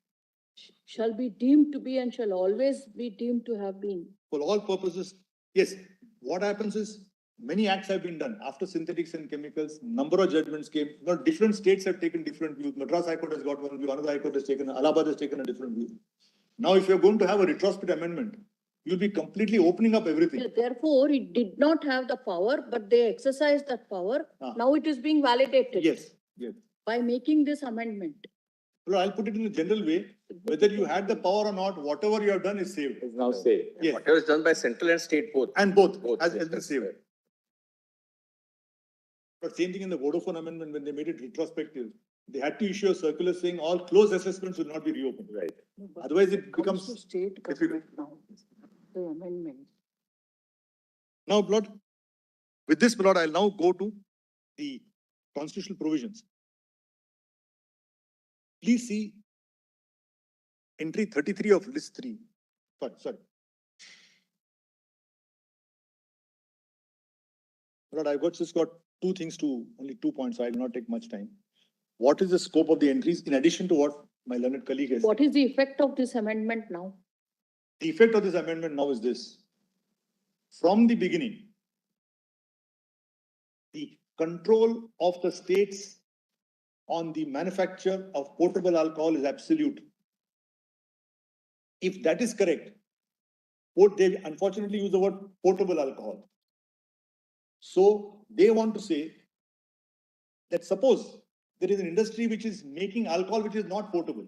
Shall be deemed to be and shall always be deemed to have been. For all purposes, yes. What happens is, many acts have been done after synthetics and chemicals, number of judgments came. Now, different states have taken different views. Madras High Court has got one view, another High Court has taken, Allahabad has taken a different view. Now, if you're going to have a retrospective amendment, you'll be completely opening up everything. Yeah, therefore, it did not have the power, but they exercised that power. Now it is being validated. Yes, yes. By making this amendment. Well, I'll put it in a general way. Whether you had the power or not, whatever you have done is saved. Is now saved. Yes. Whatever is done by central and state both. And both, Both. has been saved. But same thing in the Vodafone amendment, when they made it retrospective, they had to issue a circular saying all closed assessments will not be reopened. Right. Otherwise, it becomes to state difficult. now. The amendment. Now, Lord, with this, Lord, I'll now go to the constitutional provisions. Please see entry 33 of list 3. Sorry. Lord, I've just got only 2 points, so I will not take much time. What is the scope of the entries in addition to what my learned colleague has? What is the effect of this amendment now? The effect of this amendment now is this. From the beginning, the control of the states on the manufacture of potable alcohol is absolute. If that is correct, they unfortunately use the word potable alcohol. So they want to say that suppose there is an industry which is making alcohol which is not potable.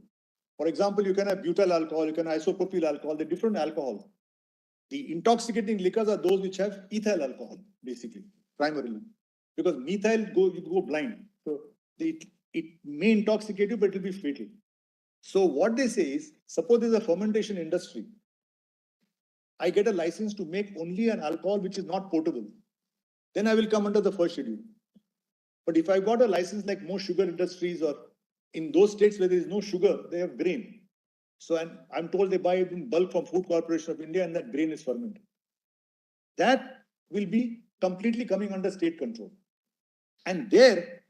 For example, you can have butyl alcohol, you can have isopropyl alcohol, they're different alcohol. The intoxicating liquors are those which have ethyl alcohol, basically, primarily. Because methyl, you go blind. So it may intoxicate you, but it will be fatal. So what they say is, suppose there's a fermentation industry. I get a license to make only an alcohol which is not potable. Then I will come under the first schedule. But if I've got a license like most sugar industries or in those states where there is no sugar, they have grain. So I'm told they buy it in bulk from Food Corporation of India and that grain is fermented. That will be completely coming under state control. And there,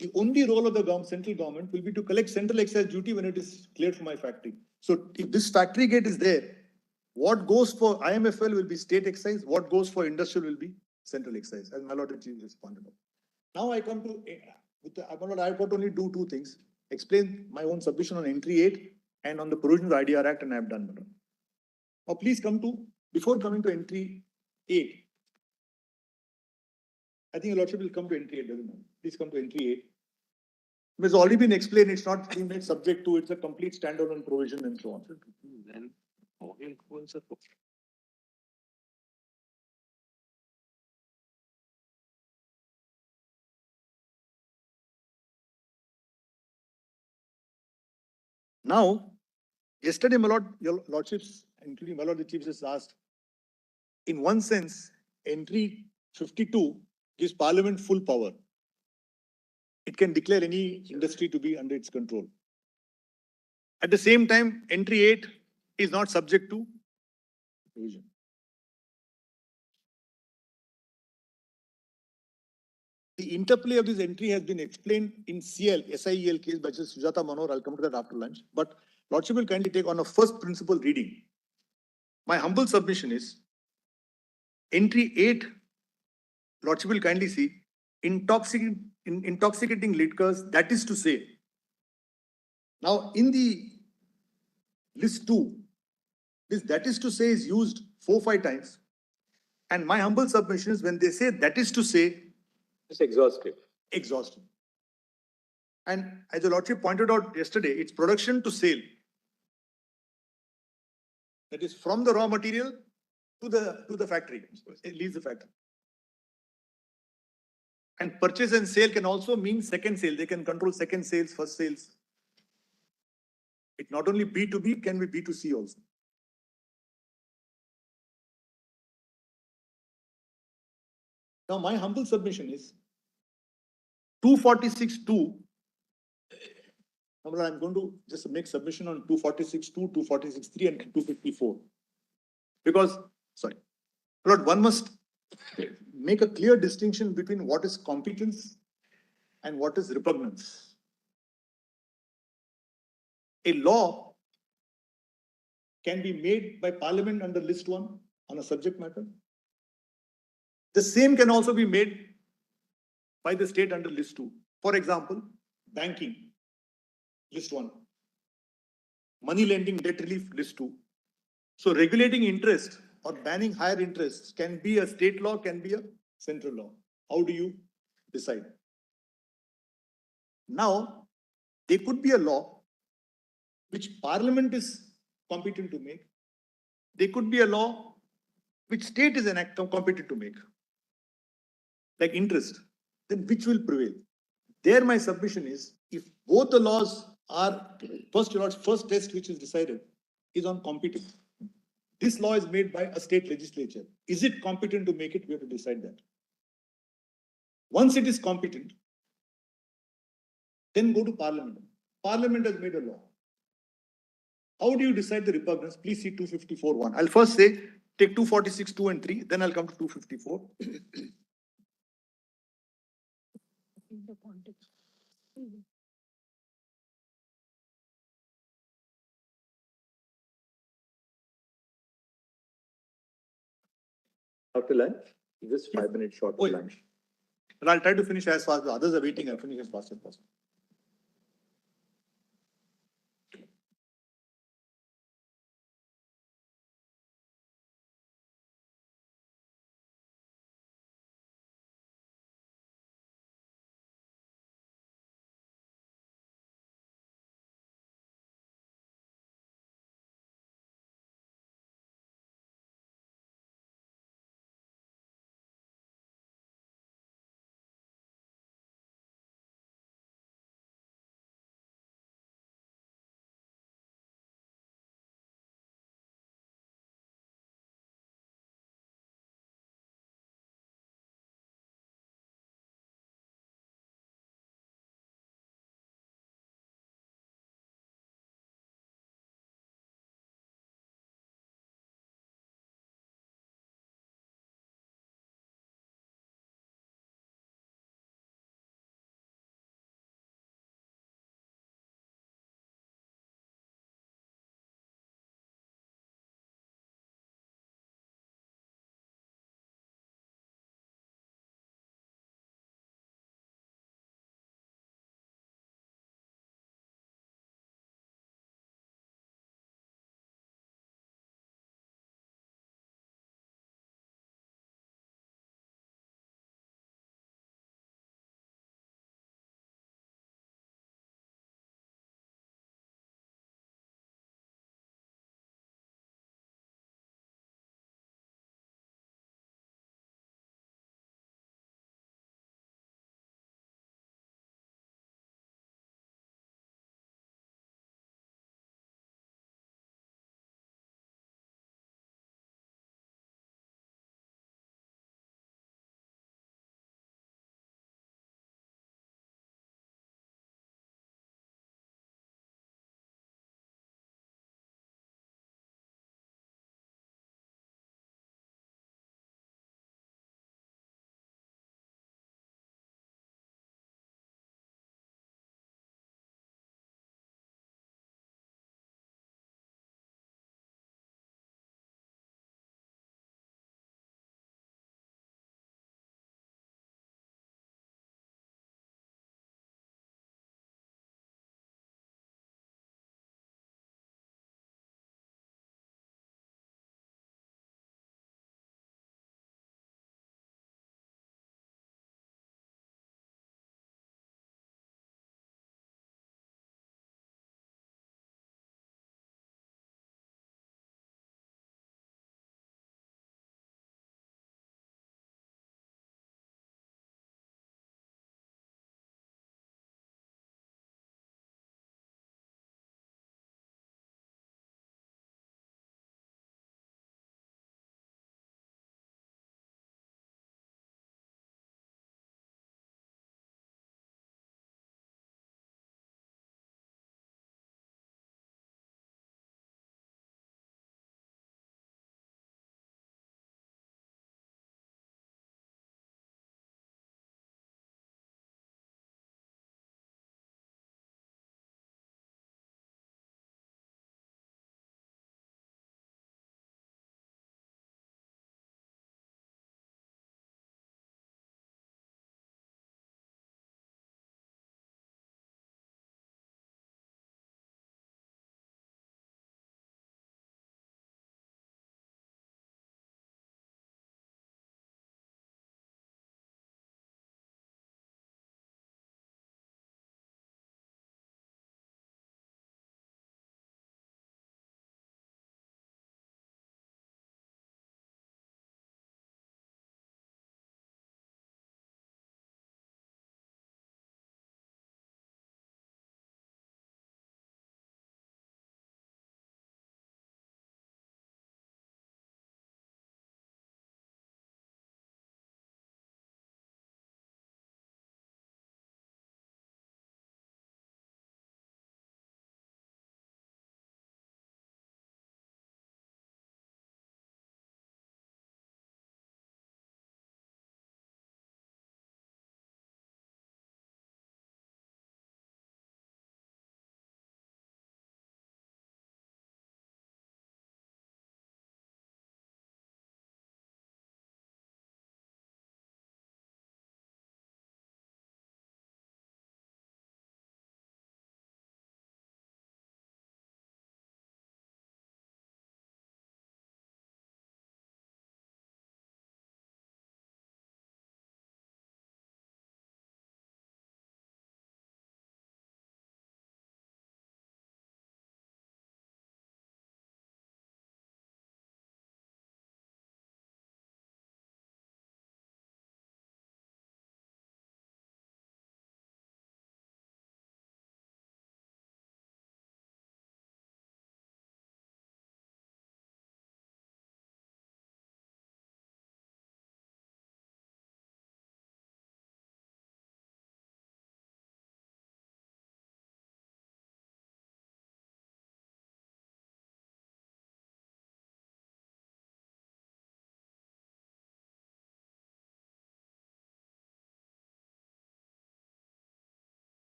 the only role of the central government will be to collect central excise duty when it is cleared from my factory. So if this factory gate is there, what goes for IMFL will be state excise, what goes for industrial will be central excise, as my Lord the Chief responded. Now I come to, I've got to only do 2 things. Explain my own submission on entry 8 and on the provisions of IDR Act, and I have done. Now please before coming to entry 8, I think your Lordship will come to entry 8, doesn't it? Please come to entry 8. It has already been explained, it's not being made subject to, it's a complete standalone provision and so on. Now, yesterday, my Lord, your Lordships, including my Lord the Chief, has asked, in one sense, entry 52 gives Parliament full power. It can declare any industry to be under its control. At the same time, entry 8 is not subject to provision. The interplay of this entry has been explained in SIEL case by Justice Sujata Manohar. I'll come to that after lunch. But Lordship will kindly take on a first principle reading. My humble submission is, entry 8, Lordship will kindly see, intoxicating liquors, that is to say. Now, in the list 2, this that is to say is used 4-5 times. And my humble submission is when they say that is to say It's exhaustive. exhaustion. And as the Lordship pointed out yesterday, it's production to sale. That is from the raw material to the factory. It leaves the factory. And purchase and sale can also mean second sale. They can control second sales, first sales. It not only B2B, it can be B2C also. Now, my humble submission is 246.2. I'm going to just make submission on 246.2, 246.3, and 254. Because, sorry, Lord, one must make a clear distinction between what is competence and what is repugnance. A law can be made by Parliament under List 1 on a subject matter. The same can also be made by the state under List 2. For example, banking, List 1. Money lending, debt relief, List 2. So regulating interest or banning higher interests can be a state law, can be a central law. How do you decide? Now, there could be a law which Parliament is competent to make. There could be a law which state is competent to make, like interest. Then which will prevail? There my submission is, if both the laws are, first test which is decided is on competence. This law is made by a state legislature. Is it competent to make it? We have to decide that. Once it is competent, then go to Parliament. Parliament has made a law. How do you decide the repugnance? Please see 254.1. I'll first say, take 246.2 and 3, then I'll come to 254. After lunch, just 5 minutes short of lunch. But I'll try to finish as fast as others are waiting. I'll finish as fast as possible.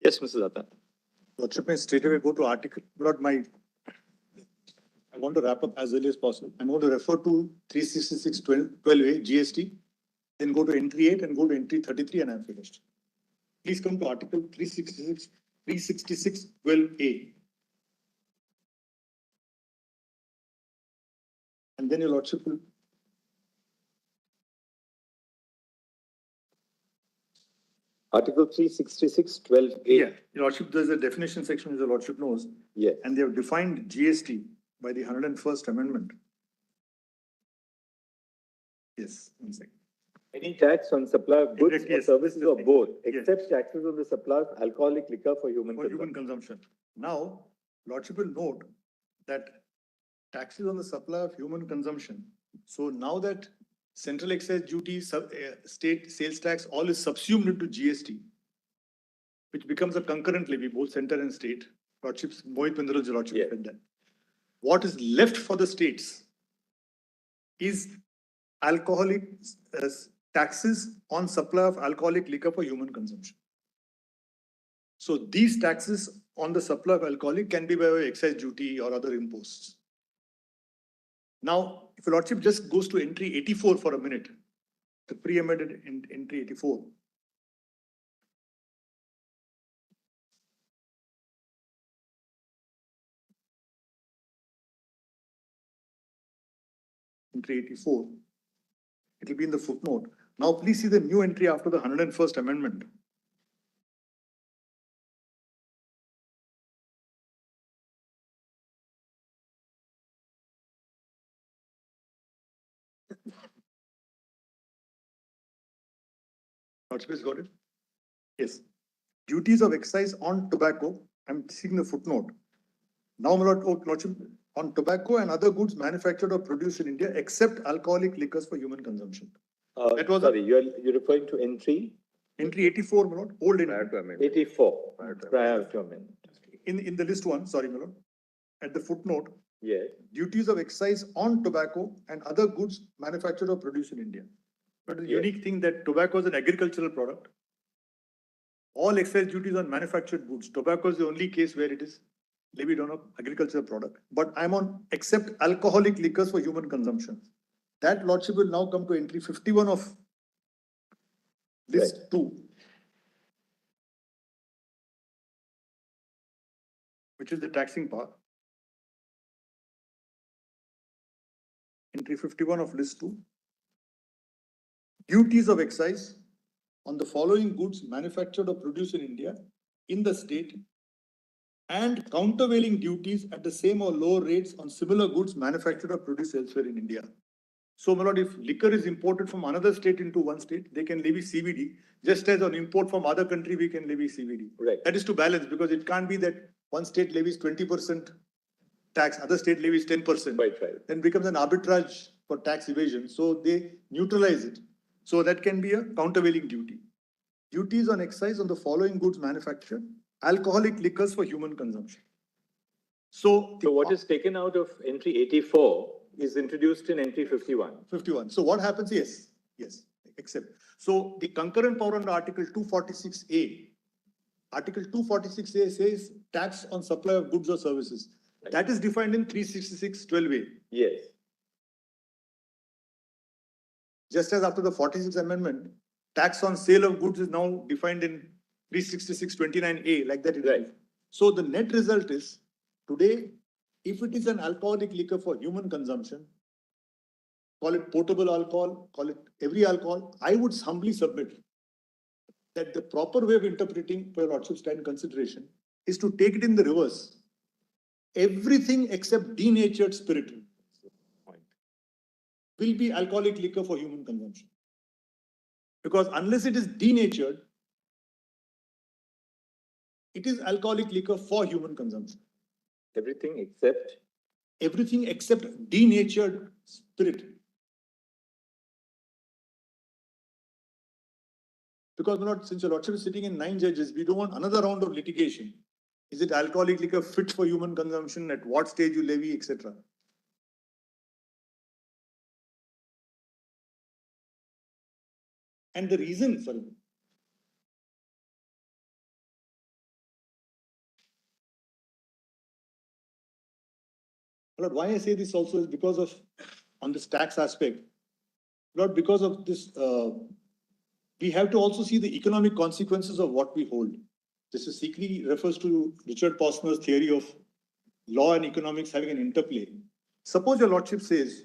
Yes, Mr. Datta. Lordship may straight away go to article, not my, I want to wrap up as early as possible. I'm going to refer to 366.12a GST, then go to entry 8 and go to entry 33 and I'm finished. Please come to article 366.12a. And then your Lordship will. Article 366(12)(a). Yeah, your Lordship, there's a definition section, as the Lordship knows. Yes. And they have defined GST by the 101st Amendment. Yes, one second. Any tax on supply of goods Exactly, or yes. services or both, Yes. except taxes on the supply of alcoholic liquor for human Consumption. Now, Lordship will note that taxes on the supply of human consumption. So now that central excise duty, state sales tax, all is subsumed into GST, which becomes a concurrent levy, both center and state. Lordships, Mohit Pindaral's Lordship said that. What is left for the states is alcoholic taxes on supply of alcoholic liquor for human consumption. So these taxes on the supply of alcoholic can be by way of excise duty or other imposts. Now, if your Lordship just goes to entry 84 for a minute, the pre-amended entry 84. Entry 84. It will be in the footnote. Now, please see the new entry after the 101st Amendment. Lordship has got it? Yes. Duties of excise on tobacco. I'm seeing the footnote. Now, Lordship, on tobacco and other goods manufactured or produced in India, except alcoholic liquors for human consumption. That was sorry, you're referring to entry? Entry 84, my lord, old entry. 84, prior to amendment. In the list one, sorry, my lord, at the footnote. Yes. Duties of excise on tobacco and other goods manufactured or produced in India. But the unique thing that tobacco is an agricultural product. All excise duties on manufactured goods. Tobacco is the only case where it is levied on an agricultural product. But I'm on except alcoholic liquors for human consumption. That Lordship will now come to entry 51 of list 2. Which is the taxing part. Entry 51 of list 2. Duties of excise on the following goods manufactured or produced in India, in the state, and countervailing duties at the same or lower rates on similar goods manufactured or produced elsewhere in India. So, my lord, if liquor is imported from another state into one state, they can levy CVD, just as on import from other country, we can levy CVD. Right. That is to balance, because it can't be that one state levies 20% tax, other state levies 10%. Right. Then becomes an arbitrage for tax evasion. So they neutralize it. So that can be a countervailing duty. Duties on excise on the following goods manufactured: alcoholic liquors for human consumption. So what is taken out of entry 84 is introduced in entry 51. 51. So what happens? Yes, except. So the concurrent power under Article 246A. Article 246A says tax on supply of goods or services. Right. That is defined in 366(12)A. Yes. Just as after the 46th Amendment, tax on sale of goods is now defined in 366(29)A, like that. Right. So the net result is, today, if it is an alcoholic liquor for human consumption, call it potable alcohol, call it every alcohol, I would humbly submit that the proper way of interpreting, for your Lordship's kind consideration, is to take it in the reverse. Everything except denatured spirit will be alcoholic liquor for human consumption. Because unless it is denatured, it is alcoholic liquor for human consumption. Everything except Denatured spirit. Because since your Lordship is sitting in 9 judges, we don't want another round of litigation. Is it alcoholic liquor fit for human consumption? At what stage you levy, etc. And the reason, Lord, why I say this also is because of, on this tax aspect, Lord, because of this, we have to also see the economic consequences of what we hold. This is Sikri refers to Richard Posner's theory of law and economics having an interplay. Suppose your Lordship says,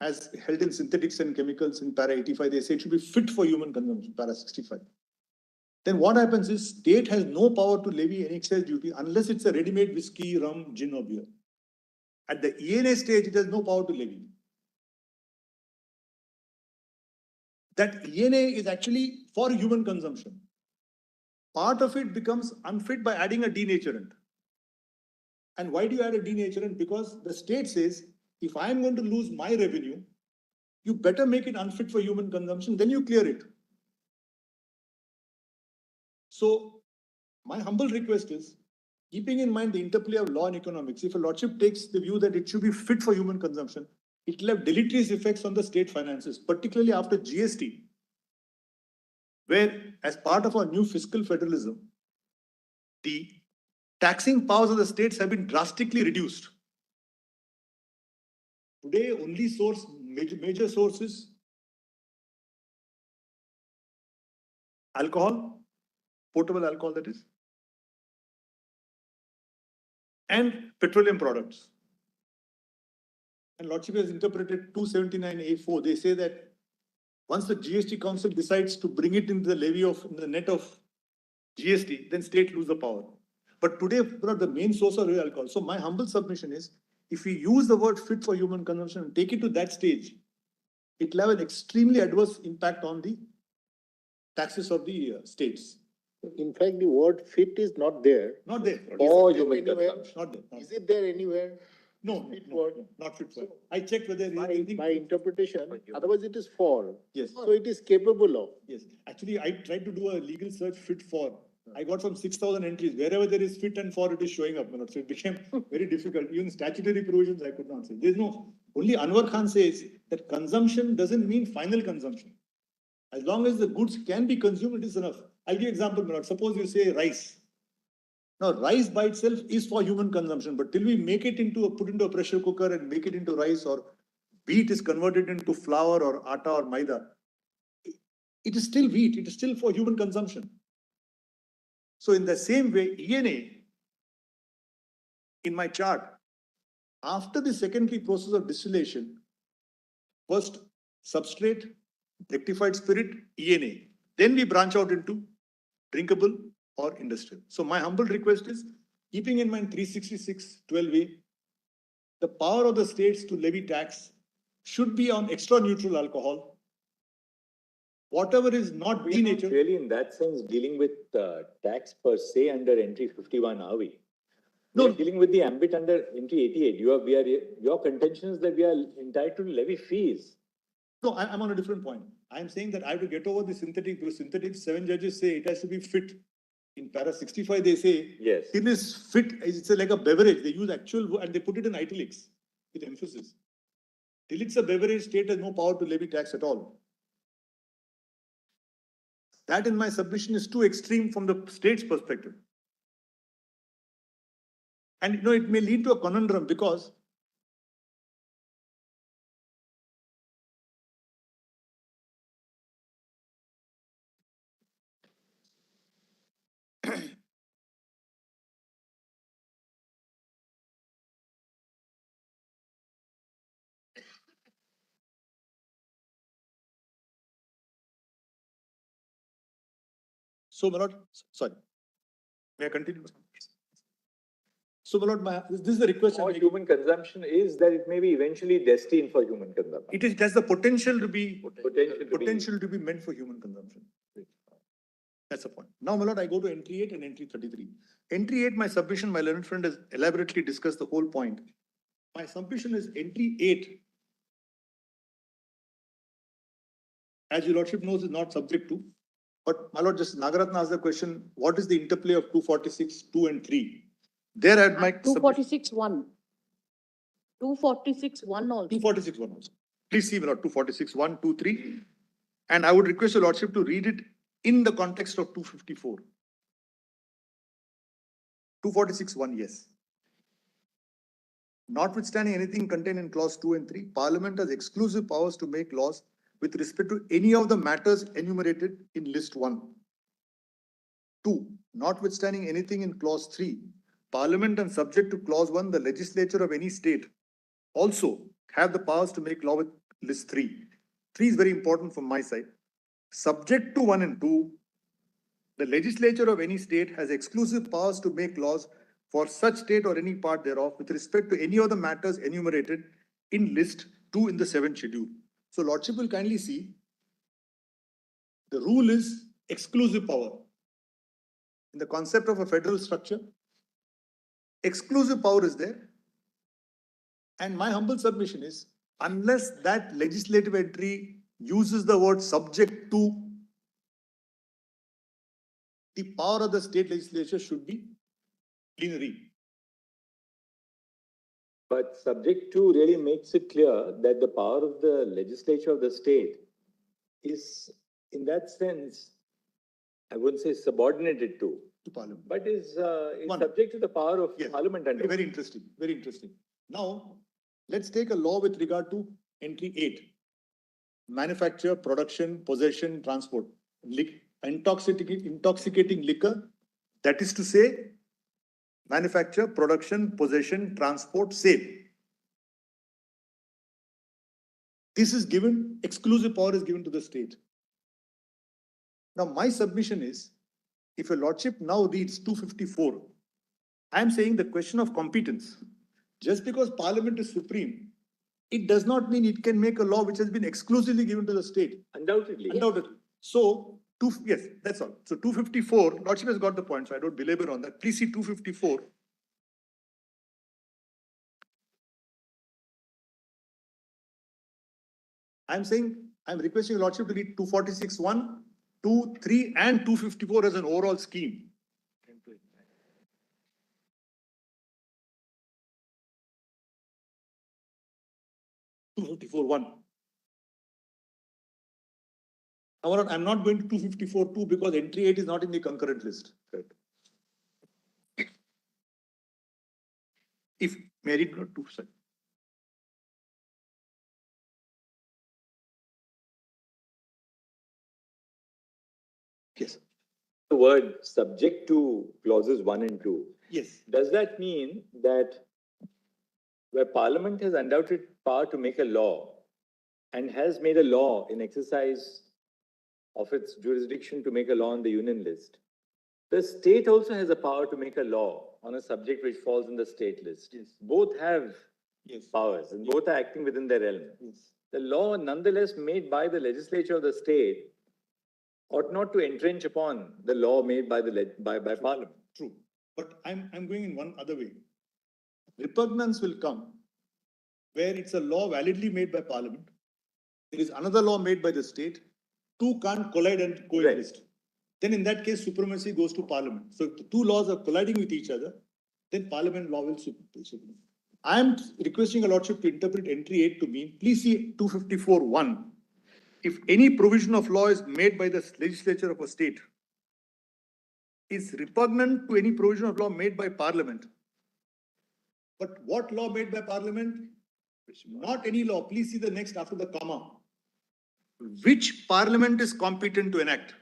as held in synthetics and chemicals in para 85, they say it should be fit for human consumption, para 65. Then what happens is state has no power to levy any excise duty unless it's a ready-made whiskey, rum, gin or beer. At the ENA stage, it has no power to levy. That ENA is actually for human consumption. Part of it becomes unfit by adding a denaturant. And why do you add a denaturant? Because the state says, if I'm going to lose my revenue, you better make it unfit for human consumption, then you clear it. So my humble request is, keeping in mind the interplay of law and economics, if a Lordship takes the view that it should be fit for human consumption, it will have deleterious effects on the state finances, particularly after GST, where as part of our new fiscal federalism, the taxing powers of the states have been drastically reduced. Today, only major sources, alcohol, potable alcohol that is, and petroleum products. And Lordship has interpreted 279A4. They say that once the GST Council decides to bring it into the levy of the net of GST, then state lose the power. But today, the main source of real alcohol. So my humble submission is, if we use the word fit for human consumption and take it to that stage, it will have an extremely adverse impact on the taxes of the states. In fact, the word fit is not there. Not there. For human consumption. Not there. Is it there anywhere? No, not fit for. So, I checked whether by interpretation, otherwise it is for. Yes. So it is capable of. Yes. Actually, I tried to do a legal search fit for. I got some 6,000 entries. Wherever there is fit and for, it is showing up. So it became very difficult. Even statutory provisions, I could not say. There's no, only Anwar Khan says that consumption doesn't mean final consumption. As long as the goods can be consumed, it is enough. I'll give you an example, Manoj. Suppose you say rice. Now, rice by itself is for human consumption, but till we make it into put into a pressure cooker and make it into rice, or wheat is converted into flour or atta or maida, it is still wheat. It is still for human consumption. So in the same way, ENA, in my chart, after the secondary process of distillation, first substrate, rectified spirit, ENA. Then we branch out into drinkable or industrial. So my humble request is, keeping in mind 366(12)(a), the power of the states to levy tax should be on extra neutral alcohol. Whatever is not denatured. Really, in that sense, dealing with tax per se under entry 51, are we? No. We are dealing with the ambit under entry 88. Your contention is that we are entitled to levy fees. No, I'm on a different point. I'm saying that I have to get over the synthetic, because synthetic, 7 judges say it has to be fit. In para 65, they say, yes, it is fit, it's like a beverage. They use actual, and they put it in italics with emphasis. Till it's a beverage, state has no power to levy tax at all. That, in my submission, is too extreme from the state's perspective. And it may lead to a conundrum, because so, my lord, sorry, may I continue? So, my lord, this is the request. For human consumption is that it may be eventually destined for human consumption. It has the potential to be to be meant for human consumption. That's the point. Now, my lord, I go to entry 8 and entry 33. Entry 8, my submission, my learned friend has elaborately discussed the whole point. My submission is entry 8, as your lordship knows, is not subject to. But my lord, just Nagaratna asked the question, what is the interplay of 246, 2 and 3? There at my 246(1). 246(1) also. 246(1) also. Please see, my lord, 246(1), 2, 3. And I would request your lordship to read it in the context of 254. 246(1), yes. Notwithstanding anything contained in clause 2 and 3, Parliament has exclusive powers to make laws with respect to any of the matters enumerated in list 1. 2. Notwithstanding anything in clause 3, Parliament and subject to clause 1, the legislature of any state also have the powers to make law with list 3. 3 is very important from my side. Subject to 1 and 2, the legislature of any state has exclusive powers to make laws for such state or any part thereof with respect to any of the matters enumerated in list 2 in the 7th schedule. So Lordship will kindly see, the rule is exclusive power. In the concept of a federal structure, exclusive power is there. And my humble submission is, unless that legislative entry uses the word subject to, the power of the state legislature should be plenary. But subject to really makes it clear that the power of the legislature of the state is, in that sense, I wouldn't say subordinated to Parliament. but is subject to the power of Parliament. Very, very interesting. Very interesting. Now, let's take a law with regard to entry 8. Manufacture, production, possession, transport. Intoxicating liquor. That is to say, manufacture, production, possession, transport, sale. This is given, exclusive power is given to the state. Now, my submission is, if your Lordship now reads 254, I am saying the question of competence. Just because Parliament is supreme, it does not mean it can make a law which has been exclusively given to the state. Undoubtedly. Undoubtedly. So, yes, that's all. So 254, Lordship has got the point, so I don't belabor on that. Please see 254. I'm requesting your Lordship to read 246.1, 2, 3, and 254 as an overall scheme. 254.1. I'm not going to 254.2 because entry 8 is not in the concurrent list. Right. If married not 2, sorry. Yes. The word subject to clauses 1 and 2. Yes. Does that mean that where Parliament has undoubted power to make a law and has made a law in exercise of its jurisdiction to make a law on the union list, the state also has a power to make a law on a subject which falls in the state list? Yes. Both have powers and both are acting within their realm. Yes. The law nonetheless made by the legislature of the state ought not to entrench upon the law made by Parliament. True. But I'm going in one other way. Repugnance will come where it's a law validly made by Parliament. There is another law made by the state. Two can't collide and coexist. Right. Then in that case, supremacy goes to Parliament. So if the two laws are colliding with each other, then Parliament law will supersede. I am requesting a Lordship to interpret entry 8 to mean, please see 254.1. If any provision of law is made by the legislature of a state is repugnant to any provision of law made by Parliament. But what law made by Parliament? Not any law. Please see the next after the comma. Which Parliament is competent to enact?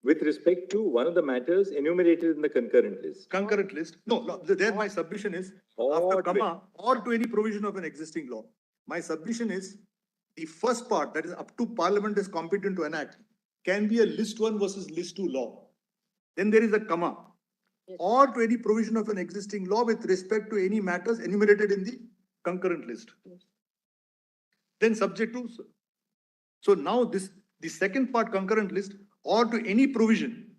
With respect to one of the matters enumerated in the concurrent list. Concurrent list? No, there my submission is after comma or to any provision of an existing law. My submission is the first part, that is up to Parliament is competent to enact, can be a list 1 versus list 2 law. Then there is a comma. Yes. Or to any provision of an existing law with respect to any matters enumerated in the concurrent list. Yes. Then subject to. So now the second part, concurrent list, or to any provision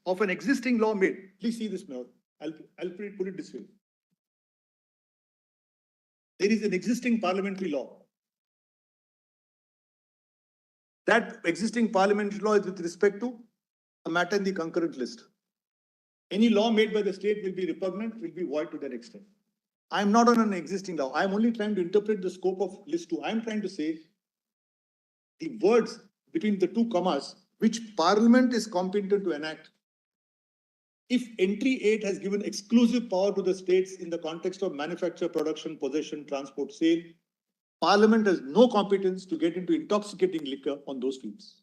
of an existing law made. Please see this now. I'll put it this way. There is an existing parliamentary law. That existing parliamentary law is with respect to a matter in the concurrent list. Any law made by the state will be repugnant, will be void to that extent. I am not on an existing law. I am only trying to interpret the scope of list 2. I am trying to say the words between the two commas, which Parliament is competent to enact. If entry 8 has given exclusive power to the states in the context of manufacture, production, possession, transport, sale, Parliament has no competence to get into intoxicating liquor on those fields.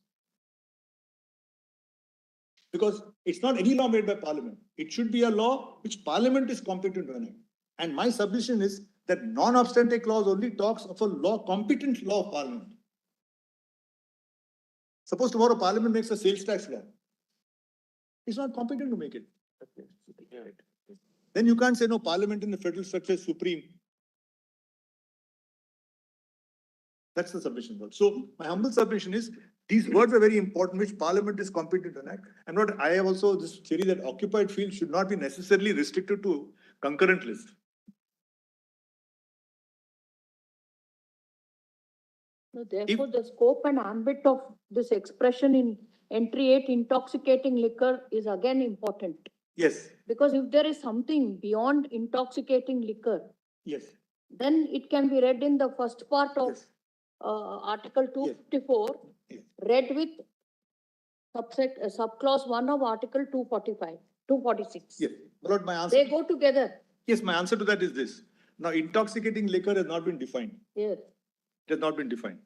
Because it's not any law made by Parliament. It should be a law which Parliament is competent to enact. And my submission is that non-obstante clause only talks of a law, competent law of Parliament. Suppose tomorrow Parliament makes a sales tax law. It's not competent to make it. Then you can't say, no, Parliament in the federal structure is supreme. That's the submission. So my humble submission is, these words are very important, which Parliament is competent to enact. I have also this theory that occupied fields should not be necessarily restricted to concurrent list. No, therefore, the scope and ambit of this expression in entry 8, intoxicating liquor, is again important. Yes. Because if there is something beyond intoxicating liquor, yes, then it can be read in the first part of yes. Article 254, Yes. read with subclause 1 of Article 246. Yes. But my answer. They go together. Yes, my answer to that is this. Now, intoxicating liquor has not been defined. Yes. It has not been defined.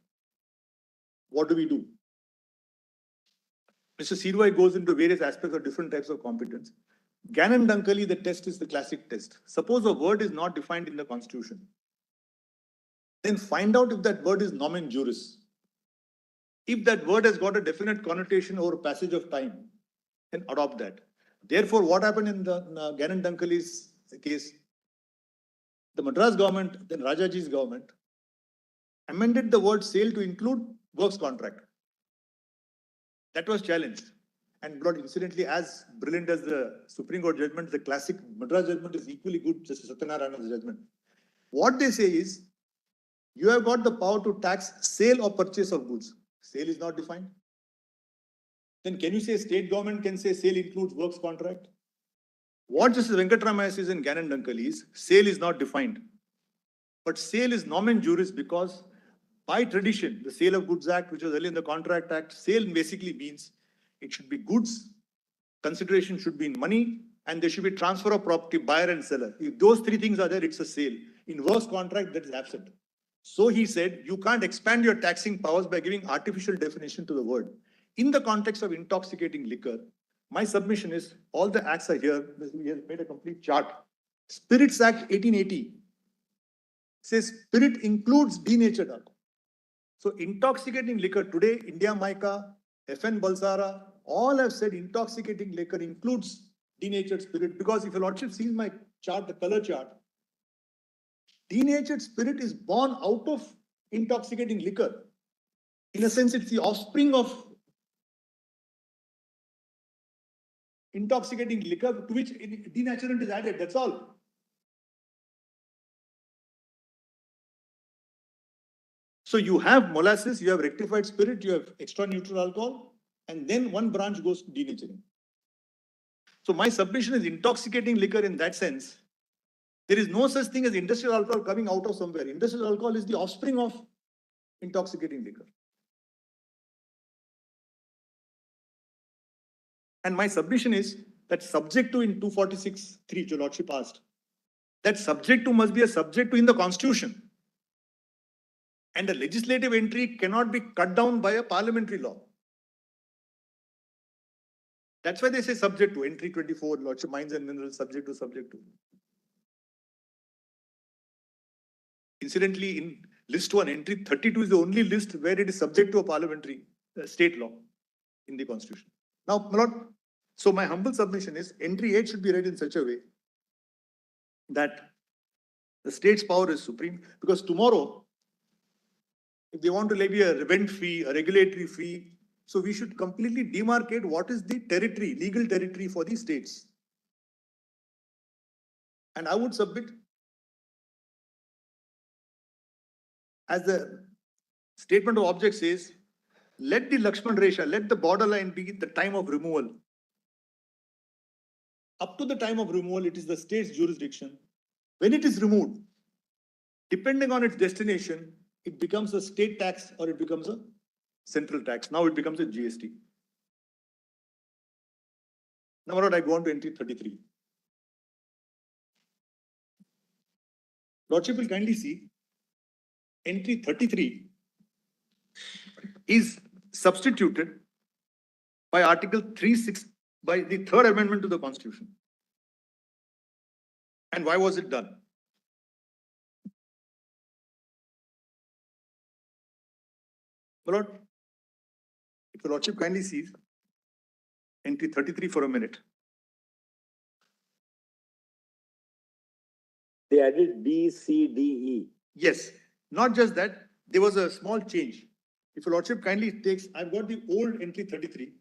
What do we do? Mr. CJI goes into various aspects of different types of competence. Gannon-Dunkley, the test is the classic test. Suppose a word is not defined in the Constitution. Then find out if that word is nomen juris. If that word has got a definite connotation over passage of time, then adopt that. Therefore, what happened in the Gannon-Dunkley's case? The Madras government, then Rajaji's government, amended the word sale to include works contract. That was challenged. And incidentally, as brilliant as the Supreme Court judgment, the classic Madras judgment is equally good, Justice Satyanarayana's judgment. What they say is, you have got the power to tax sale or purchase of goods. Sale is not defined. Then can you say state government can say sale includes works contract? What Justice Venkatramaya says in Gannon-Dunkley is, sale is not defined. But sale is nomen juris because by tradition, the Sale of Goods Act, which was earlier in the Contract Act, sale basically means it should be goods, consideration should be in money, and there should be transfer of property, buyer and seller. If those three things are there, it's a sale. In works contract, that is absent. So he said, you can't expand your taxing powers by giving artificial definition to the word. In the context of intoxicating liquor, my submission is, all the acts are here. We have made a complete chart. Spirits Act 1880 says spirit includes denatured alcohol. So intoxicating liquor today, India Mica, FN Balsara, all have said intoxicating liquor includes denatured spirit, because if your lordship sees my chart, the color chart, denatured spirit is born out of intoxicating liquor. In a sense, it's the offspring of intoxicating liquor to which denaturant is added, that's all. So you have molasses, you have rectified spirit, you have extra neutral alcohol, and then one branch goes to denaturing. So my submission is intoxicating liquor in that sense. There is no such thing as industrial alcohol coming out of somewhere. Industrial alcohol is the offspring of intoxicating liquor. And my submission is that subject to in 246(3), your lordship asked, that subject to must be a subject to in the Constitution. And a legislative entry cannot be cut down by a parliamentary law. That's why they say subject to, entry 24, lordship mines and minerals, subject to. Incidentally, in list 1, entry 32 is the only list where it is subject to a parliamentary state law in the Constitution. Now, my lord, so my humble submission is entry 8 should be read in such a way that the state's power is supreme, because tomorrow, if they want to levy a rent fee, a regulatory fee, so we should completely demarcate what is the territory, legal territory for the states. And I would submit, as the statement of object says, let the Lakshman Resha, let the borderline be the time of removal. Up to the time of removal, it is the state's jurisdiction. When it is removed, depending on its destination, it becomes a state tax or it becomes a central tax. Now it becomes a GST. Now, Lord, I go on to entry 33. Lordship will kindly see entry 33 is substituted by Article 36 by the third amendment to the Constitution. And why was it done? My Lord, if your Lordship kindly sees entry 33 for a minute. They added B, C, D, E. Yes, not just that, there was a small change. If your Lordship kindly takes, I've got the old entry 33.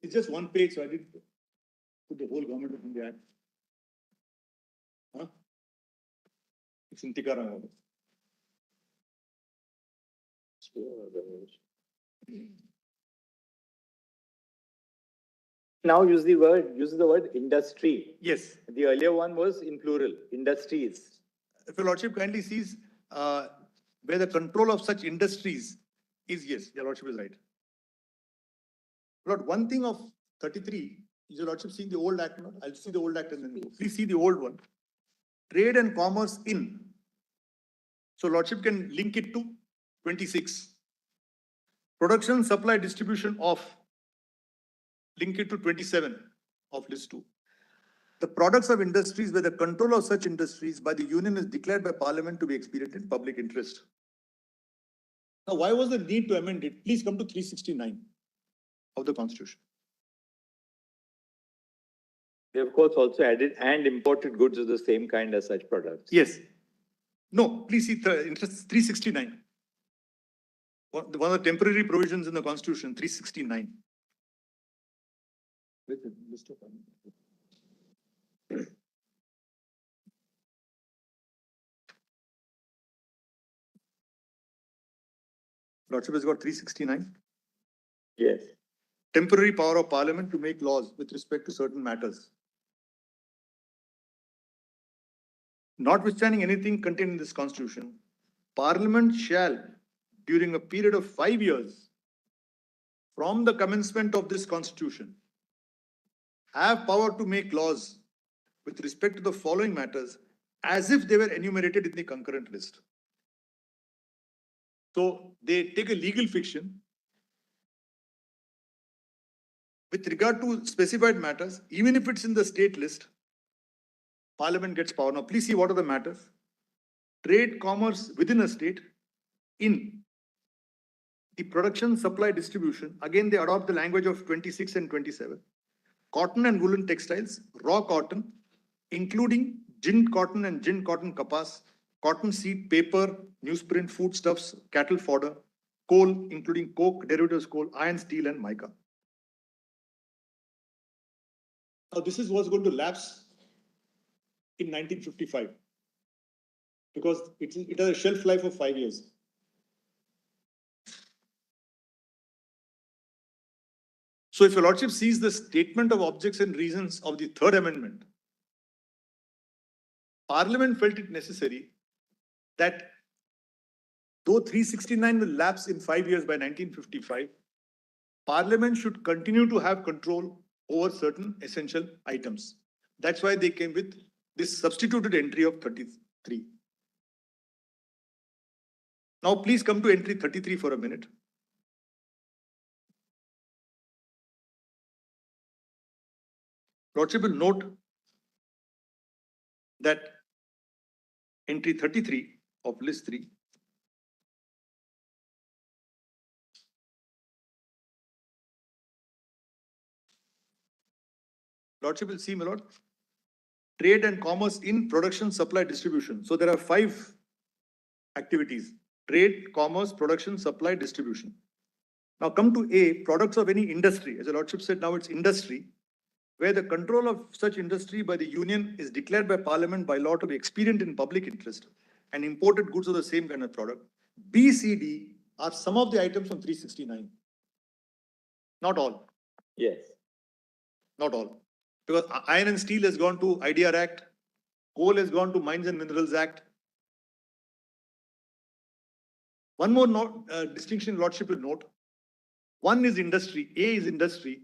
It's just one page, so I didn't put the whole Government of India Act. Huh? It's in Tikara. Now use the word industry. Yes. The earlier one was in plural, industries. If your Lordship kindly sees where the control of such industries is, yes, your Lordship is right. Lord, one thing of 33, is your Lordship seeing the old act? No? I'll see the old act and then go. Please see the old one. Trade and commerce in. So Lordship can link it to 26. Production, supply, distribution of. Link it to 27 of list 2. The products of industries where the control of such industries by the union is declared by Parliament to be expedient in public interest. Now, why was the need to amend it? Please come to 369 of the Constitution. They of course also added and imported goods of the same kind as such products. Yes. No, please see 369. One of the temporary provisions in the Constitution, 369. With the list of Lordship has got 369. Yes. Temporary power of Parliament to make laws with respect to certain matters. Notwithstanding anything contained in this Constitution, Parliament shall, during a period of 5 years from the commencement of this Constitution, have power to make laws with respect to the following matters as if they were enumerated in the concurrent list. So they take a legal fiction with regard to specified matters, even if it's in the state list, Parliament gets power. Now, please see what are the matters. Trade, commerce within a state, in the production, supply, distribution. Again, they adopt the language of 26 and 27. Cotton and woolen textiles, raw cotton, including gin cotton and gin cotton kapas, cotton seed, paper, newsprint, foodstuffs, cattle fodder, coal, including coke, derivatives coal, iron, steel, and mica. Now, this is what's going to lapse in 1955 because it has a shelf life of 5 years. So if your Lordship sees the statement of objects and reasons of the third amendment, Parliament felt it necessary that though 369 will lapse in 5 years by 1955, Parliament should continue to have control over certain essential items. That's why they came with this substituted entry of 33. Now please come to entry 33 for a minute. Lordship will note that entry 33 of list 3 Lordship will see, my lord, trade and commerce in production, supply, distribution. So there are 5 activities: trade, commerce, production, supply, distribution. Now come to A, products of any industry. As the Lordship said, now it's industry, where the control of such industry by the union is declared by Parliament by law to be expedient in public interest and imported goods of the same kind of product. B, C, D are some of the items from 369. Not all. Yes. Not all. Because iron and steel has gone to IDR Act, coal has gone to Mines and Minerals Act. One more distinction Lordship will note. One is industry, A is industry,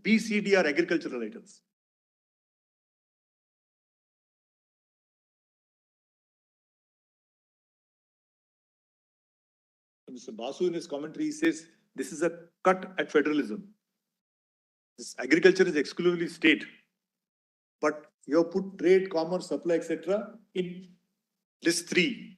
B, C, D are agricultural items. Mr. Basu in his commentary says this is a cut at federalism. This agriculture is exclusively state, but you have put trade, commerce, supply, etc. in list 3.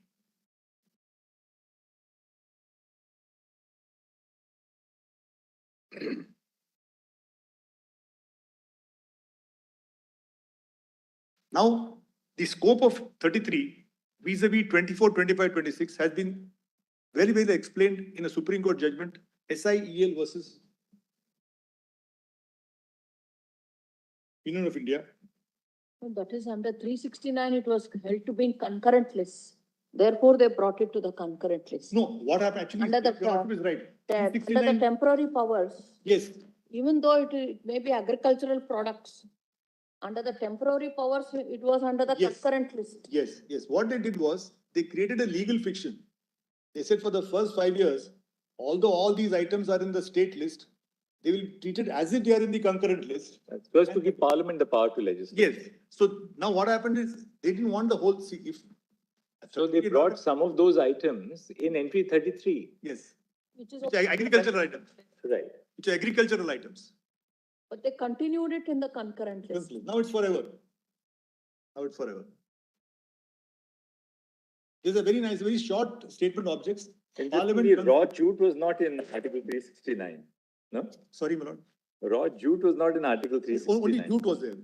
Now, the scope of 33 vis-a-vis 24, 25, 26 has been very well explained in a Supreme Court judgment, SIEL versus Union of India. That is under 369, it was held to be in concurrent list. Therefore, they brought it to the concurrent list. No, what happened actually, Under the, is right. under the temporary powers, Yes. even though it may be agricultural products, under the temporary powers, it was under the concurrent list. Yes, yes. What they did was, they created a legal fiction. They said for the first 5 years, although all these items are in the state list, they will treat it as if they are in the concurrent list. That's first to give Parliament the power to legislate. Yes. So now what happened is, they didn't want the whole, so they brought some of those items in entry 33. Yes. Which is Agricultural items. Right. Which are agricultural items. But they continued it in the concurrent list. Now it's forever. Now it's forever. There's a very nice, very short statement of objects. Parliament raw jute was not in Article 369. No? Sorry, my lord. Raw jute was not in Article 369. Only jute was there.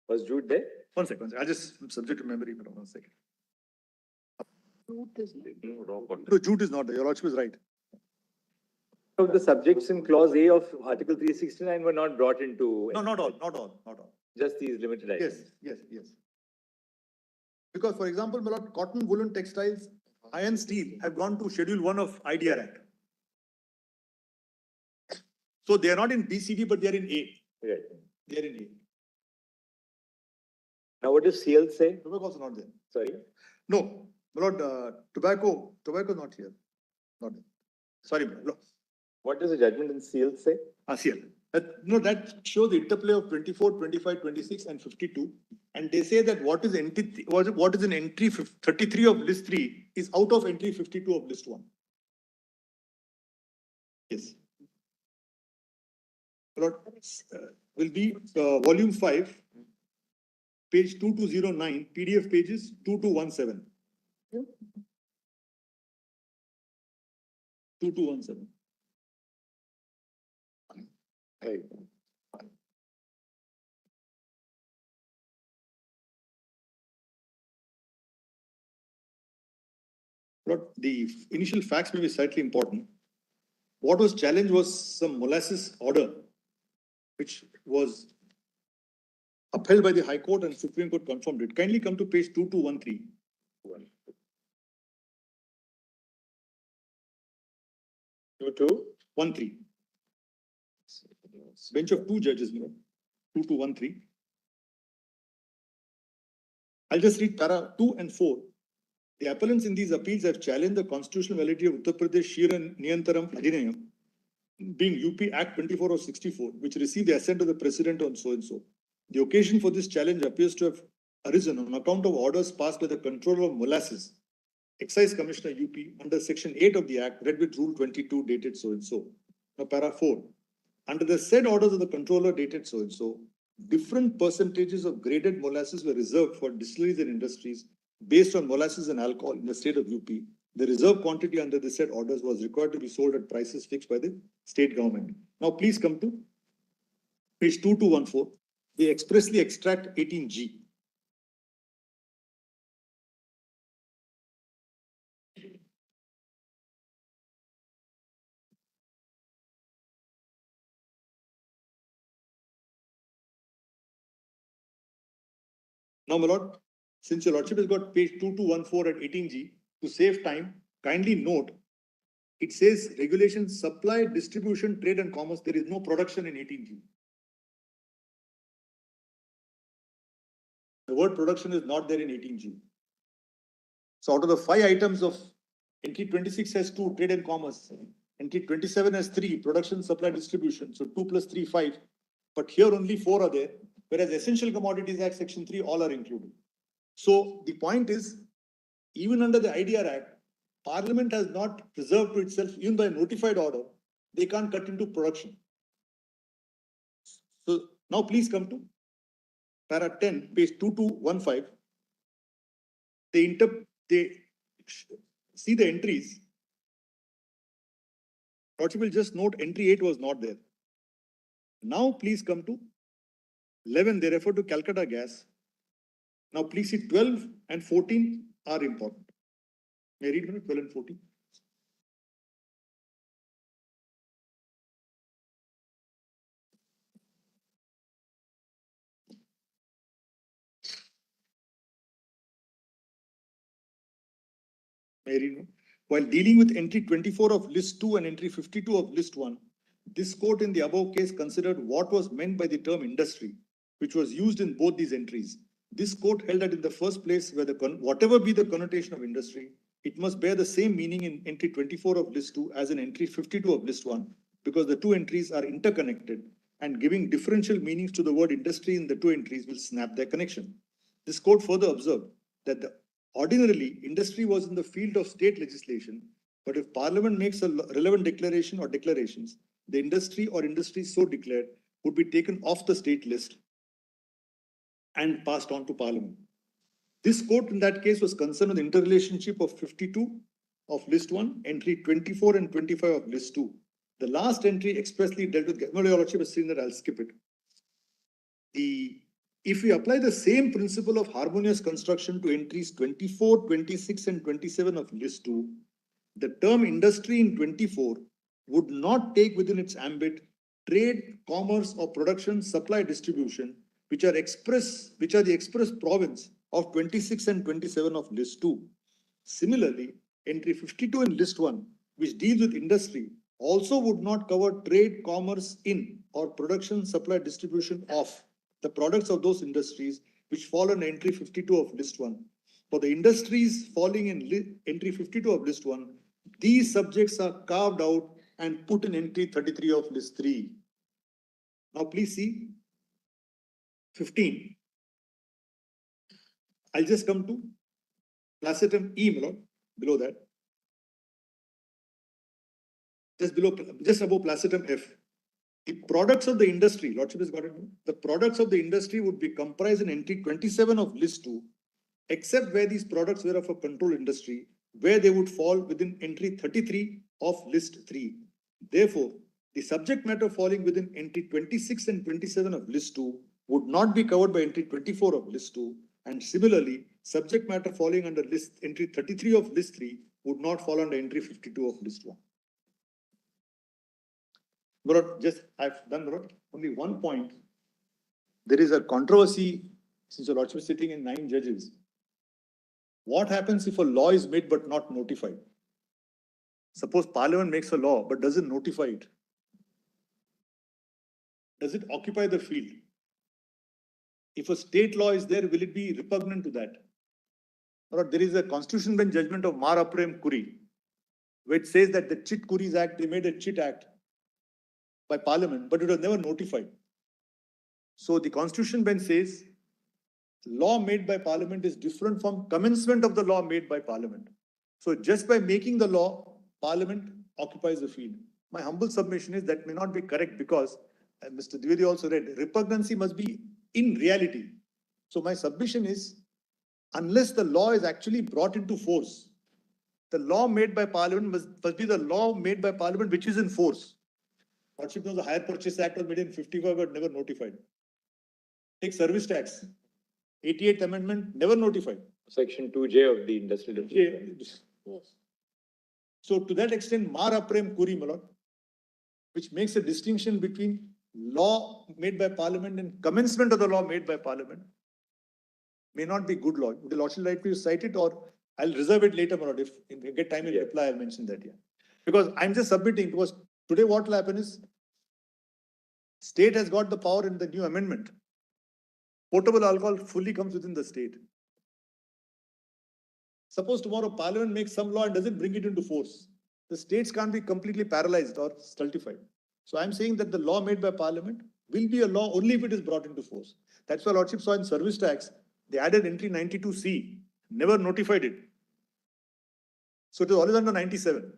Was jute there? One second. I'll just subject to memory for 1 second. Jute is No, jute is not there. Your lordship is right. Of the subjects in clause A of Article 369 were not brought into. No, not all. Just these limited items. Yes. Because, for example, my lord, cotton, woolen textiles, iron, steel have gone to Schedule 1 of IDR Act. So they are not in BCD, but they are in A. Right. They are in A. Now, what does CL say? Tobacco also not there. Sorry. No, my lord, tobacco not here. Not there. Sorry, my lord. What does the judgment in CL say? CL. That shows the interplay of 24, 25, 26 and 52. And they say that what is in entry 33 of list 3 is out of entry 52 of list 1. Yes. Lord, will be volume 5, page 2209, PDF pages 2217. 2217. Hey. Lord, the initial facts may be slightly important. What was challenged was some molasses order, which was upheld by the High Court and Supreme Court confirmed it. Kindly come to page 2213. 2213. Bench of 2 judges, 2213. I'll just read para 2 and 4. The appellants in these appeals have challenged the constitutional validity of Uttar Pradesh Shira Niyantaram Adhinayam, being UP Act 24 of 64, which received the assent of the President on so and so. The occasion for this challenge appears to have arisen on account of orders passed by the Controller of Molasses, Excise Commissioner UP, under Section 8 of the Act, read with Rule 22 dated so and so. Now, para 4. Under the said orders of the Controller dated so and so, different percentages of graded molasses were reserved for distilleries and industries based on molasses and alcohol in the state of UP. The reserve quantity under the said orders was required to be sold at prices fixed by the state government. Now, please come to page 2214. They expressly extract 18G. Now, my lord, since your lordship has got page 2214 at 18G, to save time, kindly note, it says regulations, supply, distribution, trade and commerce. There is no production in 18G. The word production is not there in 18G. So out of the 5 items of Entry 26 has 2, trade and commerce. Entry 27 has 3, production, supply, distribution. So 2 plus 3, 5. But here only 4 are there, whereas Essential Commodities Act Section 3, all are included. So the point is, even under the IDR Act, Parliament has not preserved to itself, even by notified order, they can't cut into production. So now please come to para 10, page 2215. They see the entries. What you will just note, entry 8 was not there. Now please come to 11, they refer to Calcutta Gas. Now please see 12 and 14 are important. May I read 12 and 14? May I read? While dealing with entry 24 of list 2 and entry 52 of list 1, this court in the above case considered what was meant by the term industry, which was used in both these entries. This court held that in the first place, whatever be the connotation of industry, it must bear the same meaning in entry 24 of list 2 as in entry 52 of list 1, because the two entries are interconnected, and giving differential meanings to the word industry in the two entries will snap their connection. This court further observed that ordinarily, industry was in the field of state legislation, but if Parliament makes a relevant declaration or declarations, the industry or industries so declared would be taken off the state list and passed on to Parliament. This court in that case was concerned with the interrelationship of 52 of list 1, entry 24 and 25 of list 2. The last entry expressly dealt with, I'll skip it. If we apply the same principle of harmonious construction to entries 24, 26 and 27 of list 2, the term industry in 24 would not take within its ambit trade, commerce or production, supply, distribution, which are the express province of 26 and 27 of list 2. Similarly, entry 52 in list 1, which deals with industry, also would not cover trade, commerce in or production, supply, distribution of the products of those industries which fall on entry 52 of list 1. For the industries falling in entry 52 of list 1, these subjects are carved out and put in entry 33 of list 3. Now please see 15. I'll just come to placetum E, below that. Just above placetum F. The products of the industry, Lordship has got it. The products of the industry would be comprised in entry 27 of list 2, except where these products were of a controlled industry, where they would fall within entry 33 of list 3. Therefore, the subject matter falling within entry 26 and 27 of list 2 would not be covered by entry 24 of list 2, and similarly, subject matter falling under entry 33 of list 3 would not fall under entry 52 of list 1. I've done only one point. There is a controversy, since your Lordship is sitting in 9 judges. What happens if a law is made but not notified? Suppose Parliament makes a law but doesn't notify it. Does it occupy the field? If a state law is there, will it be repugnant to that? Or there is a constitution bench judgment of Mar Aprem Kuri, which says that the Chit Kuris Act, they made a Chit Act by Parliament, but it was never notified. So the Constitution bench says law made by Parliament is different from commencement of the law made by Parliament. So just by making the law, Parliament occupies the field. My humble submission is that may not be correct because, Mr. Dwivedi also read, repugnancy must be in reality. So my submission is, unless the law is actually brought into force, the law made by Parliament must be the law made by Parliament which is in force. Lordship knows the Hire Purchase Act was made in 55 but never notified. Take service tax. 88th Amendment, never notified. Section 2J of the Industrial Yes. So to that extent, Mar Aprem Kuri, my lord, which makes a distinction between law made by Parliament and commencement of the law made by Parliament, may not be good law. Would the Lordship like to cite it, or I'll reserve it later, my lord. If we get time in reply, I'll mention that here. Because I'm just submitting, because today what will happen is, state has got the power in the new amendment. Potable alcohol fully comes within the state. Suppose tomorrow Parliament makes some law and doesn't bring it into force. The states can't be completely paralyzed or stultified. So I'm saying that the law made by Parliament will be a law only if it is brought into force. That's why Lordship saw in service tax, they added entry 92C, never notified it. So it is always under 97.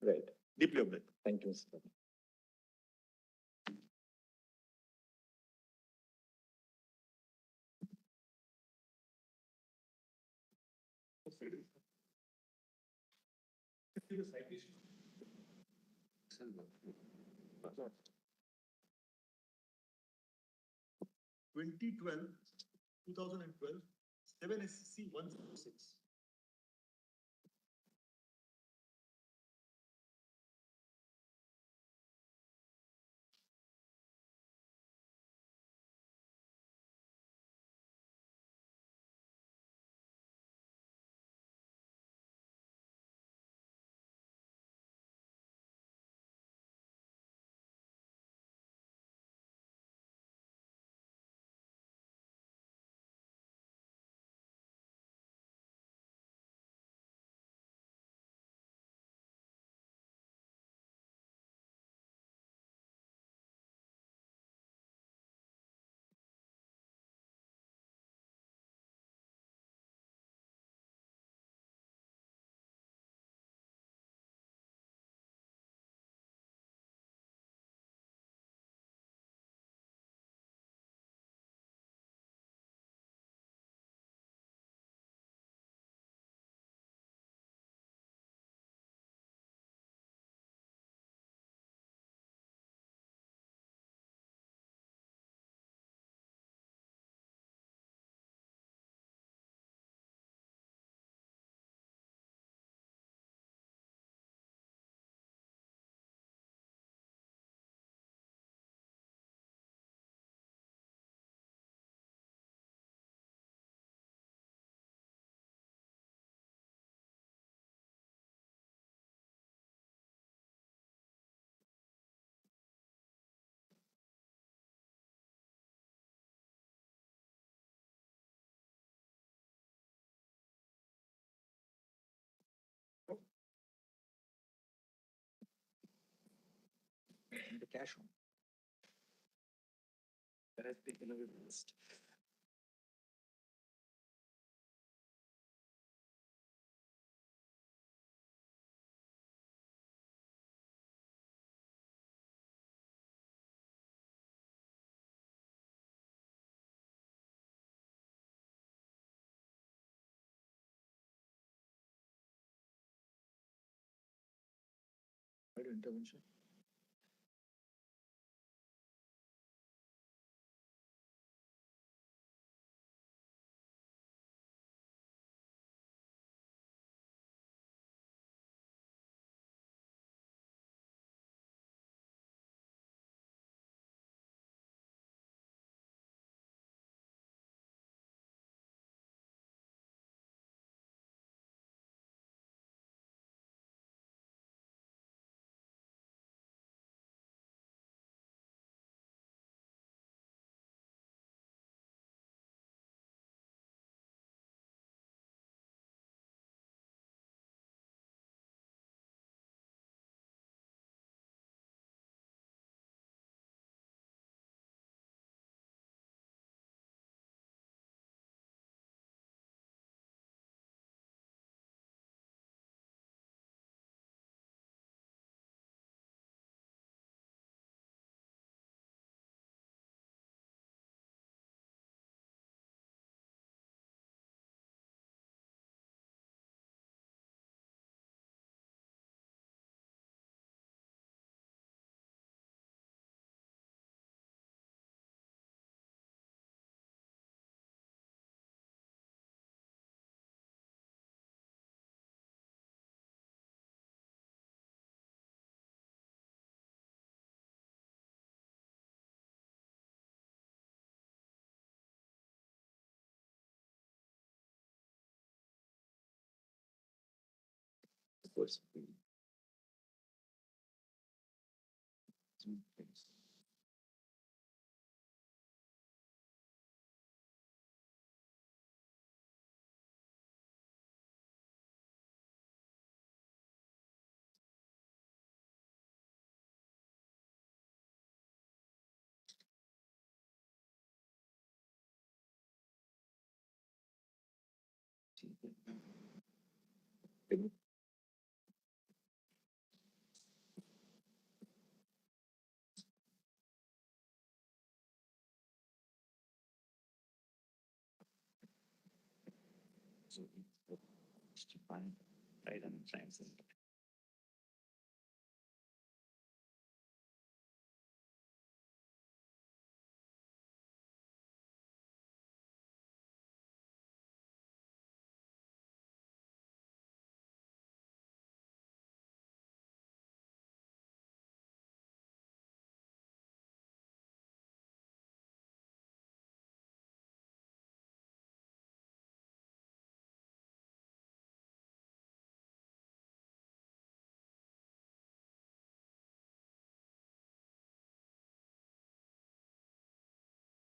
Right. Deeply obliged. Thank you, Mr. Chairman. Twenty 2012, 7 SC 106. The cash on. That has taken away the list. Intervention. Of course.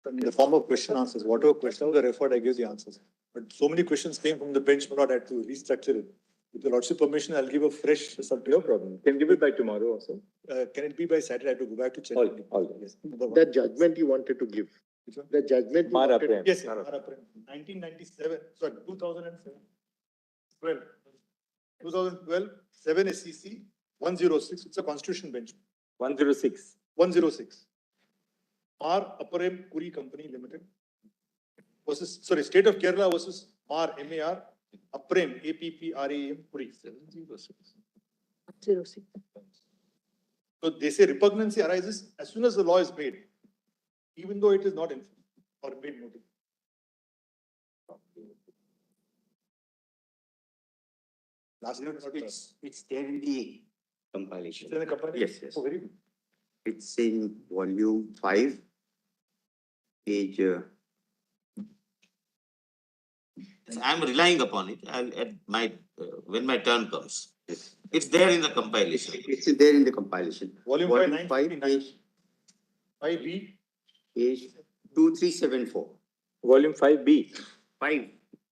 In the form of question answers, whatever question was referred, I gave the answers. But so many questions came from the bench, but I had to restructure it. With the Lordship permission, I'll give a fresh subject. No problem. Can give it by tomorrow also. Can it be by Saturday? I have to go back to check. All. Yes. That judgment you wanted to give. Which one? The judgment. you Mara wanted- Prem. Yes, sir. 1997, sorry, 2007. 2012, 7 SCC, 106. It's a constitution bench. 106. 106. Mar Aparem Kuri Company Limited versus, sorry, State of Kerala versus Mar MAR Aparem APPRAM Kuri. 06. So they say repugnancy arises as soon as the law is made, even though it is not enforced or made notice. Last year, It's there in the compilation. it's in the company. Yes, yes. Oh, very good. It's in volume 5, page, I'm relying upon it and at my, when my turn comes. It's there in the compilation. it's there in the compilation. Volume 5, 5, 5B. page 2374. Volume 5B. 5,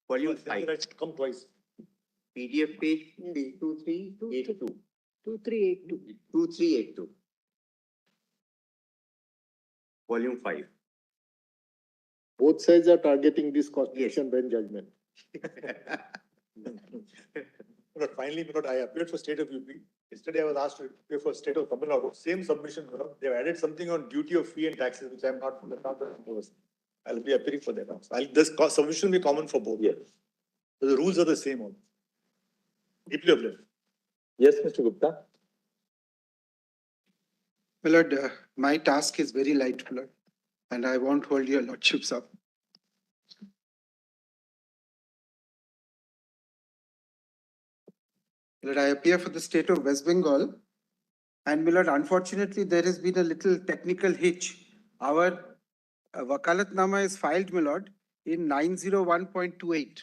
volume Then 5. it's come twice. PDF page 2382. 2382. 2382. Volume 5. Both sides are targeting this constitution bench judgment. But finally, I appeared for state of UP. Yesterday, I was asked to appear for state of Tamil Nadu. Same submission. They've added something on duty of fee and taxes, which I'm not. I'll be appearing for that. This submission will be common for both. Yes. So the rules are the same. All. Deeply obliged. Yes, Mr. Gupta. My Lord, my task is very light, my Lord, and I won't hold your lordships up. My Lord, I appear for the state of West Bengal, and my Lord, unfortunately, there has been a little technical hitch. Our Wakalatnama is filed, my Lord, in 901.28.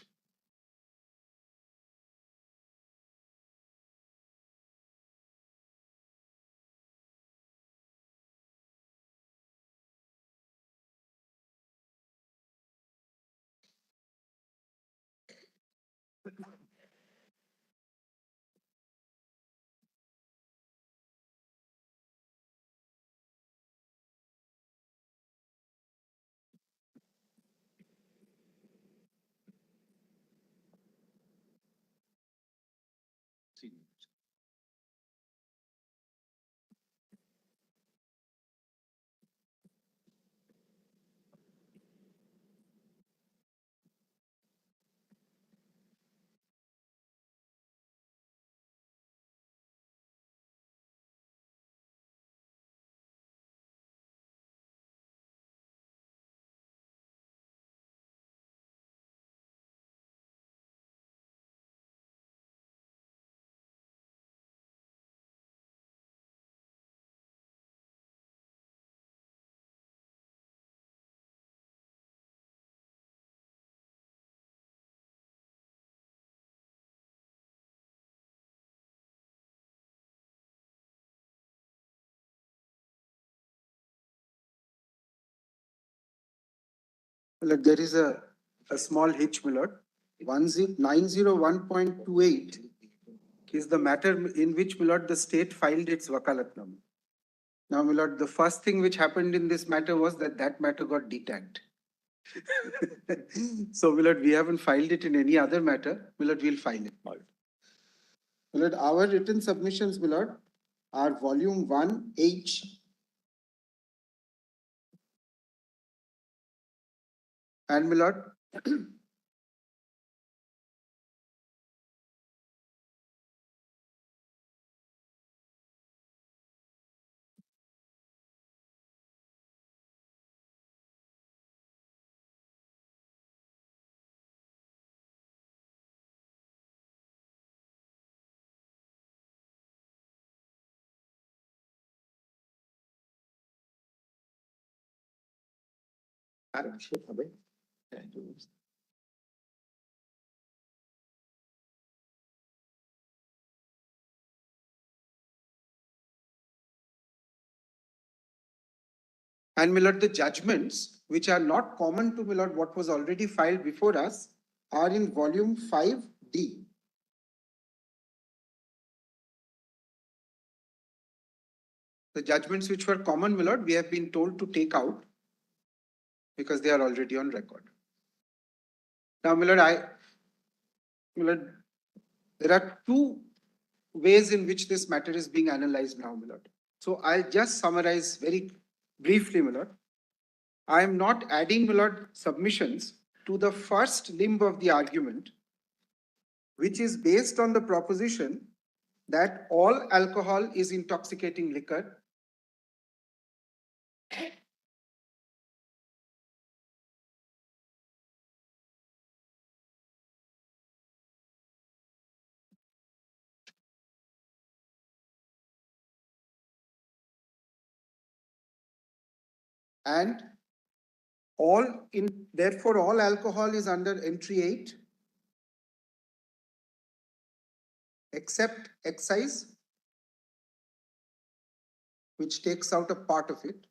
Look, there is a small hitch, my Lord. 901.28 is the matter in which, my Lord, the state filed its Wakalatnama. Now, my Lord, the first thing which happened in this matter was that matter got detagged. So, my lord, we haven't filed it in any other matter. My lord, we'll file it. My lord, our written submissions, my lord, are volume 1H. And my lord, and my lord, the judgments, which are not common to my lord, what was already filed before us, are in volume 5D. The judgments which were common, my lord, we have been told to take out because they are already on record. Now, my lord, there are two ways in which this matter is being analyzed now, my lord. So I'll just summarize very briefly, my lord. I am not adding, my lord, submissions to the first limb of the argument, which is based on the proposition that all alcohol is intoxicating liquor. And therefore all alcohol is under entry 8, except excise, which takes out a part of it.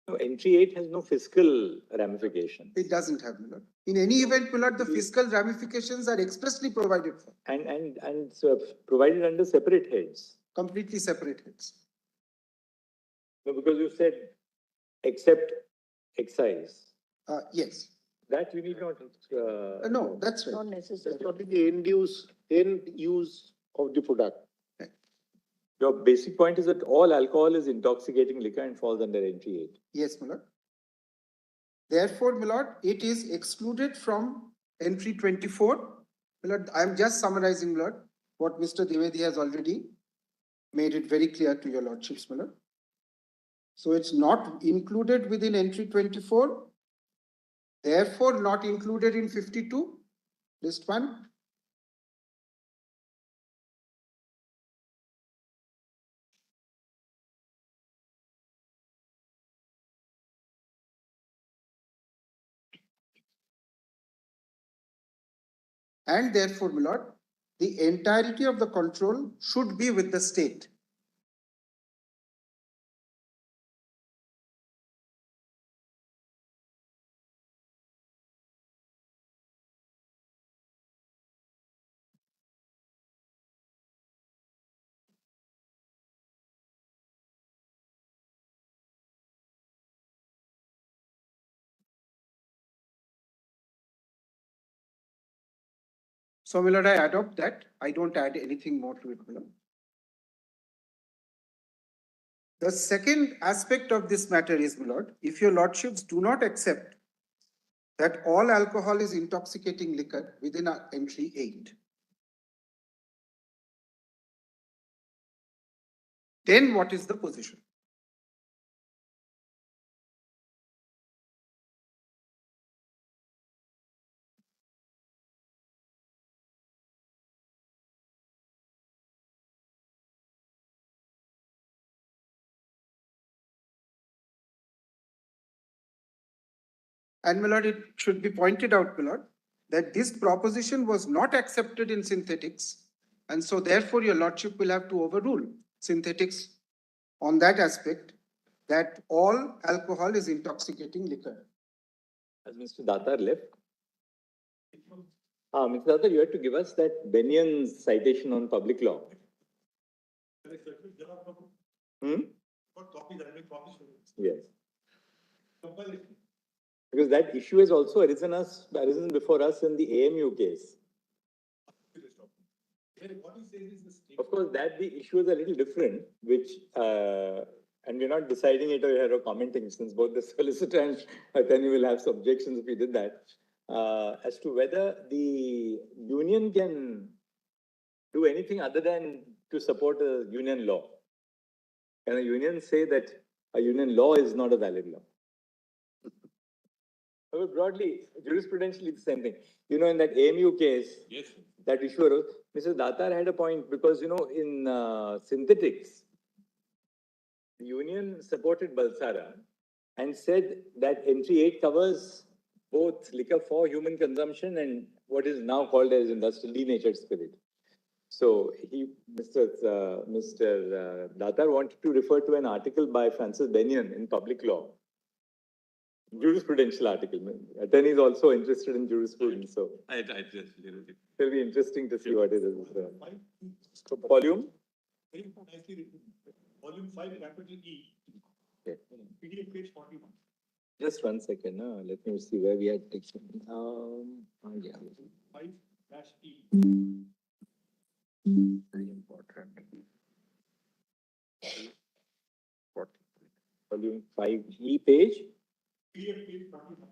No, entry 8 has no fiscal ramification. It doesn't have, my lord. In any event, my lord, the fiscal ramifications are expressly provided for. And so provided under separate heads. Completely separate heads. No, because you said except excise. Yes. That you need not. No, that's right. Not necessary. That's only the end use of the product. Your basic point is that all alcohol is intoxicating liquor and falls under entry 8. Yes, my lord. Therefore, my lord, it is excluded from entry 24. My lord, I am just summarizing, my lord, what Mr. Dwivedi has already made it very clear to your lordships, my lord. So it's not included within entry 24, therefore not included in 52, list 1. And therefore, my lord, the entirety of the control should be with the state. So, my lord, I adopt that. I don't add anything more to it, my lord. The second aspect of this matter is, my lord, if your lordships do not accept that all alcohol is intoxicating liquor within our entry 8, then what is the position? And, my lord, it should be pointed out, my lord, that this proposition was not accepted in synthetics, and so therefore your lordship will have to overrule synthetics on that aspect, that all alcohol is intoxicating liquor. Has Mr. Datar left? Mr. Datar, you had to give us that Benion's citation on public law. Yes. Because that issue has also arisen before us in the AMU case. Of course, that the issue is a little different, which, and we're not deciding it or commenting, since both the solicitor and attorney will have some objections if we did that, as to whether the union can do anything other than to support a union law. Can a union say that a union law is not a valid law? Well, broadly, jurisprudentially, the same thing. You know, in that AMU case, yes, that issue arose, Mr. Datar had a point because, you know, in synthetics, the union supported Balsara and said that entry 8 covers both liquor for human consumption and what is now called as industrial denatured spirit. So Mr. Datar wanted to refer to an article by Francis Bennion in Public Law, jurisprudential article. Attorney is also interested in jurisprudence, so it will be interesting to see what it is. So volume? Volume 5, capital E. Okay. PDF page 41. Just 1 second. Let me see where we are taking. Yeah. 5-E. Very important. Volume 5E page. PDF page 41.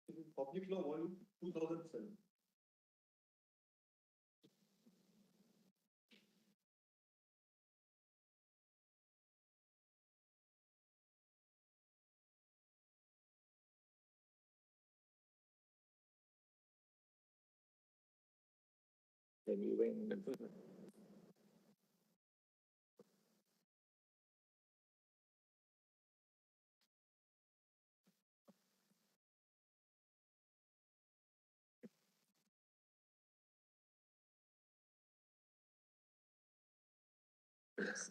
This is Public Law Volume 2007. Then we went. Yes.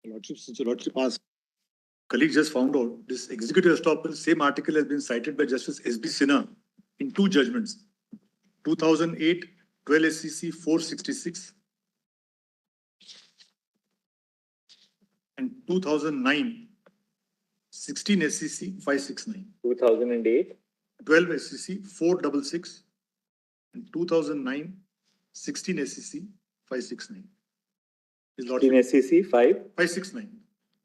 Lordship, since your Lordship asked, colleague just found out this executive estoppel, same article has been cited by Justice S.B. Sinha in two judgments, 2008, 12 SCC 466 and 2009, 16 SCC 569. 2008. 12 SCC 466 and 2009, 16 SCC 569. His 16 Lordship, SCC 569.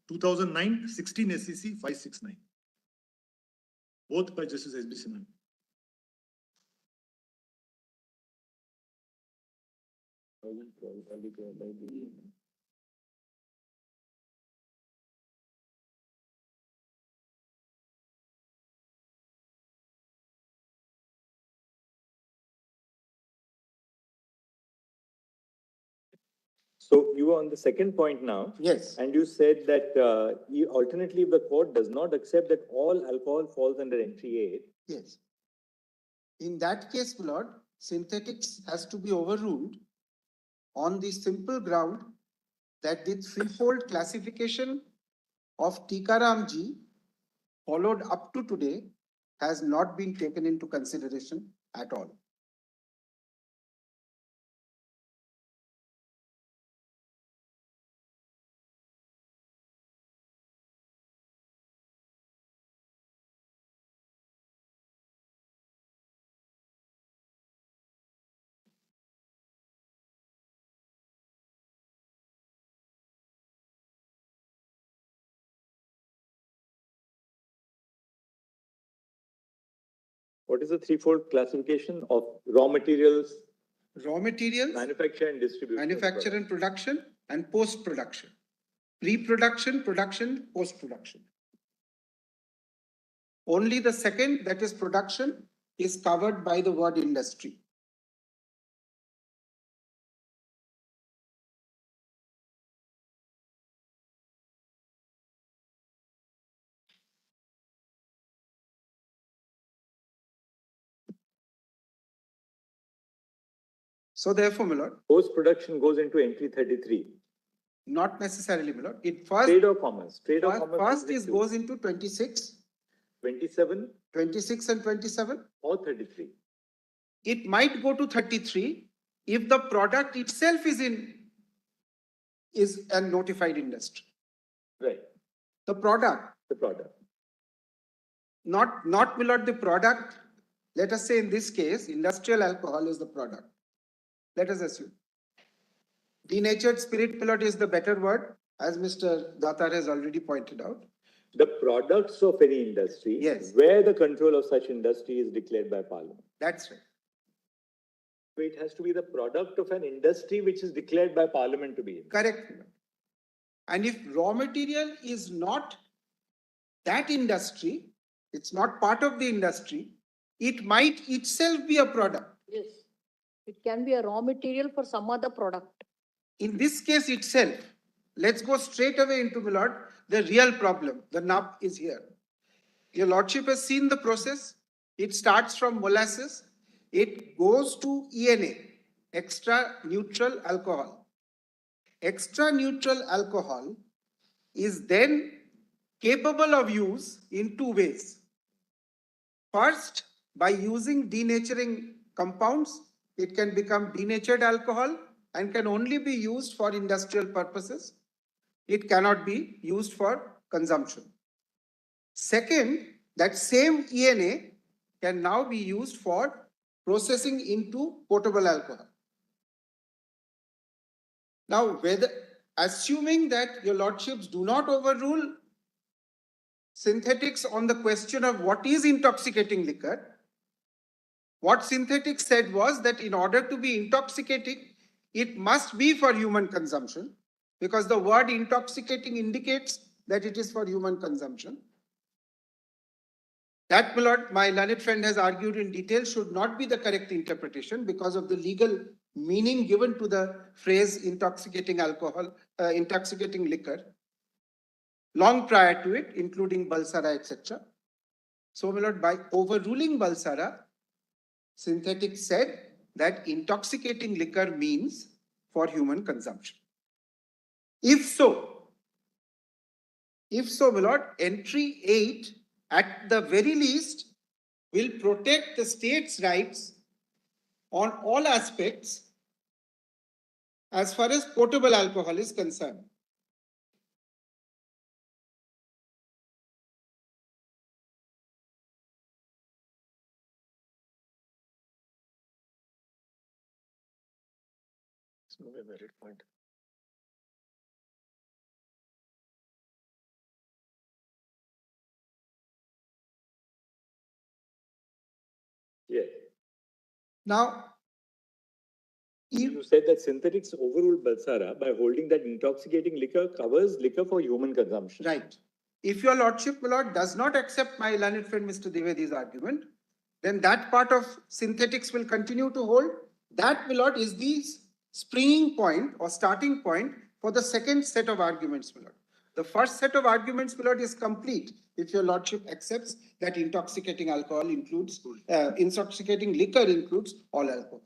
2009, 16 SCC 569. Both by Justice S.B. Sinha. So you were on the second point now. Yes. And you said that alternately, if the court does not accept that all alcohol falls under entry 8. Yes. In that case, my lord, synthetics has to be overruled on the simple ground that the threefold classification of Tikaram Ji followed up to today has not been taken into consideration at all. What is the threefold classification of raw materials? Raw materials, Manufacture and distribution. manufacture and production, and post-production. Pre-production, production, post-production. Only the second, that is production, is covered by the word industry. So therefore, my lord, Post-production goes into entry 33. not necessarily, my lord. It first, Trade or commerce. Trade or commerce. first is goes into 26, 27 26 and 27. or 33. It might go to 33 if the product itself is a notified industry. Right. The product, The product. not my lord, the product. Let us say in this case, industrial alcohol is the product. Let us assume. Denatured spirit, my lord, is the better word, as Mr. Datar has already pointed out. The products of any industry, Yes. where the control of such industry is declared by Parliament. That's right. So it has to be the product of an industry which is declared by Parliament to be. Correct. And if raw material is not that industry, it's not part of the industry, it might itself be a product. Yes. It can be a raw material for some other product. In this case itself, let's go straight away into, my lord, the real problem. The nub is here. Your lordship has seen the process. It starts from molasses. It goes to ENA, extra neutral alcohol. Extra neutral alcohol is then capable of use in two ways. First, by using denaturing compounds, it can become denatured alcohol and can only be used for industrial purposes. It cannot be used for consumption. Second, that same ENA can now be used for processing into potable alcohol. Now, assuming that your lordships do not overrule synthetics on the question of what is intoxicating liquor, what synthetics said was that in order to be intoxicating, it must be for human consumption, because the word intoxicating indicates that it is for human consumption. That, my lord, my learned friend has argued in detail, should not be the correct interpretation because of the legal meaning given to the phrase intoxicating alcohol, intoxicating liquor, long prior to it, including Balsara, etc. So, my lord, by overruling Balsara, synthetics said that intoxicating liquor means for human consumption. If so, If so, my lord, entry 8 at the very least will protect the state's rights on all aspects as far as potable alcohol is concerned. Yes. Now, You said that synthetics overruled Balsara by holding that intoxicating liquor covers liquor for human consumption. right. If your lordship, my lord, does not accept my learned friend Mr. Dwivedi's argument, then that part of synthetics will continue to hold. That, my lord, is the springing point or starting point for the second set of arguments, my lord. The first set of arguments, my lord, is complete if your lordship accepts that intoxicating alcohol includes, intoxicating liquor includes all alcohol.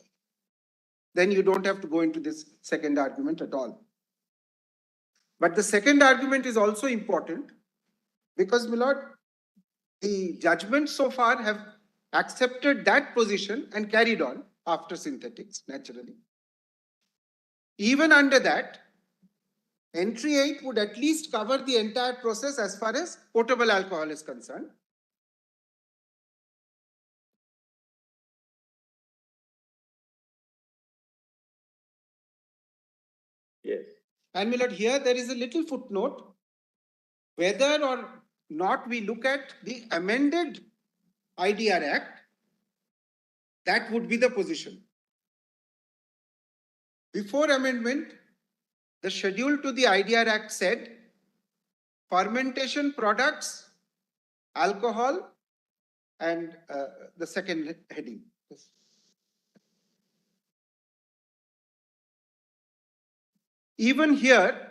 Then you don't have to go into this second argument at all. But the second argument is also important because, my lord, the judgments so far have accepted that position and carried on after synthetics, naturally. Even under that, entry 8 would at least cover the entire process as far as potable alcohol is concerned. Yes. And my lord, here there is a little footnote. Whether or not we look at the amended IDR Act, that would be the position. Before amendment, the schedule to the IDR Act said fermentation products, alcohol, and the second heading. Yes. Even here,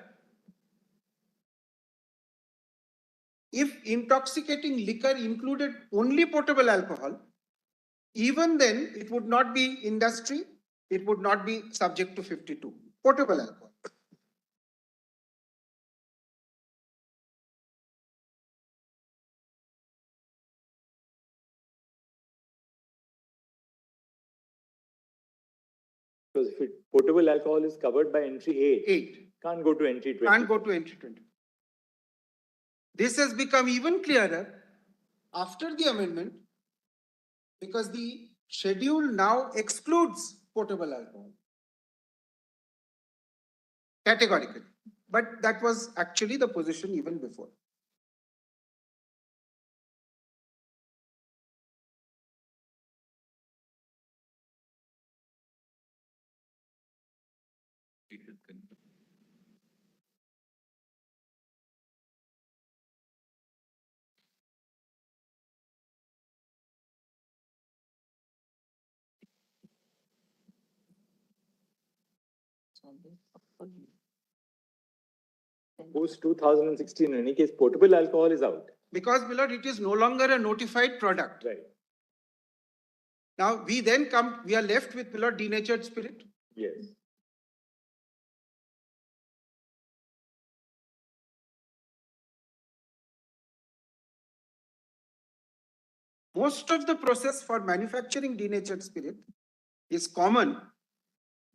if intoxicating liquor included only potable alcohol, even then it would not be industry, it would not be subject to 52. Potable alcohol. Because if potable alcohol is covered by entry 8. Can't go to entry 20. Can't go to entry 20. This has become even clearer after the amendment because the schedule now excludes potable alcohol categorically. But that was actually the position even before. Post 2016, in any case, potable alcohol is out. Because, my lord, it is no longer a notified product. Right. Now, we are left with, my lord, denatured spirit. Yes. Most of the process for manufacturing denatured spirit is common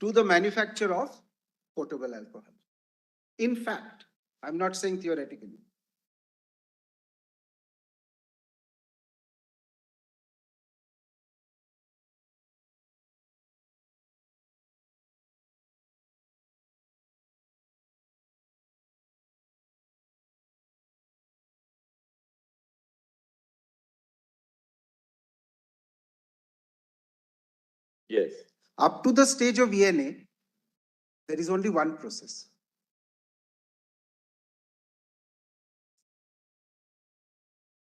to the manufacture of potable alcohol. In fact, I'm not saying theoretically. Yes. Up to the stage of ENA, there is only one process.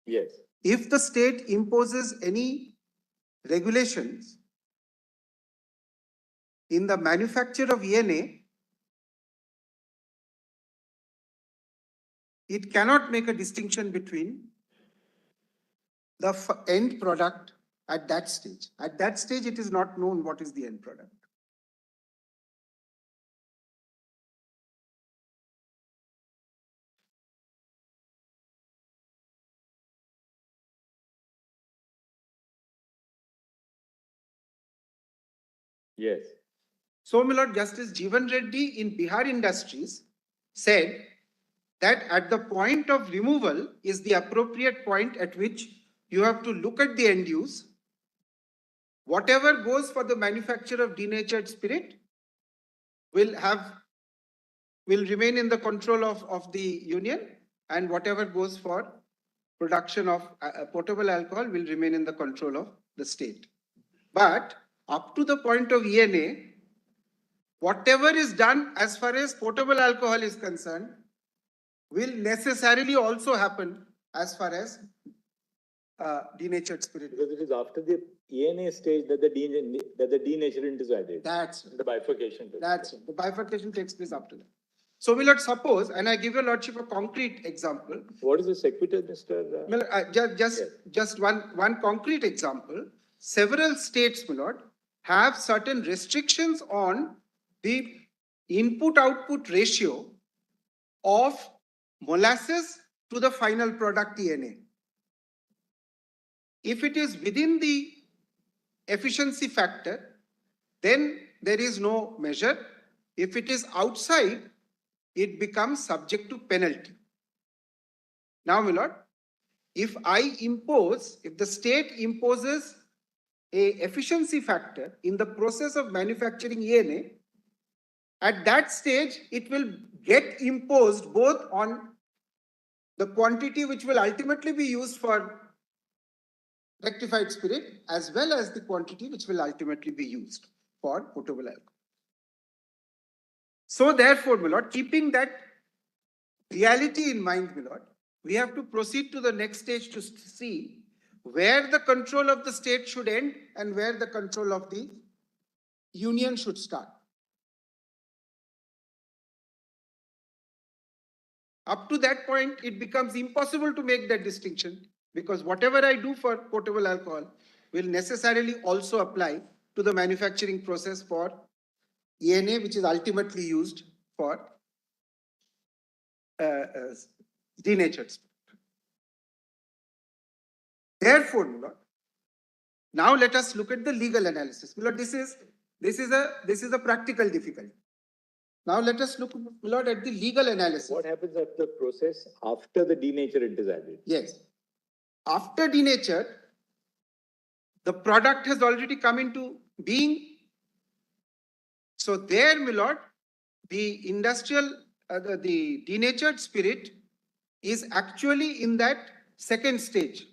Yes. If the state imposes any regulations in the manufacture of ENA, it cannot make a distinction between the end product at that stage. At that stage, it is not known what is the end product. Yes. So, my Lord, Justice Jeevan Reddy in Bihar Industries said that at the point of removal is the appropriate point at which you have to look at the end use. Whatever goes for the manufacture of denatured spirit will remain in the control of the union, and whatever goes for production of potable alcohol will remain in the control of the state. But up to the point of ENA, whatever is done as far as potable alcohol is concerned will necessarily also happen as far as denatured spirit. Because it is after the ENA stage that the denaturant is added. That's the bifurcation. That's it. The bifurcation takes place after that. So we let's suppose, and I give your lordship a concrete example. What is the sequitur, Mr.? Just one concrete example. Several states, my lord, have certain restrictions on the input-output ratio of molasses to the final product ENA. If it is within the efficiency factor, then there is no measure. If it is outside, it becomes subject to penalty. Now, my lord, if the state imposes a efficiency factor in the process of manufacturing ENA, at that stage, it will get imposed both on the quantity which will ultimately be used for rectified spirit as well as the quantity which will ultimately be used for potable alcohol. So therefore, my lord, keeping that reality in mind, my lord, we have to proceed to the next stage to see where the control of the state should end and where the control of the union should start. Up to that point, it becomes impossible to make that distinction because whatever I do for potable alcohol will necessarily also apply to the manufacturing process for ENA, which is ultimately used for denatured spirit. Therefore, my lord, now let us look at the legal analysis. My lord, this is a practical difficulty. Now let us look, my lord, at the legal analysis. What happens at the process after the denaturant is added? Yes. After denatured, the product has already come into being. So there, my lord, the the denatured spirit is actually in that second stage.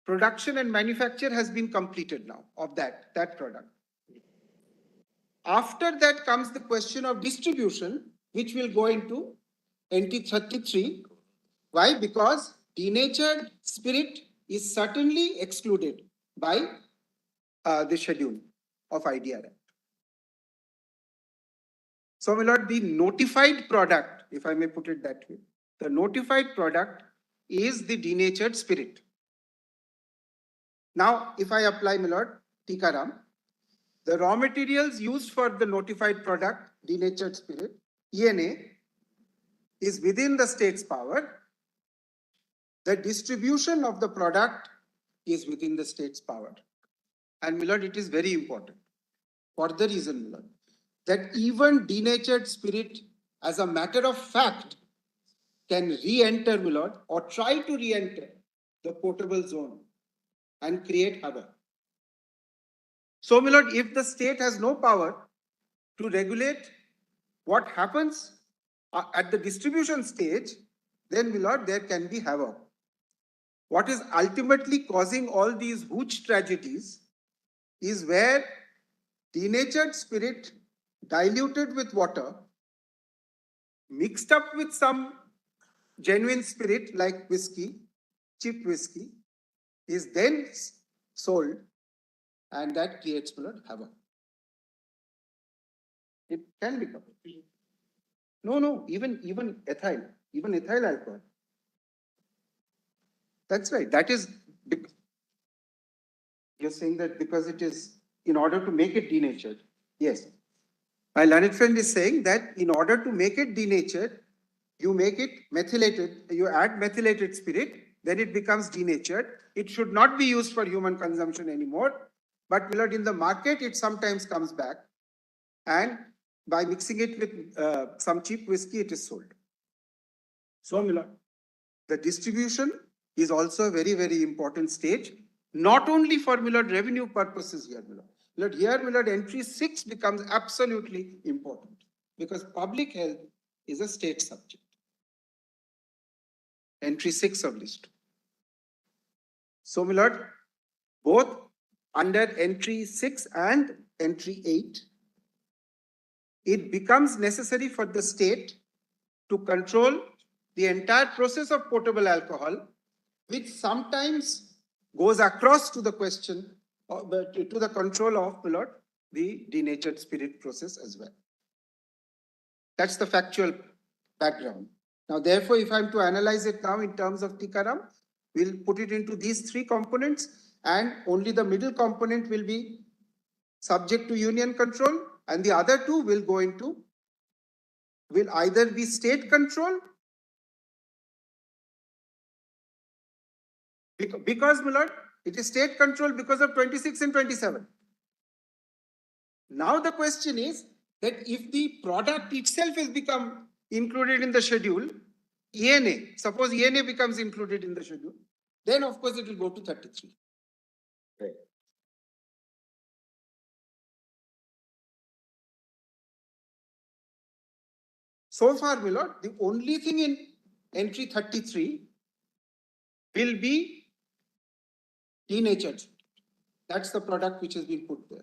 Production and manufacture has been completed now of that product. After that comes the question of distribution, which will go into NT 33. Why? Because denatured spirit is certainly excluded by the schedule of IDR Act. So, my lord, the notified product, if I may put it that way, the notified product is the denatured spirit. Now, if I apply, my lord, Tikaram, the raw materials used for the notified product, denatured spirit, ENA, is within the state's power. The distribution of the product is within the state's power. And, my lord, it is very important for the reason, my lord, that even denatured spirit, as a matter of fact, can re-enter, my lord, or try to re-enter the potable zone and create havoc. So, my lord, if the state has no power to regulate what happens at the distribution stage, then, my lord, there can be havoc. What is ultimately causing all these huge tragedies is where denatured spirit diluted with water, mixed up with some genuine spirit like whiskey, cheap whiskey, is then sold, and that creates havoc. It can become. No, even ethyl alcohol. That's right. That is, you're saying that because it is in order to make it denatured. Yes. My learned friend is saying that in order to make it denatured, you make it methylated, you add methylated spirit, then it becomes denatured. It should not be used for human consumption anymore. But my lord, in the market, it sometimes comes back, and by mixing it with some cheap whiskey, it is sold. So, my lord, the distribution is also a very, very important stage, not only for my lord, revenue purposes here, my lord. My lord, here, my lord, entry 6 becomes absolutely important because public health is a state subject. Entry 6 of list. So, my lord, both under entry 6 and entry 8, it becomes necessary for the state to control the entire process of potable alcohol, which sometimes goes across to the question, to the control of, my lord, the denatured spirit process as well. That's the factual background. Now, therefore, if I'm to analyze it now in terms of Tikaram, we'll put it into these three components, and only the middle component will be subject to union control, and the other two will go into, will either be state control, because, my lord, it is state control because of 26 and 27. Now the question is that if the product itself has become included in the schedule, ENA, suppose ENA becomes included in the schedule, then of course it will go to 33. Right. So far, my lord, the only thing in entry 33 will be denatured. That's the product which has been put there.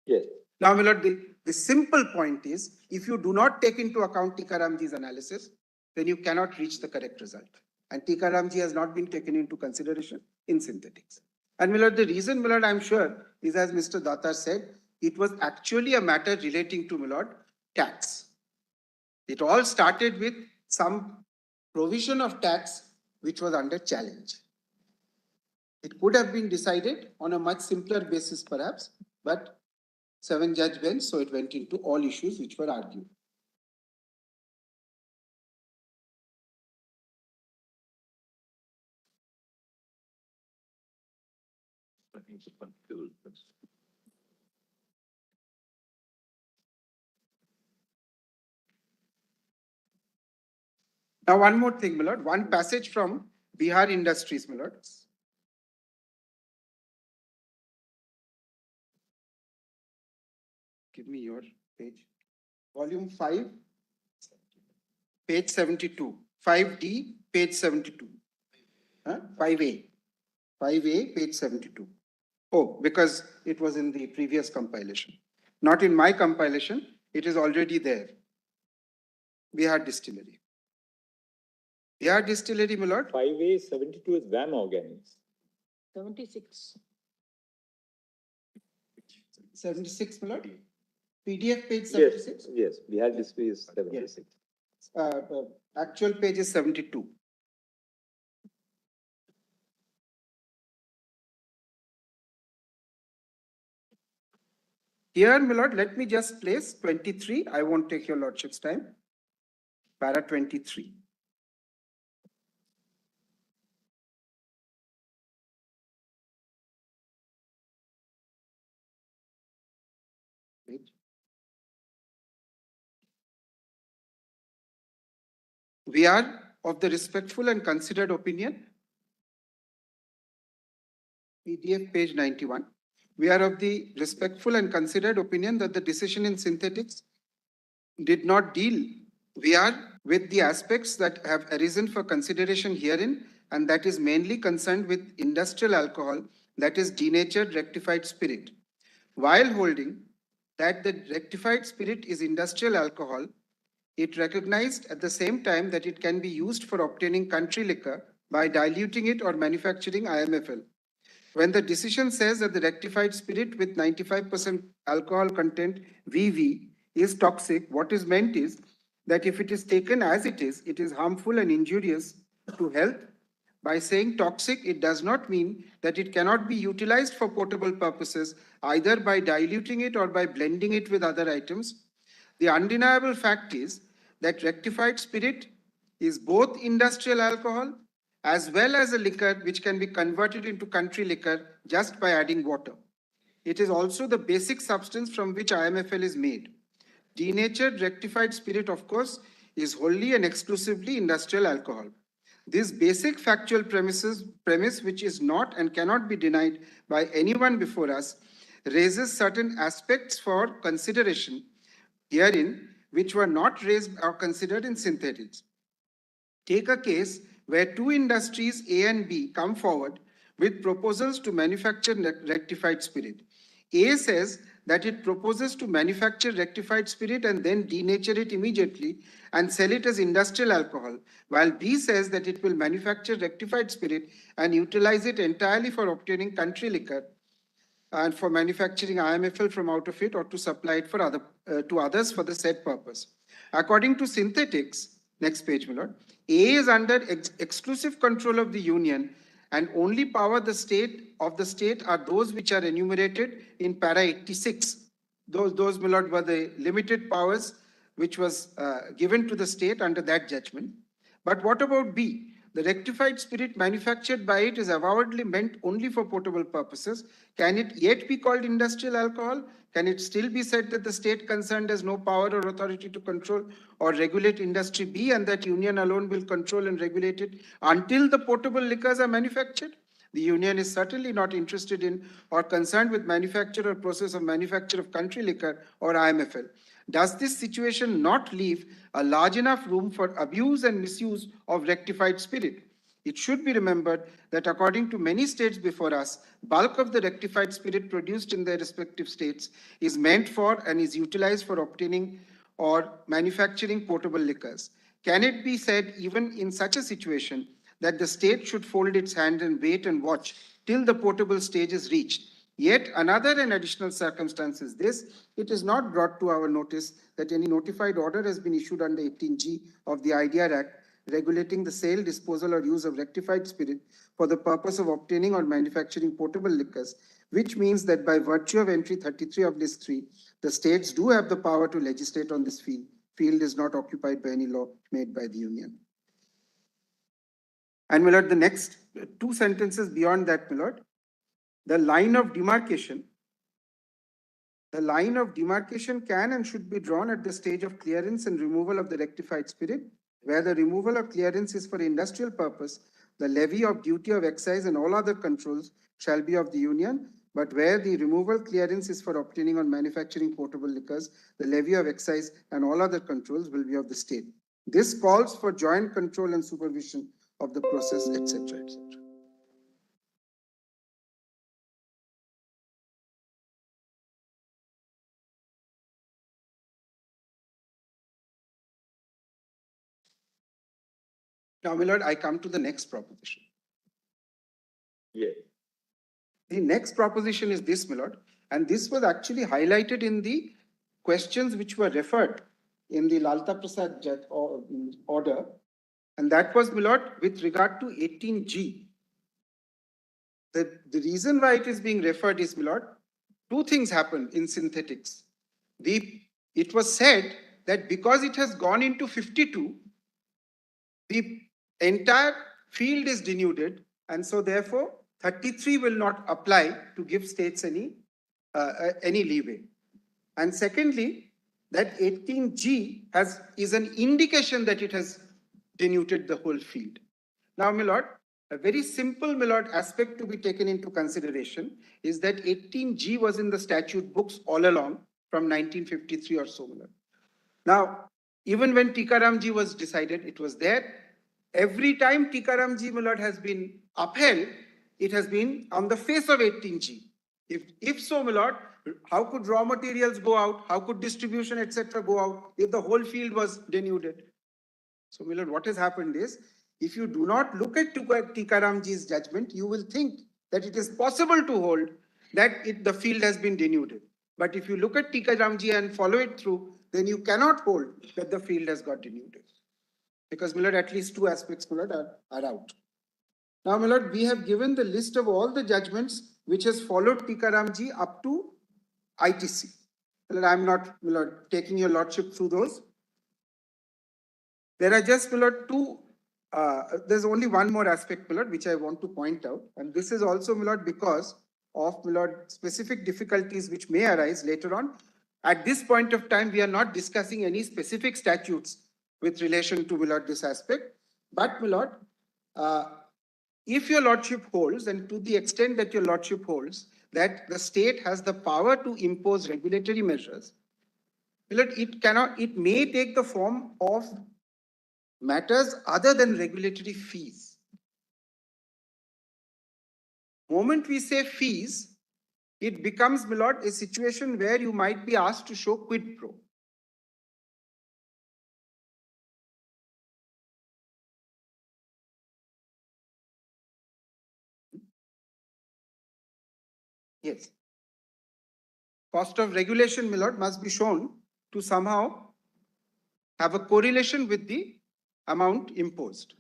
Yes. Now, my lord, the simple point is, if you do not take into account Tikaramji's analysis, then you cannot reach the correct result. And Tikaramji has not been taken into consideration in synthetics. And my lord, the reason, my lord, I'm sure, is as Mr. Datar said, it was actually a matter relating to, my lord, tax. It all started with some provision of tax which was under challenge. It could have been decided on a much simpler basis perhaps, but 7 judge bench, so it went into all issues which were argued. Now, one more thing, my lord, one passage from Bihar Industries, my lord. Give me your page. Volume 5, page 72. 5D, page 72. 5A. 5A, page 72. Oh, because it was in the previous compilation. Not in my compilation, it is already there. Bihar Distillery. Bihar Distillery, my lord. 5A 72 is VAM Organics. 76. 76, my lord. PDF page 76? Yes, Bihar Distillery is 76. Actual page is 72. Here, my lord, let me just place 23. I won't take your lordship's time. Para 23. We are of the respectful and considered opinion. PDF page 91. We are of the respectful and considered opinion that the decision in synthetics did not deal. We are with the aspects that have arisen for consideration herein, and that is mainly concerned with industrial alcohol, that is denatured rectified spirit. While holding that the rectified spirit is industrial alcohol, it recognized at the same time that it can be used for obtaining country liquor by diluting it or manufacturing IMFL. When the decision says that the rectified spirit with 95% alcohol content VV is toxic, what is meant is that if it is taken as it is harmful and injurious to health. By saying toxic, it does not mean that it cannot be utilized for potable purposes, either by diluting it or by blending it with other items. the undeniable fact is that rectified spirit is both industrial alcohol as well as a liquor which can be converted into country liquor just by adding water. It is also the basic substance from which IMFL is made. Denatured rectified spirit, of course, is wholly and exclusively industrial alcohol. This basic factual premise, which is not and cannot be denied by anyone before us, raises certain aspects for consideration herein which were not raised or considered in synthetics. Take a case where two industries A and B come forward with proposals to manufacture rectified spirit. A says that it proposes to manufacture rectified spirit and then denature it immediately and sell it as industrial alcohol, while B says that it will manufacture rectified spirit and utilize it entirely for obtaining country liquor and for manufacturing IMFL from out of it or to supply it for to others for the said purpose. According to synthetics, next page, my lord, A is under exclusive control of the union and only power the state are those which are enumerated in para 86. Those, my lord, were the limited powers which was given to the state under that judgment. But what about B? The rectified spirit manufactured by it is avowedly meant only for potable purposes. Can it yet be called industrial alcohol? Can it still be said that the state concerned has no power or authority to control or regulate industry B and that union alone will control and regulate it until the potable liquors are manufactured? The union is certainly not interested in or concerned with manufacture or process of manufacture of country liquor or IMFL. Does this situation not leave a large enough room for abuse and misuse of rectified spirit? It should be remembered that according to many states before us, bulk of the rectified spirit produced in their respective states is meant for and is utilized for obtaining or manufacturing potable liquors. Can it be said, even in such a situation, that the state should fold its hand and wait and watch till the potable stage is reached? Yet another and additional circumstance is this: it is not brought to our notice that any notified order has been issued under 18G of the IDR Act regulating the sale, disposal or use of rectified spirit for the purpose of obtaining or manufacturing potable liquors, which means that by virtue of entry 33 of list 3, the states do have the power to legislate on this field. Field is not occupied by any law made by the union. And my lord, the next two sentences beyond that, my lord, the line of demarcation can and should be drawn at the stage of clearance and removal of the rectified spirit. Where the removal of clearance is for industrial purpose, the levy of duty of excise and all other controls shall be of the union. But where the removal clearance is for obtaining or manufacturing potable liquors, the levy of excise and all other controls will be of the state. This calls for joint control and supervision of the process, etc., etc. Now, my lord, I come to the next proposition. Yeah. The next proposition is this, my lord, and this was actually highlighted in the questions which were referred in the Lalta Prasad order, and that was, my lord, with regard to 18G. The reason why it is being referred is, my lord, two things happened in synthetics. It was said that because it has gone into 52, the entire field is denuded, and so therefore 33 will not apply to give states any leeway. And secondly, that 18G is an indication that it has denuded the whole field. Now, my lord, a very simple, my lord, aspect to be taken into consideration is that 18G was in the statute books all along from 1953 or so, my lord. Now, even when Tikaramji was decided, it was there. Every time Tikaramji, my lord, has been upheld, it has been on the face of 18G. If so, my lord, how could raw materials go out? How could distribution, etc. go out if the whole field was denuded? So, my lord, what has happened is, if you do not look at Tikaramji's judgment, you will think that it is possible to hold that the field has been denuded. But if you look at Tikaramji and follow it through, then you cannot hold that the field has got denuded. Because, my lord, at least two aspects, my lord, are out. Now, my lord, we have given the list of all the judgments which has followed Tikaramji up to ITC. I'm not, my lord, taking your lordship through those. There are just, my lord, two, there's only one more aspect, my lord, which I want to point out. And this is also, my lord, because of, my lord, specific difficulties which may arise later on. At this point of time, we are not discussing any specific statutes with relation to, my lord, this aspect. But, my lord, if your lordship holds, and to the extent that your lordship holds, that the state has the power to impose regulatory measures, my lord, it may take the form of matters other than regulatory fees. Moment we say fees, it becomes, my lord, a situation where you might be asked to show quid pro. Yes. Cost of regulation, my lord, must be shown to somehow have a correlation with the amount imposed.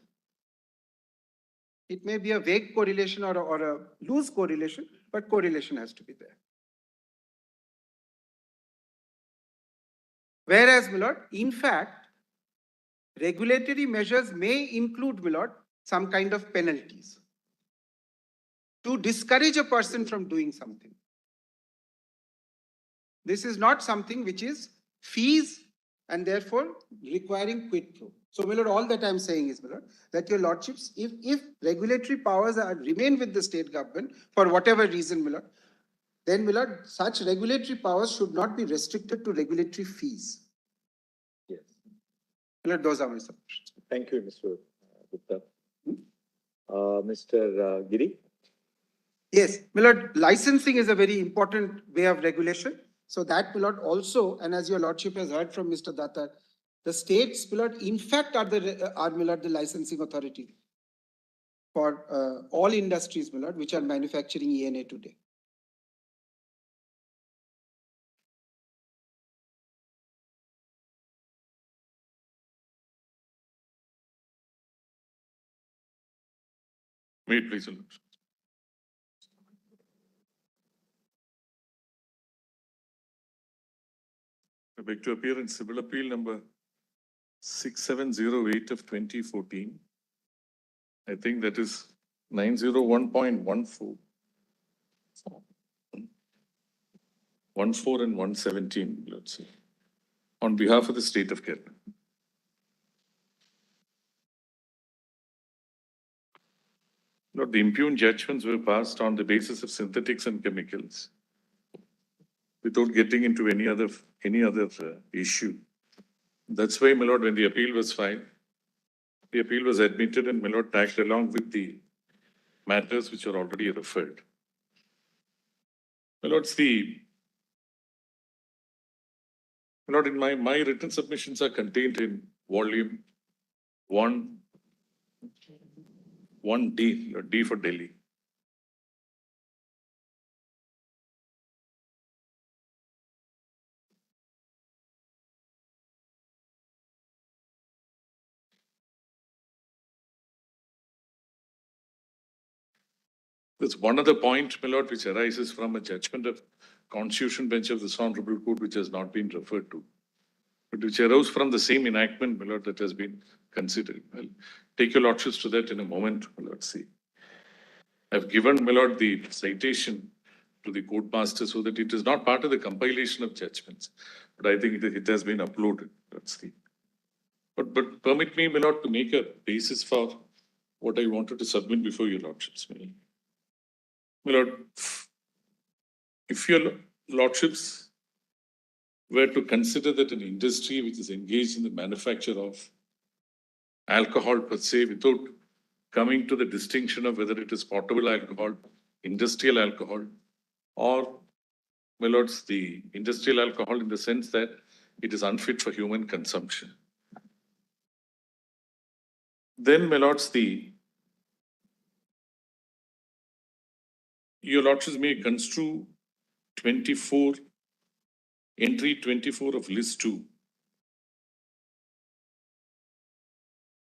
It may be a vague correlation or a loose correlation, but correlation has to be there. Whereas, my lord, in fact, regulatory measures may include, my lord, some kind of penalties to discourage a person from doing something. This is not something which is fees and therefore requiring quid pro. So, my lord, all that I'm saying is, my lord, that your lordships, if regulatory powers remain with the state government for whatever reason, my lord, then, my lord, such regulatory powers should not be restricted to regulatory fees. Yes. My lord, those are my submissions. Thank you, Mr. Gupta. Mr. Giri? Yes, my lord, licensing is a very important way of regulation. So that, my lord, also, and as your lordship has heard from Mr. Datta, the states, my lord, in fact, are my lord, the licensing authority for all industries, my lord, which are manufacturing ENA today. Wait, please. I beg to appear in civil appeal number 6708 of 2014. I think that is 901.14. 14 and 117, let's see. On behalf of the state of Kerala. Lord, the impugned judgments were passed on the basis of synthetics and chemicals, without getting into any other issue. That's why, my lord, when the appeal was filed, the appeal was admitted and, my lord, tagged along with the matters which are already referred. My lord, in my written submissions are contained in volume 1D, D for Delhi. There's one other point, my lord, which arises from a judgment of Constitution Bench of this Honorable Court, which has not been referred to, but which arose from the same enactment, my lord, that has been considered. I'll take your lordships to that in a moment, my lord. See, I've given, my lord, the citation to the court master so that it is not part of the compilation of judgments, but I think it has been uploaded. That's the. But permit me, my lord, to make a basis for what I wanted to submit before your lordships. My lord, if your lordships were to consider that an industry which is engaged in the manufacture of alcohol per se, without coming to the distinction of whether it is potable alcohol, industrial alcohol, or, my lords, the industrial alcohol in the sense that it is unfit for human consumption, then, my lords, your lordships may construe 24, entry 24 of list 2.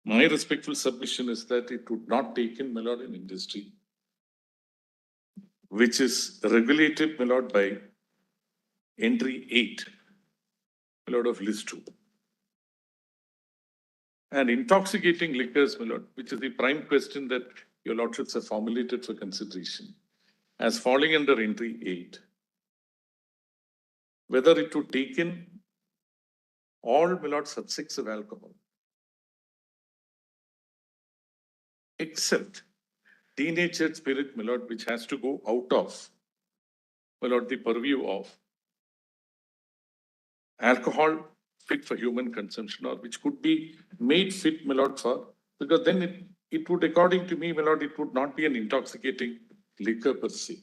My respectful submission is that it would not take in, my lord, an industry which is regulated, my lord, by entry 8. my lord, of list 2. And intoxicating liquors, my lord, which is the prime question that your lordships have formulated for consideration, as falling under entry 8. Whether it would take in all, my lord, subsects of alcohol, except denatured spirit, my lord, which has to go out of, my lord, the purview of alcohol fit for human consumption, or which could be made fit, my lord, for, because then it would, according to me, my lord, it would not be an intoxicating liquor per se.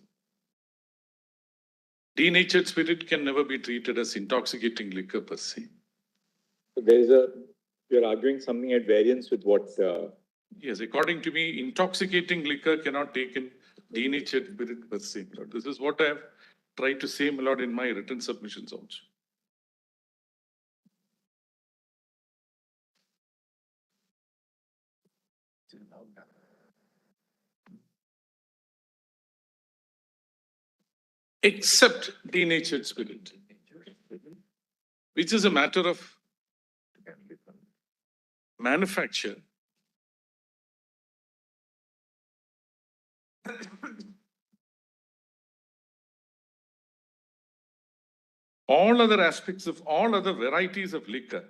Denatured spirit can never be treated as intoxicating liquor per se. So you're arguing something at variance with what, Yes, according to me, intoxicating liquor cannot take in denatured spirit per se, my lord. This is what I have tried to say, my lord, in my written submissions also. Except denatured spirit, which is a matter of manufacture. All other aspects of all other varieties of liquor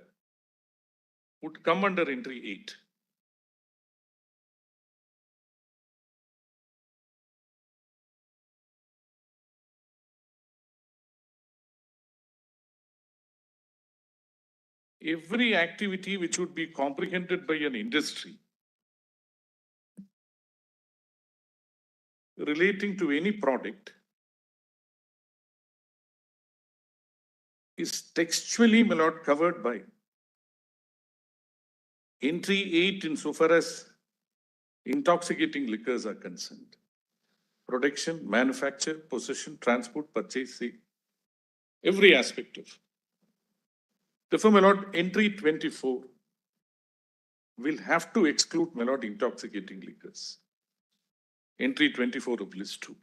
would come under entry 8. Every activity which would be comprehended by an industry relating to any product is textually, my lord, covered by entry 8 insofar as intoxicating liquors are concerned. Production, manufacture, possession, transport, purchase, sale, every aspect of. Therefore, my lord, entry 24 will have to exclude, my lord, intoxicating liquors. Entry 24 of list 2.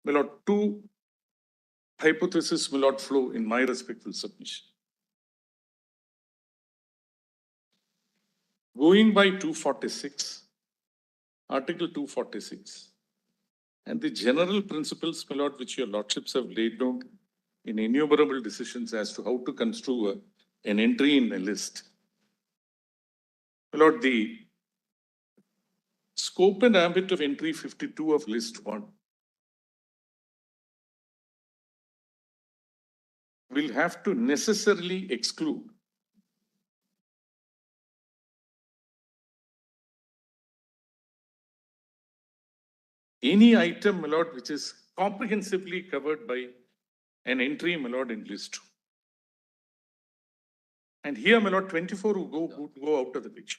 My lord, 2 hypotheses will not flow in my respectful submission. Going by 246, Article 246, and the general principles, my lord, which your lordships have laid down in innumerable decisions as to how to construe an entry in a list. My lord, the scope and ambit of entry 52 of list 1 will have to necessarily exclude any item, my lord, which is comprehensively covered by an entry, my lord, in list 2. And here, my lord, 24 would go out of the picture.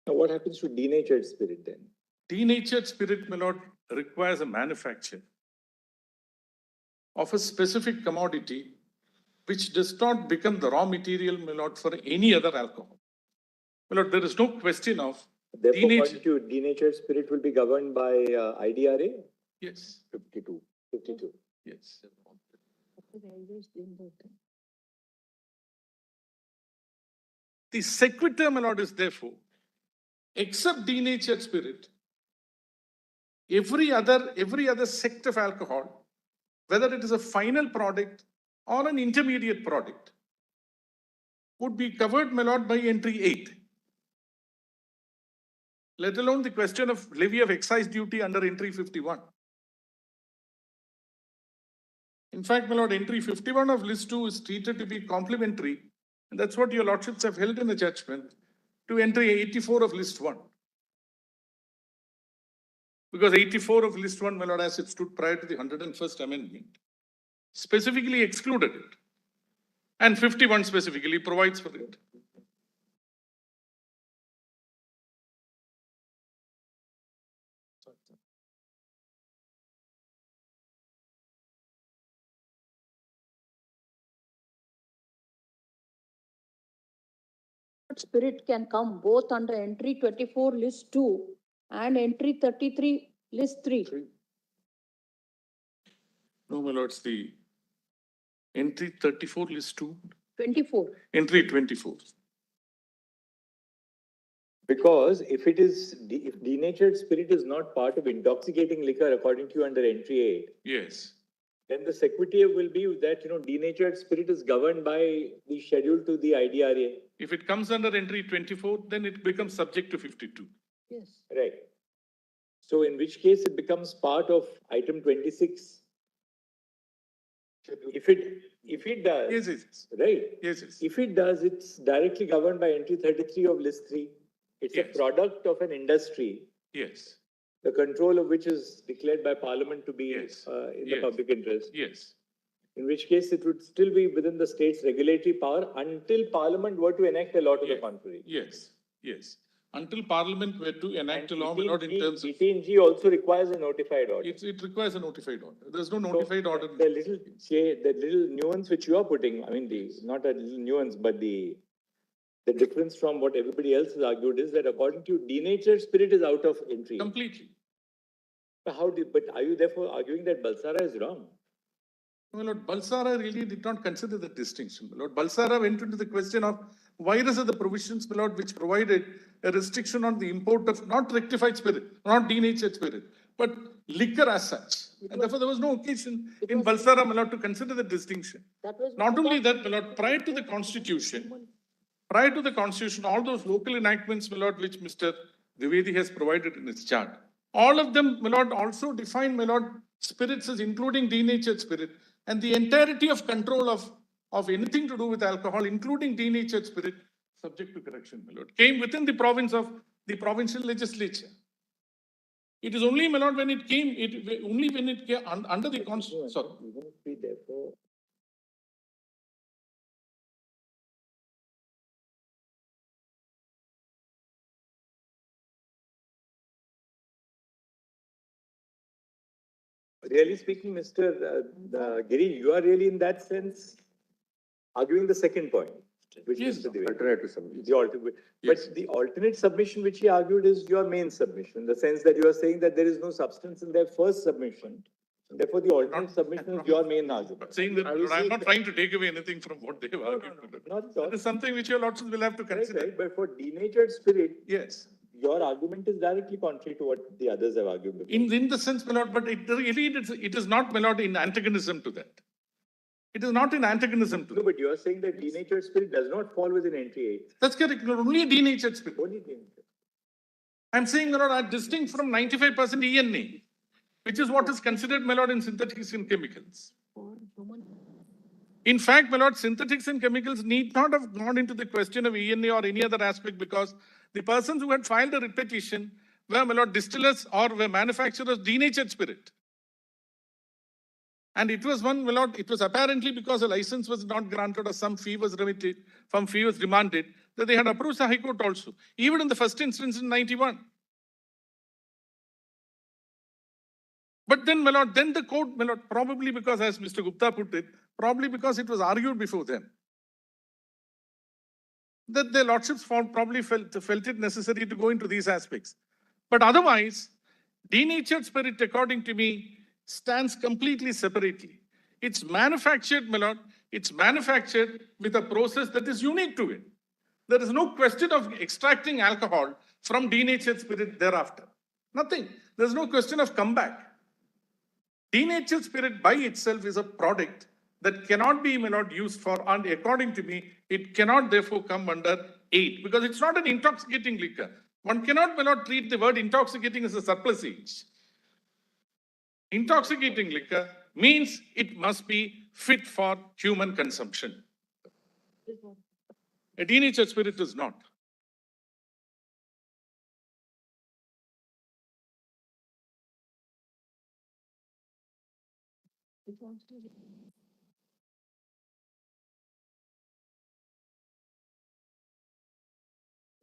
now what happens to denatured spirit then? Denatured spirit, my lord, requires a manufacture of a specific commodity which does not become the raw material, my lord, for any other alcohol. My lord, there is no question of Therefore, according to you, denatured spirit will be governed by IDRA? Yes. 52. Yes. The sequitur, my lord, is therefore, except denatured spirit, every other sect of alcohol, whether it is a final product or an intermediate product, would be covered, my lord, by entry 8. Let alone the question of levy of excise duty under entry 51. In fact, my lord, entry 51 of list 2 is treated to be complementary, and that's what your lordships have held in the judgment, to entry 84 of list 1. Because 84 of list 1, my lord, as it stood prior to the 101st amendment, specifically excluded it. And 51 specifically provides for it. Spirit can come both under entry 24 list 2 and entry 33, list 3. No, my lords, the entry 34, list 2, 24. entry 24. Because if if denatured spirit is not part of intoxicating liquor according to you under entry 8, Yes. then the sequitur will be that, denatured spirit is governed by the schedule to the IDRA. If it comes under entry 24, then it becomes subject to 52. Yes. Right. So in which case it becomes part of item 26. If it does. Yes, yes, yes. Right. Yes, yes. If it does, it's directly governed by entry 33 of list 3. It's Yes. a product of an industry, Yes. the control of which is declared by Parliament to be Yes. in the Yes. public interest. Yes. In which case it would still be within the state's regulatory power until Parliament were to enact a law to the Yes. contrary. Yes. Yes. Until Parliament were to enact a law, my And lord, in terms of. ETNG also requires a notified order. It requires a notified order. There's no notified order. The little nuance which you are putting, I mean, not a little nuance, but the difference from what everybody else has argued is that according to you, denatured spirit is out of entry. Completely. But are you therefore arguing that Balsara is wrong? My lord, Balsara really did not consider the distinction. My lord, Balsara went into the question of virus of the provisions, my lord, which provided a restriction on the import of not rectified spirit, not denatured spirit, but liquor as such. And therefore, there was no occasion in Balsara, my lord, to consider the distinction. Not only that, my lord, prior to the constitution, all those local enactments, my lord, which Mr. Dwivedi has provided in his chart, all of them, my lord, also define, my lord, spirits as including denatured spirit, and the entirety of control of anything to do with alcohol, including denatured spirit, subject to correction, my lord, came within the province of the provincial legislature. It is only, my lord, when it came under the constitution. Sorry. Really speaking, Mr. Giri, you are really in that sense arguing the second point, which Yes. Mr. Dwivedi. Alternative submission. Yes. But the alternate submission which he argued is your main submission, in the sense that you are saying that there is no substance in their first submission. Therefore, the alternate submission is your main argument. Saying that I'm not trying to take away anything from what they have argued. Not at all. That is something which your lordships will have to consider. Right, but for denatured spirit, Yes. your argument is directly contrary to what the others have argued before. In the sense, my lord, but it is not, my lord, in antagonism to that. It is not in antagonism to No, that. but you are saying that denatured spirit does not fall within entry 8. That's correct. Only denatured spirit. Only denatured. I'm saying, my lord, are distinct from 95% ENA, which is what is considered, my lord, in synthetics and chemicals. In fact, my lord, synthetics and chemicals need not have gone into the question of ENA or any other aspect, because the persons who had filed a petition were, my lord, distillers or were manufacturers of denatured spirit. And it was one, my lord, it was apparently because a license was not granted or some fee was remitted, some fee was demanded, that they had approached the High Court also, even in the first instance in 91. But then, my lord, then the court, my lord, probably because, as Mr. Gupta put it, probably because it was argued before them, that their lordships probably felt it necessary to go into these aspects. But otherwise, denatured spirit, according to me, stands completely separately. It's manufactured, my lord, it's manufactured with a process that is unique to it. There is no question of extracting alcohol from denatured spirit thereafter. Nothing. There's no question of comeback. Denatured spirit by itself is a product that cannot be, my lord, used for, and according to me, it cannot therefore come under 8, because it's not an intoxicating liquor. One cannot, my lord, treat the word intoxicating as a surplusage. Intoxicating liquor means it must be fit for human consumption. A denatured spirit is not.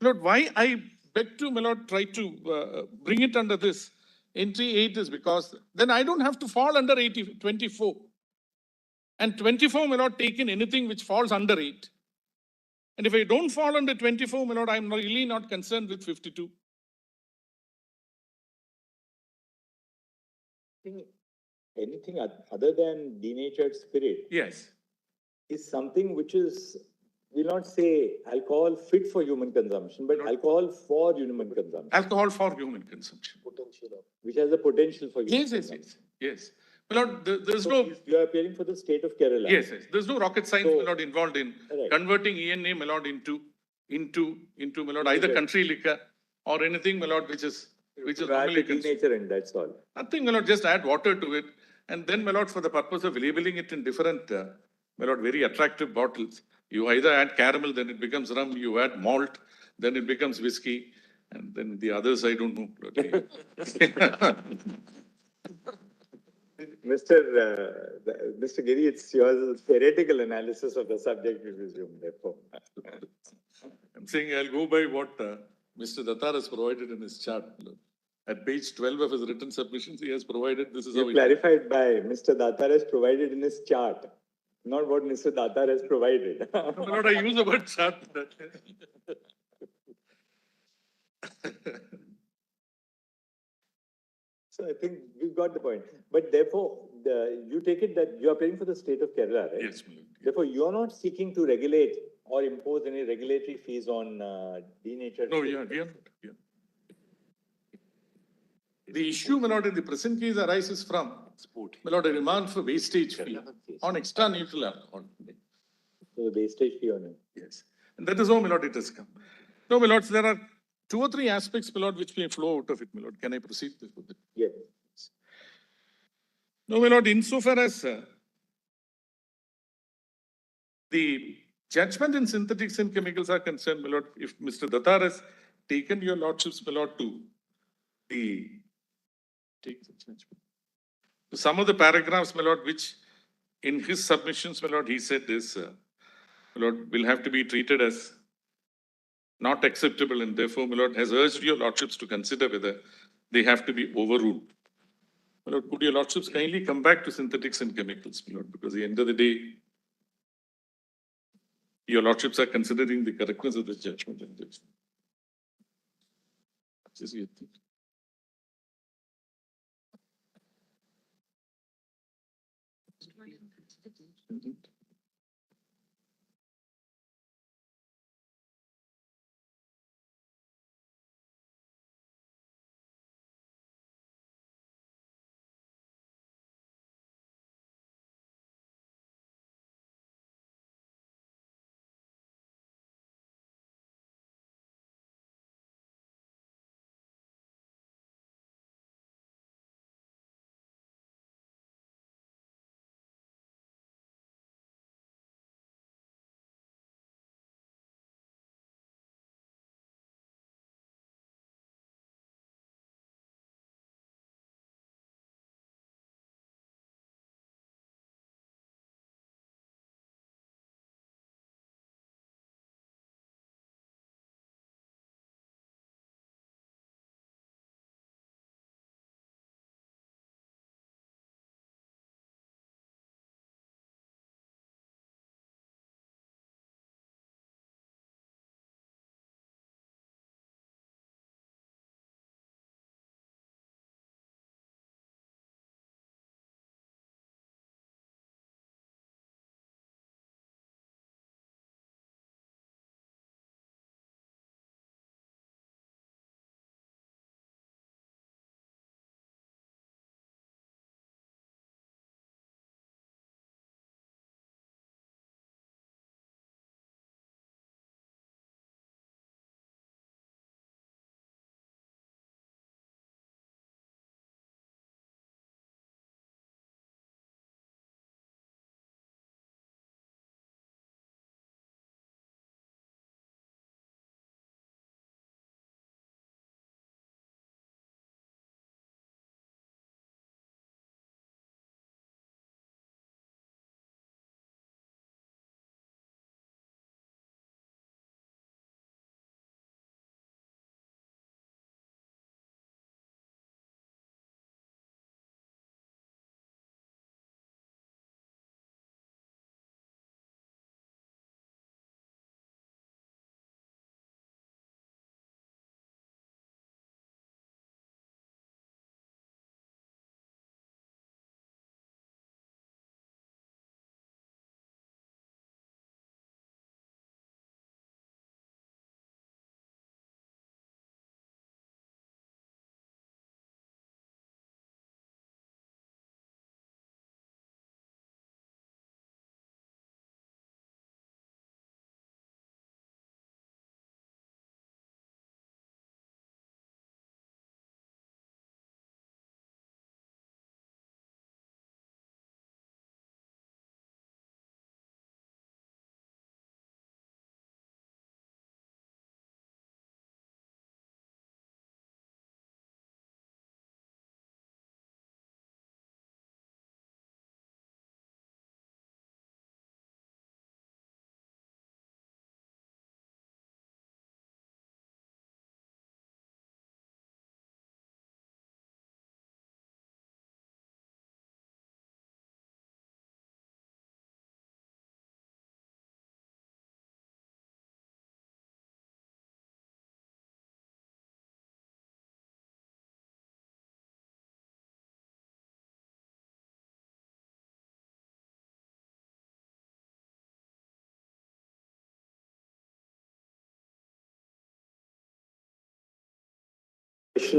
Lord, why I beg to, my lord, try to bring it under this entry 8 is because then I don't have to fall under 24. And 24 may not take in anything which falls under 8. And if I don't fall under 24, my lord, I'm really not concerned with 52. think anything other than denatured spirit Yes. is something which is, we'll not say alcohol fit for human consumption, but alcohol for human consumption. Alcohol for human consumption. Which has the potential for human Yes, yes, consumption. yes, yes. My lord, there's So no, you are appealing for the state of Kerala. yes, yes. There's no rocket science, So- my lord, involved in Right. converting ENA, my lord, into, my lord, either country liquor or anything, my lord, which is Add normally the consumed. denature and that's all. Nothing, my lord, just add water to it. And then, my lord, for the purpose of labeling it in different, my lord, very attractive bottles, you either add caramel, then it becomes rum, you add malt, then it becomes whiskey, and then the others, I don't know. Mr. Giri, it's your theoretical analysis of the subject, we resume, therefore. I'm saying I'll go by what Mr. Datar has provided in his chart. At page 12 of his written submissions, he has provided, this is how You it. clarified by Mr. Datar has provided in his chart, not what Mr. Datar has provided. No, my lord, I use the word chart. So I think we've got the point. But therefore, you take it that you are paying for the state of Kerala, right? Yes, my lord. Therefore, you are not seeking to regulate or impose any regulatory fees on denatured. No, spirit. we are not. Yeah. The issue, my lord, in the present case arises from, my lord, a demand for wastage fee on extra neutral alcohol. So the wastage fee on it. Yes. And that is how, my lord, it has come. No, my lords, there are 2 or 3 aspects, my lord, which may flow out of it, my lord. Can I proceed with it? Yes. No, my lord, insofar as the judgment in synthetics and chemicals are concerned, my lord, if Mr. Datar has taken your lordships, my lord, to some of the paragraphs, my lord, which in his submissions, my lord, he said this, my lord, will have to be treated as not acceptable, and therefore, my lord, has urged your lordships to consider whether they have to be overruled. My lord, could your lordships kindly come back to synthetics and chemicals, my lord, because at the end of the day, your lordships are considering the correctness of the judgment and this. This is your thing. Mhm.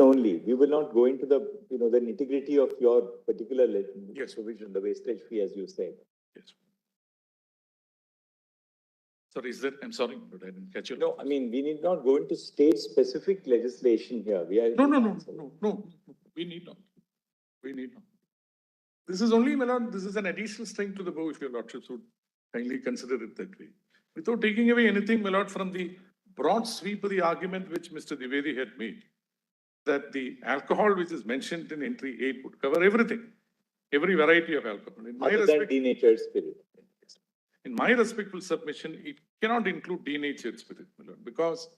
Only, we will not go into the, the nitty-gritty of your particular Yes. provision, the wastage fee, as you said. Yes. Sorry, I'm sorry, but I didn't catch you. No, I mean, we need not go into state-specific legislation here. We are. No, we need not. We need not. This is only, my lord, this is an additional string to the bow, if your lordships would kindly consider it that way. Without taking away anything, my lord, from the broad sweep of the argument which Mr. Dwivedi had made, that the alcohol which is mentioned in entry 8 would cover everything, every variety of alcohol. In my Other than denatured spirit. In my respectful submission, it cannot include denatured spirit, my lord, because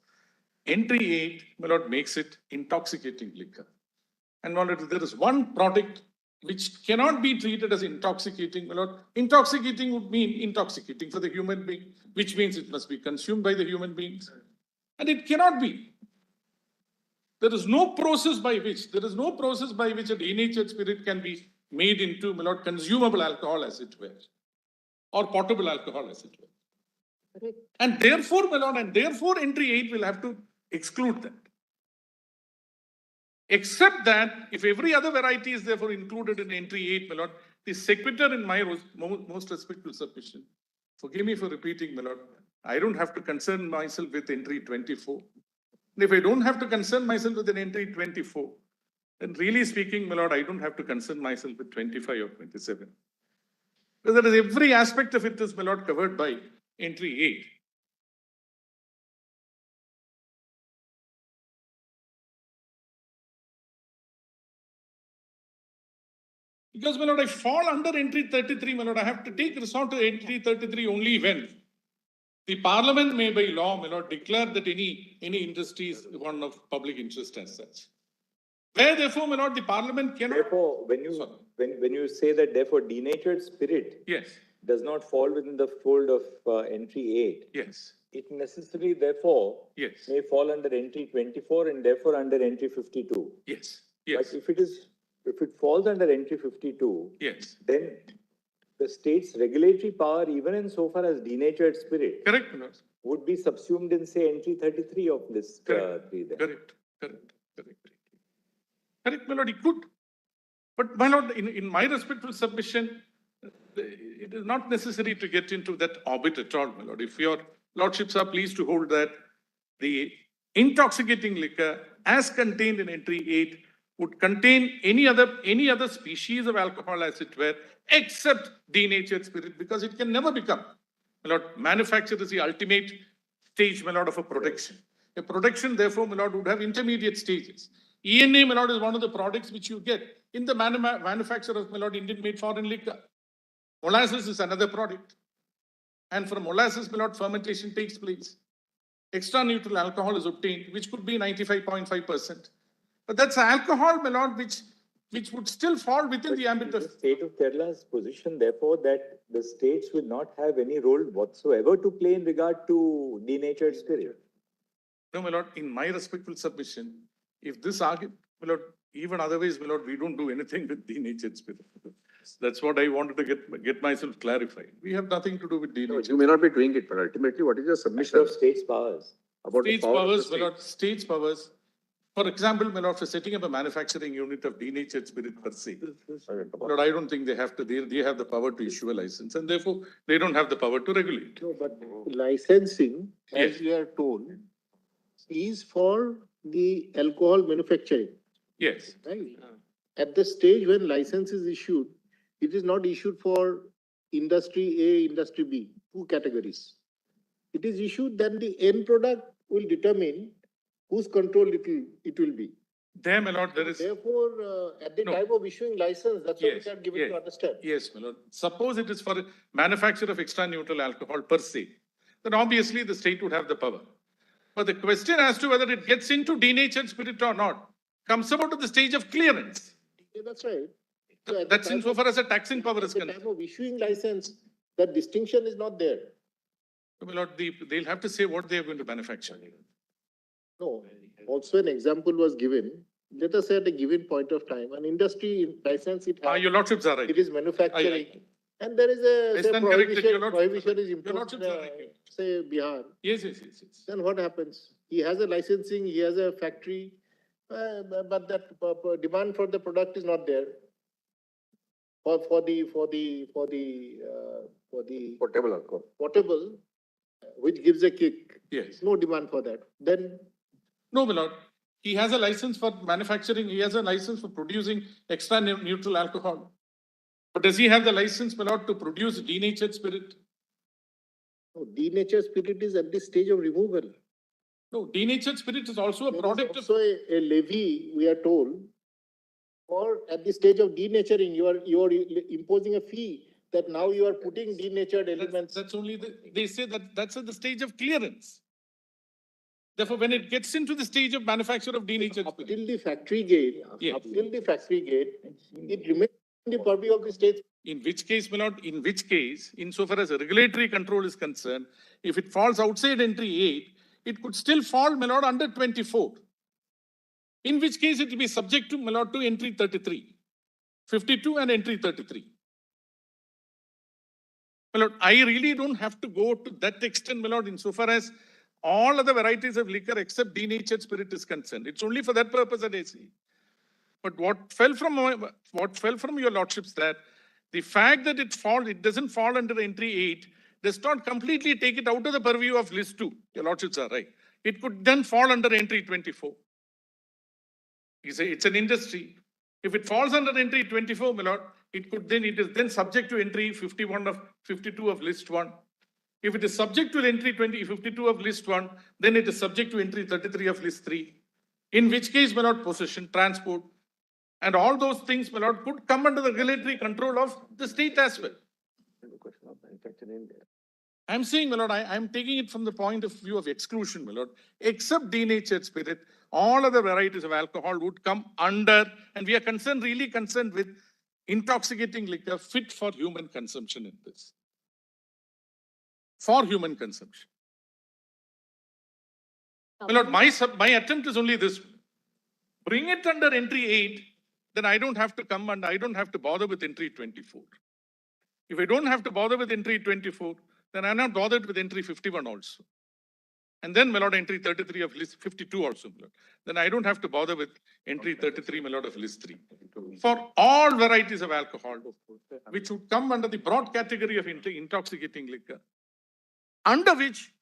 entry 8, my lord, makes it intoxicating liquor. And my lord, there is one product which cannot be treated as intoxicating, my lord. Intoxicating would mean intoxicating for the human being, which means it must be consumed by the human beings. And it cannot be. There is no process by which a denatured spirit can be made into, my lord, consumable alcohol, as it were, or potable alcohol, as it were. Correct. And therefore, my lord, entry 8 will have to exclude that. Except that, if every other variety is therefore included in entry 8, my lord, the sequitur in my most respectful submission, forgive me for repeating, my lord, I don't have to concern myself with entry 24. And if I don't have to concern myself with an entry 24, then really speaking, my lord, I don't have to concern myself with 25 or 27. Because that is every aspect of it is, my lord, covered by entry 8. Because, my lord, I fall under entry 33, my lord, I have to take resort to entry 33 only when the parliament may by law, my lord, declare that any industry is one of public interest as such. Where therefore, my lord, the parliament cannot. Therefore, when you say that therefore denatured spirit does not fall within the fold of entry 8. Yes. It necessarily therefore may fall under entry 24 and therefore under entry 52. Yes. But if it falls under entry 52, then the state's regulatory power, even insofar as denatured spirit, correct, my lord, would be subsumed in, say, entry 33 of list 3 then. Correct, my lord, it could. But, my lord, in my respectful submission, it is not necessary to get into that orbit at all, my lord. If your lordships are pleased to hold that the intoxicating liquor as contained in entry 8 would contain any other species of alcohol, as it were, except denatured spirit, because it can never become. My lord, manufacture is the ultimate stage, my lord, of a production. A production, therefore, my lord, would have intermediate stages. ENA, my lord, is one of the products which you get in the manufacture of, my lord, Indian-made foreign liquor. Molasses is another product. And from molasses, my lord, fermentation takes place. Extra neutral alcohol is obtained, which could be 95.5%. But that's alcohol, my lord, which would still fall within the ambit of... The state of Kerala's position, therefore, that the states will not have any role whatsoever to play in regard to denatured spirit. No, my lord, in my respectful submission, if this argument, my lord, even otherwise, my lord, we don't do anything with denatured spirit. That's what I wanted to get myself clarified. We have nothing to do with denatured. No, you may not be doing it, but ultimately, what is your submission of states' powers? About states' the power powers, of the my lord, states' powers. For example, my lord, for setting up a manufacturing unit of denatured spirit per se, Lord, I don't think they have to. They have the power to issue a license, and therefore they don't have the power to regulate. No, but licensing, as you are told, is for the alcohol manufacturing. Yes. Right. At the stage when license is issued, it is not issued for industry A, industry B, 2 categories. It is issued, then the end product will determine whose control it will be. There, my lord, there is... Therefore, at the time of issuing license, that's what we are given to understand. Yes, my lord. Suppose it is for manufacture of extra neutral alcohol per se, then obviously the state would have the power. But the question as to whether it gets into denatured spirit or not comes about at the stage of clearance. Yeah, that's right. So that's insofar as a taxing power is concerned. At the time of issuing license, that distinction is not there. So, my lord, they'll have to say what they are going to manufacture. No, also an example was given. Let us say at a given point of time, an industry license it has. Your lordships are right. It is manufacturing. And there is a prohibition is imposed in, say, Bihar. Yes. Then what happens? He has a licensing, he has a factory, But that demand for the product is not there. For the Portable alcohol. portable, which gives a kick. Yes. No demand for that. Then No, my lord. He has a license for manufacturing. He has a license for producing extra neutral alcohol. But does he have the license, my lord, to produce denatured spirit? denatured spirit is at this stage of removal. No, denatured spirit is also a There product is of. also a levy, we are told, or at the stage of denaturing, you are imposing a fee that now you are putting denatured elements. That's only they say that that's at the stage of clearance. Therefore, when it gets into the stage of manufacture of denatured Up spirit. till the factory gate, Yes. up till the factory gate, it remains in the purview of the state. In which case, my lord, insofar as regulatory control is concerned, if it falls outside entry 8, it could still fall, my lord, under 24. In which case it will be subject to, my lord, to entry 33, 52 and entry 33. My lord, I really don't have to go to that extent, my lord, insofar as all other varieties of liquor except denatured spirit is concerned. It's only for that purpose that I see. But what fell from your lordships that the fact that it doesn't fall under entry 8 does not completely take it out of the purview of list 2. Your lordships are right. It could then fall under entry 24. You say it's an industry. If it falls under entry 24, my lord, it is then subject to entry 52 of list 1. If it is subject to entry 52 of list 1, then it is subject to entry 33 of list 3. In which case, my lord, possession, transport, and all those things, my lord, could come under the regulatory control of the state as well. I'm saying, my lord, I'm taking it from the point of view of exclusion, my lord. Except denatured spirit, all other varieties of alcohol would come under, and we are really concerned with intoxicating liquor fit for human consumption in this. For human consumption. My lord, my attempt is only this. Bring it under entry 8, then I don't have to come and I don't have to bother with entry 24. If I don't have to bother with entry 24, then I'm not bothered with entry 51 also. And then, my lord, entry 33 of list 52 also, my lord. Then I don't have to bother with entry 33, my lord, of list 3. For all varieties of alcohol, which would come under the broad category of intoxicating liquor, under which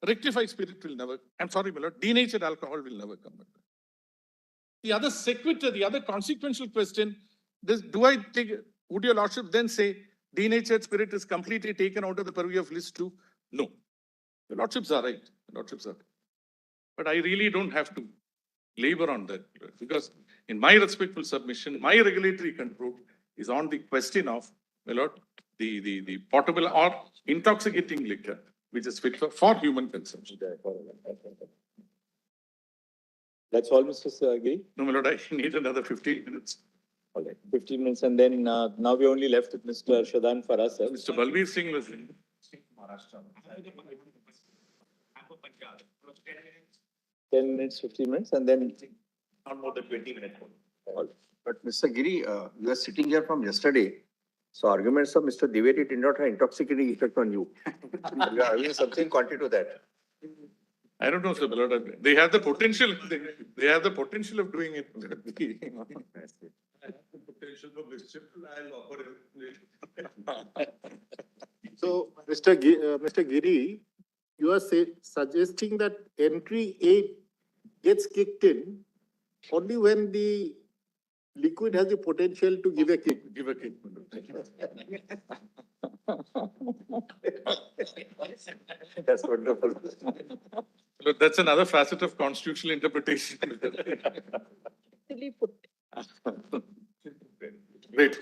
rectified spirit will never, I'm sorry, my lord, denatured alcohol will never come under. The other sequitur, the other consequential question, would your lordship then say denatured spirit is completely taken out of the purview of list 2? No. The lordships are right. The lordships are right. But I really don't have to labor on that because in my respectful submission, my regulatory control is on the question of, my lord, the potable or intoxicating liquor, which is fit for human consumption. That's all, Mr. Giri? No, my lord, I need another 15 minutes. All right, 15 minutes, and then now we're only left with Mr. Shadan Farah, sir. Mr. Balbir Singh was in. 10 minutes, 15 minutes, and then Not more than 20 minutes. All right. But Mr. Giri, you are sitting here from yesterday. So arguments of Mr. Dwivedi did not have intoxicating effect on you. You are having something contrary to that. I don't know, sir, my lord. They have the potential. They have the potential of doing it. So, Mr. Giri, you are suggesting that entry 8 gets kicked in only when the liquid has the potential to give a kick. Give a kick. that's wonderful. Look, that's another facet of constitutional interpretation. Really put. Great.